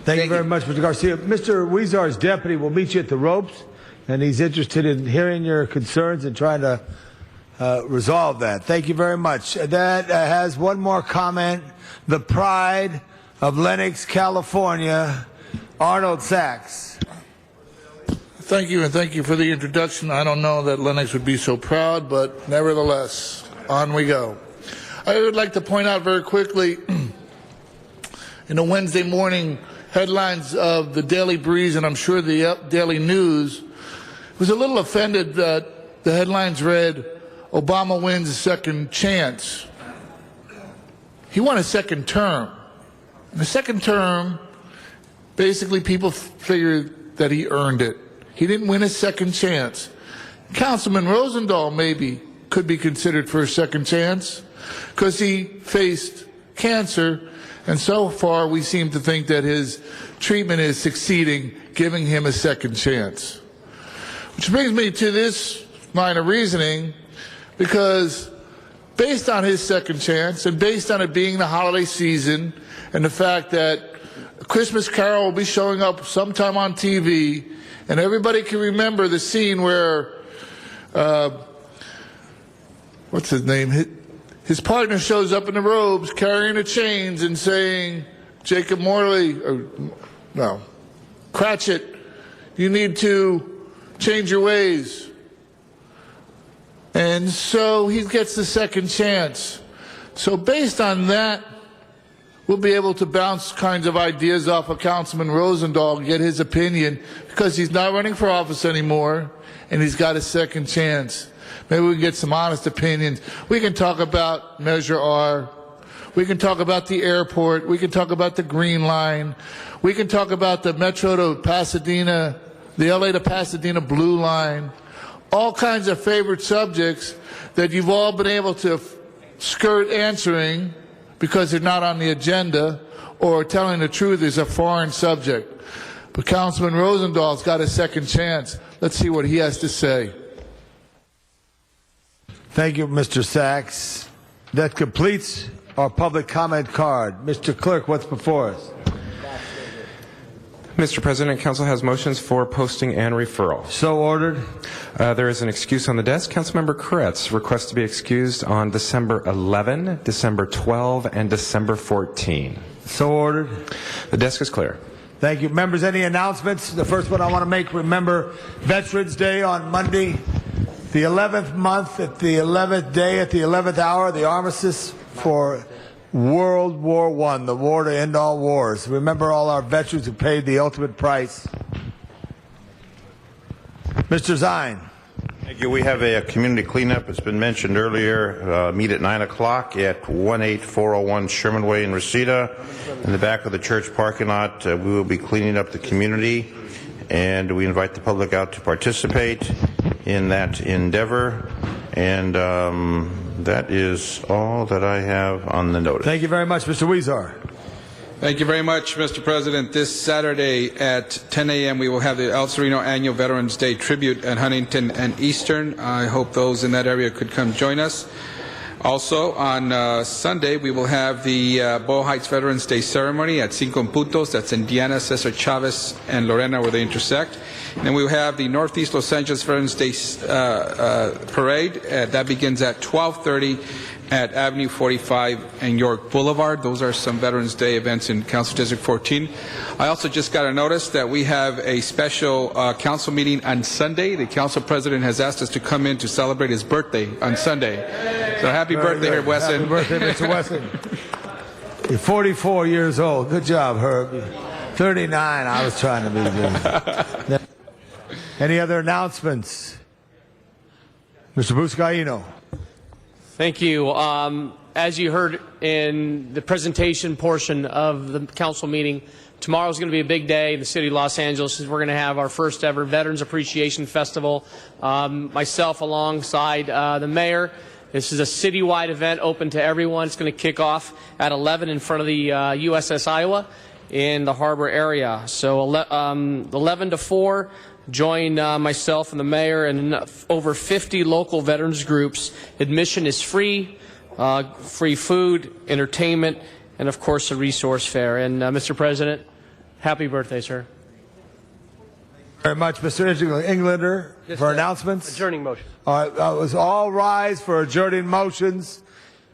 Thank you very much, Mr. Garcia. Mr. Weezar's deputy will meet you at the ropes, and he's interested in hearing your concerns and trying to resolve that. Thank you very much. That has one more comment. The pride of Lenox, California, Arnold Sachs. Thank you, and thank you for the introduction. I don't know that Lenox would be so proud, but nevertheless, on we go. I would like to point out very quickly in the Wednesday morning headlines of the Daily Breeze, and I'm sure the Daily News, was a little offended that the headlines read, Obama wins a second chance. He won a second term. In the second term, basically people figured that he earned it. He didn't win a second chance. Councilman Rosendahl maybe could be considered for a second chance because he faced cancer, and so far we seem to think that his treatment is succeeding, giving him a second chance. Which brings me to this line of reasoning, because based on his second chance and based on it being the holiday season and the fact that A Christmas Carol will be showing up sometime on TV, and everybody can remember the scene where, what's his name? His partner shows up in the robes carrying the chains and saying, Jacob Morley, or no, Cratchit, you need to change your ways. And so he gets the second chance. So based on that, we'll be able to bounce kinds of ideas off of Councilman Rosendahl, get his opinion, because he's not running for office anymore, and he's got a second chance. Maybe we can get some honest opinions. We can talk about Measure R. We can talk about the airport. We can talk about the Green Line. We can talk about the Metro to Pasadena, the LA to Pasadena Blue Line. All kinds of favorite subjects that you've all been able to skirt answering because they're not on the agenda, or telling the truth is a foreign subject. But Councilman Rosendahl's got a second chance. Let's see what he has to say. Thank you, Mr. Sachs. That completes our public comment card. Mr. Clerk, what's before us? Mr. President, Council has motions for posting and referral. So ordered. There is an excuse on the desk. Councilmember Koretz requests to be excused on December 11, December 12, and December 14. So ordered. The desk is clear. Thank you. Members, any announcements? The first one I want to make, remember Veterans Day on Monday, the 11th month, at the 11th day, at the 11th hour, the armistice for World War I, the war to end all wars. Remember all our veterans who paid the ultimate price. Mr. Zine. Thank you. We have a community cleanup. It's been mentioned earlier. Meet at 9 o'clock at 18401 Sherman Way in Reseda. In the back of the church parking lot, we will be cleaning up the community, and we invite the public out to participate in that endeavor. And that is all that I have on the notice. Thank you very much, Mr. Weezar. Thank you very much, Mr. President. This Saturday at 10 a.m. we will have the El Sereno Annual Veterans Day Tribute at Huntington and Eastern. I hope those in that area could come join us. Also, on Sunday, we will have the Boyle Heights Veterans Day Ceremony at Cinco Puntos. That's Indiana, Cesar Chavez, and Lorena, where they intersect. And then we will have the Northeast Los Angeles Veterans Day Parade. That begins at 12:30 at Avenue 45 and York Boulevard. Those are some Veterans Day events in Council District 14. I also just got a notice that we have a special council meeting on Sunday. The council president has asked us to come in to celebrate his birthday on Sunday. So happy birthday, Herb Wesson. Happy birthday, Mr. Wesson. You're 44 years old. Good job, Herb. 39. I was trying to be good. Any other announcements? Mr. Buscaino. Thank you. As you heard in the presentation portion of the council meeting, tomorrow is going to be a big day in the city of Los Angeles. We're going to have our first ever Veterans Appreciation Festival. Myself alongside the mayor. This is a citywide event open to everyone. It's going to kick off at 11 in front of the USS Iowa in the harbor area. So 11 to 4. Join myself and the mayor and over 50 local veterans groups. Admission is free, free food, entertainment, and of course a resource fair. And Mr. President, happy birthday, sir. Very much, Mr. Englander, for announcements. Adjourning motion. All right, that was all rise for adjourning motions.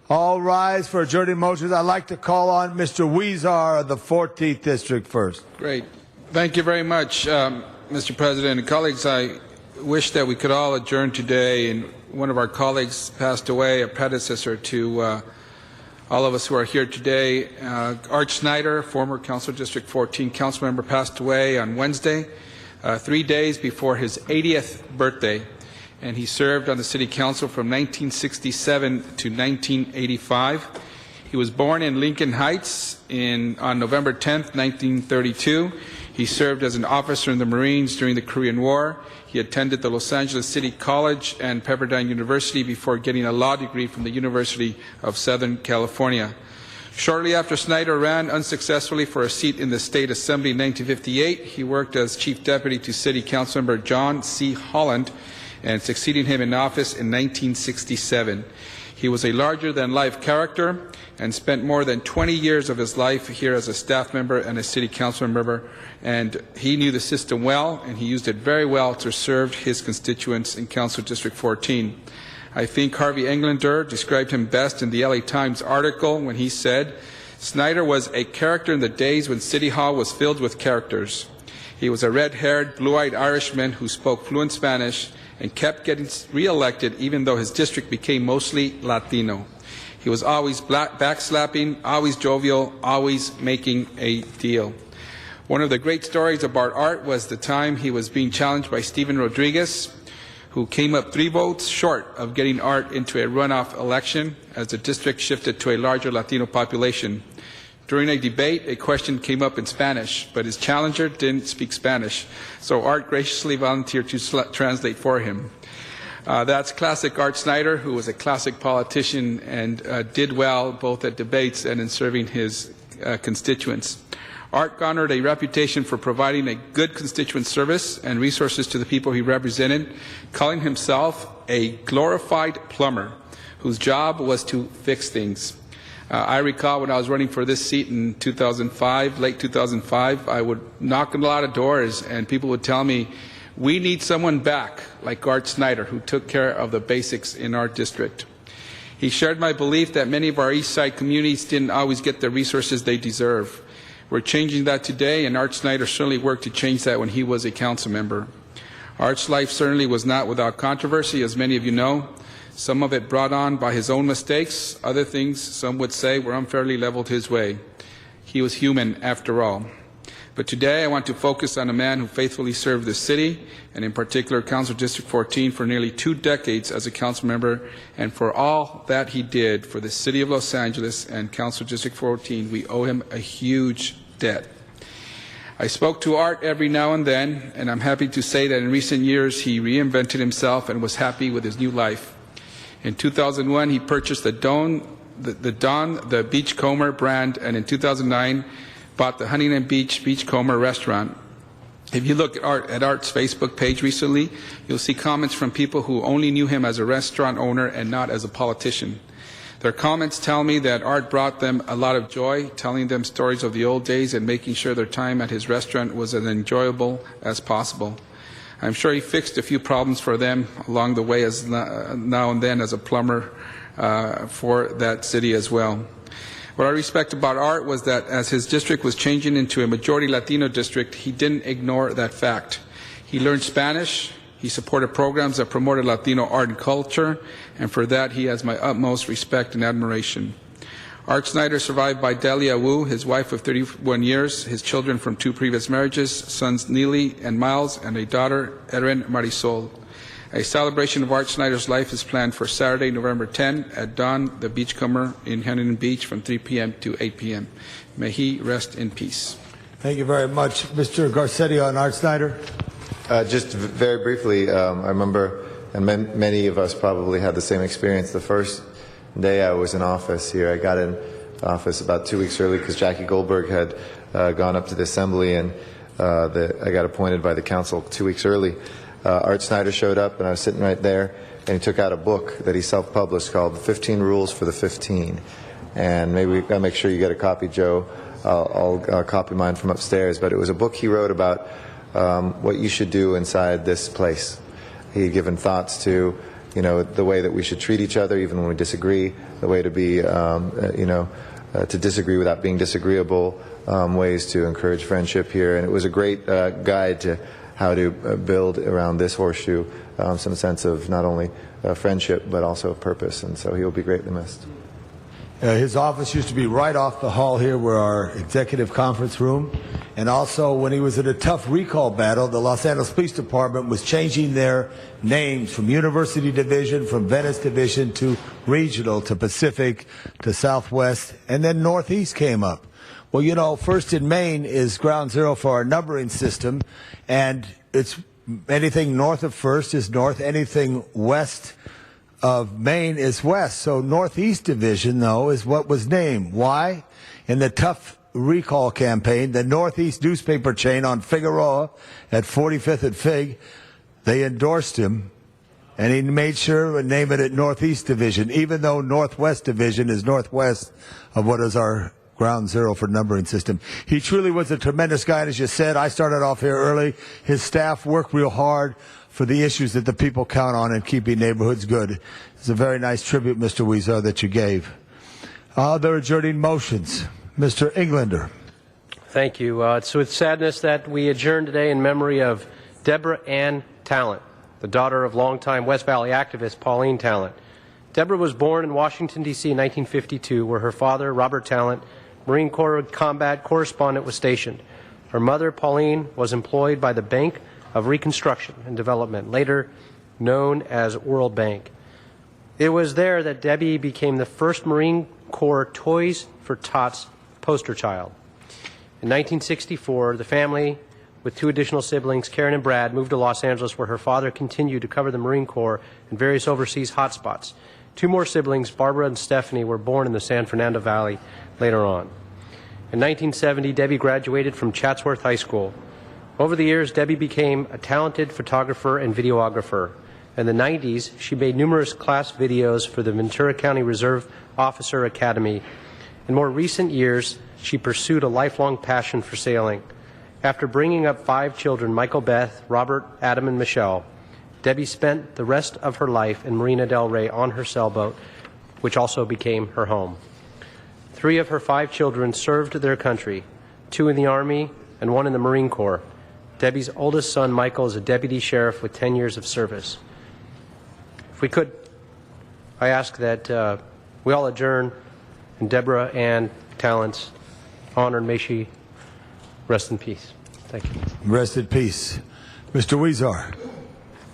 All rise for adjourning motions. I'd like to call on Mr. Weezar of the 14th District first. Great. Thank you very much, Mr. President. And colleagues, I wish that we could all adjourn today. And one of our colleagues passed away, a predecessor to all of us who are here today. Art Snyder, former Council District 14 council member, passed away on Wednesday, 3 days before his 80th birthday. And he served on the City Council from 1967 to 1985. He was born in Lincoln Heights on November 10th, 1932. He served as an officer in the Marines during the Korean War. He attended the Los Angeles City College and Pepperdine University before getting a law degree from the University of Southern California. Shortly after Snyder ran unsuccessfully for a seat in the State Assembly in 1958, he worked as Chief Deputy to City Councilmember John C. Holland and succeeding him in office in 1967. He was a larger-than-life character and spent more than 20 years of his life here as a staff member and a city council member, and he knew the system well, and he used it very well to serve his constituents in Council District 14. I think Harvey Englander described him best in the LA Times article when he said, "Snyder was a character in the days when City Hall was filled with characters. He was a red-haired, blue-eyed Irishman who spoke fluent Spanish and kept getting re-elected even though his district became mostly Latino. He was always backslapping, always jovial, always making a deal." One of the great stories about Art was the time he was being challenged by Steven Rodriguez, who came up 3 votes short of getting Art into a runoff election as the district shifted to a larger Latino population. During a debate, a question came up in Spanish, but his challenger didn't speak Spanish, so Art graciously volunteered to translate for him. That's classic Art Snyder, who was a classic politician and did well both at debates and in serving his constituents. Art garnered a reputation for providing a good constituent service and resources to the people he represented, calling himself a glorified plumber whose job was to fix things. I recall when I was running for this seat in 2005, late 2005, I would knock on a lot of doors and people would tell me, "We need someone back like Art Snyder who took care of the basics in our district." He shared my belief that many of our East Side communities didn't always get the resources they deserve. We're changing that today, and Art Snyder certainly worked to change that when he was a council member. Art's life certainly was not without controversy, as many of you know. Some of it brought on by his own mistakes. Other things, some would say, were unfairly leveled his way. He was human after all. But today I want to focus on a man who faithfully served the city, and in particular Council District 14 for nearly 2 decades as a council member, and for all that he did for the city of Los Angeles and Council District 14, we owe him a huge debt. I spoke to Art every now and then, and I'm happy to say that in recent years he reinvented himself and was happy with his new life. In 2001, he purchased the Beachcomber brand, and in 2009, bought the Huntington Beach Beachcomber restaurant. If you look at Art's Facebook page recently, you'll see comments from people who only knew him as a restaurant owner and not as a politician. Their comments tell me that Art brought them a lot of joy, telling them stories of the old days and making sure their time at his restaurant was as enjoyable as possible. I'm sure he fixed a few problems for them along the way as now and then as a plumber for that city as well. What I respect about Art was that as his district was changing into a majority Latino district, he didn't ignore that fact. He learned Spanish, he supported programs that promoted Latino art and culture, and for that he has my utmost respect and admiration. Art Snyder survived by Delia Wu, his wife of 31 years, his children from 2 previous marriages, sons Neely and Miles, and a daughter, Erin Marisol. A celebration of Art Snyder's life is planned for Saturday, November 10 at Dawn, the Beachcomber in Huntington Beach from 3 p.m. to 8 p.m. May he rest in peace. Thank you very much. Mr. Garcetti on Art Snyder. Just very briefly, I remember, and many of us probably had the same experience. The first day I was in office here, I got in office about 2 weeks early because Jackie Goldberg had gone up to the assembly, and I got appointed by the council 2 weeks early. Art Snyder showed up, and I was sitting right there, and he took out a book that he self-published called 15 Rules for the 15. And maybe I'll make sure you get a copy, Joe. I'll copy mine from upstairs. But it was a book he wrote about what you should do inside this place. He had given thoughts to, the way that we should treat each other even when we disagree, the way to be, to disagree without being disagreeable, ways to encourage friendship here. And it was a great guide to how to build around this horseshoe some sense of not only friendship but also purpose. And so he will be greatly missed. His office used to be right off the hall here where our executive conference room. And also when he was in a tough recall battle, the Los Angeles Police Department was changing their names from University Division, from Venice Division to Regional to Pacific to Southwest, and then Northeast came up. Well, First in Main is ground zero for our numbering system, and it's anything north of First is north, anything west of Main is west. So Northeast Division, though, is what was named. Why? In the tough recall campaign, the Northeast newspaper chain on Figueroa at 45th and Fig, they endorsed him, and he made sure to name it at Northeast Division, even though Northwest Division is northwest of what is our ground zero for numbering system. He truly was a tremendous guy, and as you said, I started off here early. His staff worked real hard for the issues that the people count on in keeping neighborhoods good. It's a very nice tribute, Mr. Weezer, that you gave. Other adjourning motions. Mr. Englander. Thank you. It's with sadness that we adjourn today in memory of Deborah Ann Talent, the daughter of longtime West Valley activist Pauline Talent. Deborah was born in Washington, D.C. in 1952, where her father, Robert Talent, Marine Corps combat correspondent, was stationed. Her mother, Pauline, was employed by the Bank of Reconstruction and Development, later known as World Bank. It was there that Debbie became the first Marine Corps Toys for Tots poster child. In 1964, the family, with two additional siblings, Karen and Brad, moved to Los Angeles, where her father continued to cover the Marine Corps and various overseas hotspots. Two more siblings, Barbara and Stephanie, were born in the San Fernando Valley later on. In 1970, Debbie graduated from Chatsworth High School. Over the years, Debbie became a talented photographer and videographer. In the 90s, she made numerous class videos for the Ventura County Reserve Officer Academy. In more recent years, she pursued a lifelong passion for sailing. After bringing up 5 children, Michael, Beth, Robert, Adam, and Michelle, Debbie spent the rest of her life in Marina del Rey on her sailboat, which also became her home. 3 of her 5 children served their country, 2 in the Army and 1 in the Marine Corps. Debbie's oldest son, Michael, is a deputy sheriff with 10 years of service. If we could, I ask that we all adjourn in Deborah Ann Talent's honor, and may she rest in peace. Thank you. Rest in peace. Mr. Weezer.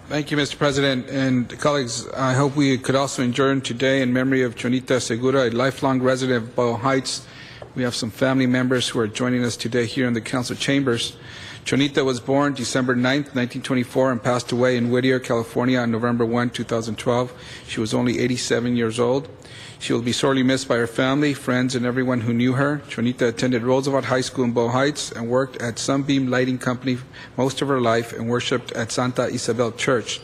Thank you, Mr. President. And colleagues, I hope we could also adjourn today in memory of Chonita Segura, a lifelong resident of Boyle Heights. We have some family members who are joining us today here in the council chambers. Chonita was born December 9th, 1924, and passed away in Whittier, California on November 1, 2012. She was only 87 years old. She will be sorely missed by her family, friends, and everyone who knew her. Chonita attended Roosevelt High School in Boyle Heights and worked at Sunbeam Lighting Company most of her life and worshipped at Santa Isabel Church.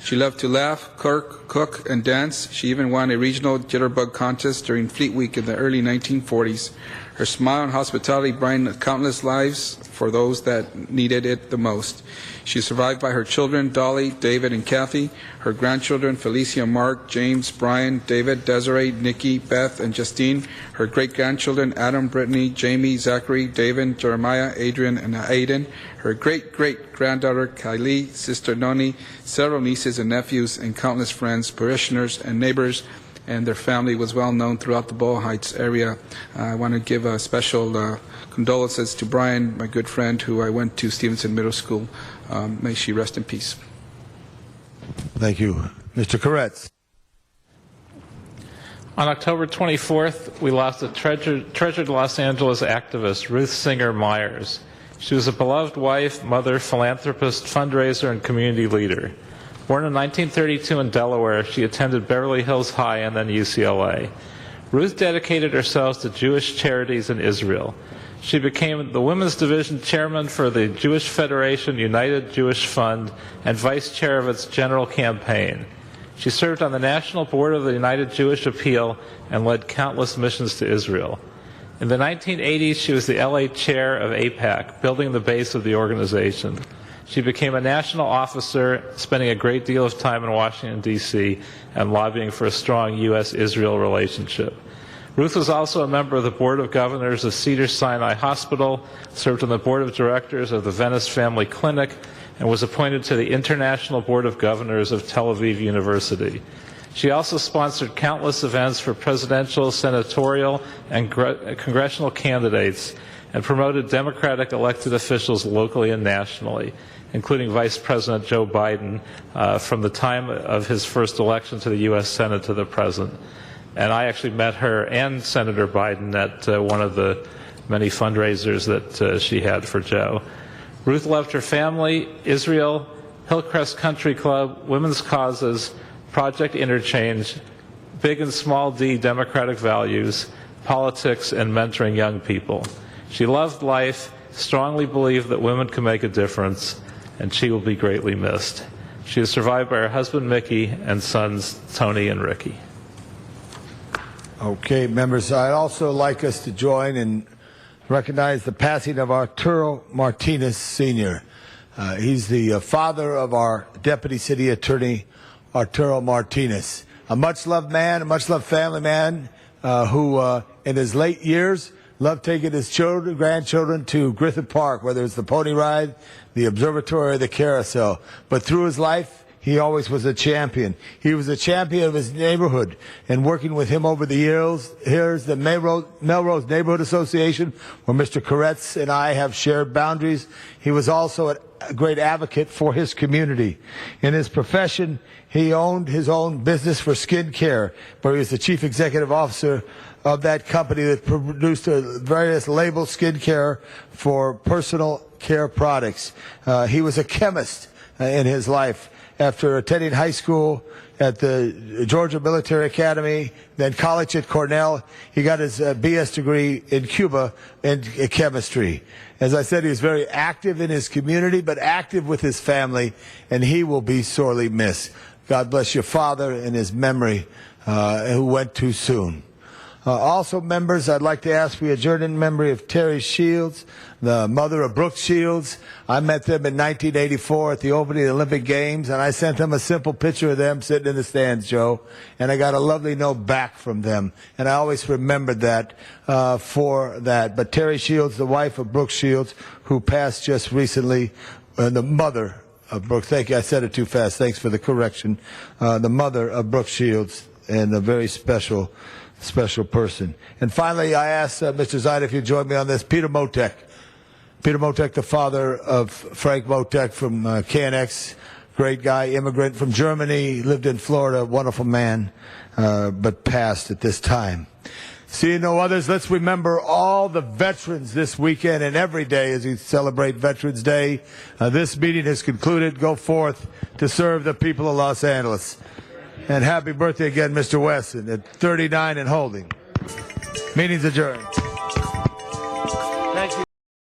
She loved to laugh, cook, and dance. She even won a regional jitterbug contest during Fleet Week in the early 1940s. Her smile and hospitality brightened countless lives for those that needed it the most. She is survived by her children, Dolly, David, and Kathy, her grandchildren, Felicia, Mark, James, Brian, David, Desiree, Nikki, Beth, and Justine, her great-grandchildren, Adam, Brittany, Jamie, Zachary, David, Jeremiah, Adrian, and Aiden, her great-great-granddaughter, Kylie, sister Noni, several nieces and nephews, and countless friends, parishioners, and neighbors, and their family was well known throughout the Boyle Heights area. I want to give a special condolences to Brian, my good friend, who I went to Stevenson Middle School. May she rest in peace. Thank you. Mr. Koretz. On October 24th, we lost a treasured Los Angeles activist, Ruth Singer Myers. She was a beloved wife, mother, philanthropist, fundraiser, and community leader. Born in 1932 in Delaware, she attended Beverly Hills High and then UCLA. Ruth dedicated herself to Jewish charities in Israel. She became the Women's Division Chairman for the Jewish Federation United Jewish Fund and Vice Chair of its General Campaign. She served on the National Board of the United Jewish Appeal and led countless missions to Israel. In the 1980s, she was the LA chair of AIPAC, building the base of the organization. She became a national officer, spending a great deal of time in Washington, D.C., and lobbying for a strong U.S.-Israel relationship. Ruth was also a member of the Board of Governors of Cedars-Sinai Hospital, served on the Board of Directors of the Venice Family Clinic, and was appointed to the International Board of Governors of Tel Aviv University. She also sponsored countless events for presidential, senatorial, and congressional candidates, and promoted Democratic elected officials locally and nationally, including Vice President Joe Biden from the time of his first election to the U.S. Senate to the present. And I actually met her and Senator Biden at one of the many fundraisers that she had for Joe. Ruth loved her family, Israel, Hillcrest Country Club, women's causes, Project Interchange, big and small D democratic values, politics, and mentoring young people. She loved life, strongly believed that women can make a difference, and she will be greatly missed. She is survived by her husband, Mickey, and sons, Tony and Ricky. Okay, members, I'd also like us to join and recognize the passing of Arturo Martinez Sr. He's the father of our Deputy City Attorney, Arturo Martinez. A much-loved man, a much-loved family man who, in his late years, loved taking his children, grandchildren to Griffith Park, whether it's the pony ride, the observatory, or the carousel. But through his life, he always was a champion. He was a champion of his neighborhood. And working with him over the years, here's the Melrose Neighborhood Association, where Mr. Koretz and I have shared boundaries. He was also a great advocate for his community. In his profession, he owned his own business for skin care, where he was the chief executive officer of that company that produced various label skin care for personal care products. He was a chemist in his life. After attending high school at the Georgia Military Academy, then college at Cornell, he got his BS degree in Cuba in chemistry. As I said, he was very active in his community, but active with his family, and he will be sorely missed. God bless your father and his memory, who went too soon. Also, members, I'd like to ask we adjourn in memory of Terry Shields, the mother of Brooke Shields. I met them in 1984 at the opening of the Olympic Games, and I sent them a simple picture of them sitting in the stands, Joe, and I got a lovely note back from them, and I always remembered that for that. But Terry Shields, the wife of Brooke Shields, who passed just recently, the mother of Brooke, thank you, I said it too fast, thanks for the correction, the mother of Brooke Shields, and a very special person. And finally, I asked Mr. Zeid if you'd join me on this. Peter Motek. Peter Motek, the father of Frank Motek from KNX, great guy, immigrant from Germany, lived in Florida, wonderful man, but passed at this time. Seeing no others, let's remember all the veterans this weekend and every day as we celebrate Veterans Day. This meeting is concluded. Go forth to serve the people of Los Angeles. And happy birthday again, Mr. Wesson, at 39 and holding. Meeting's adjourned.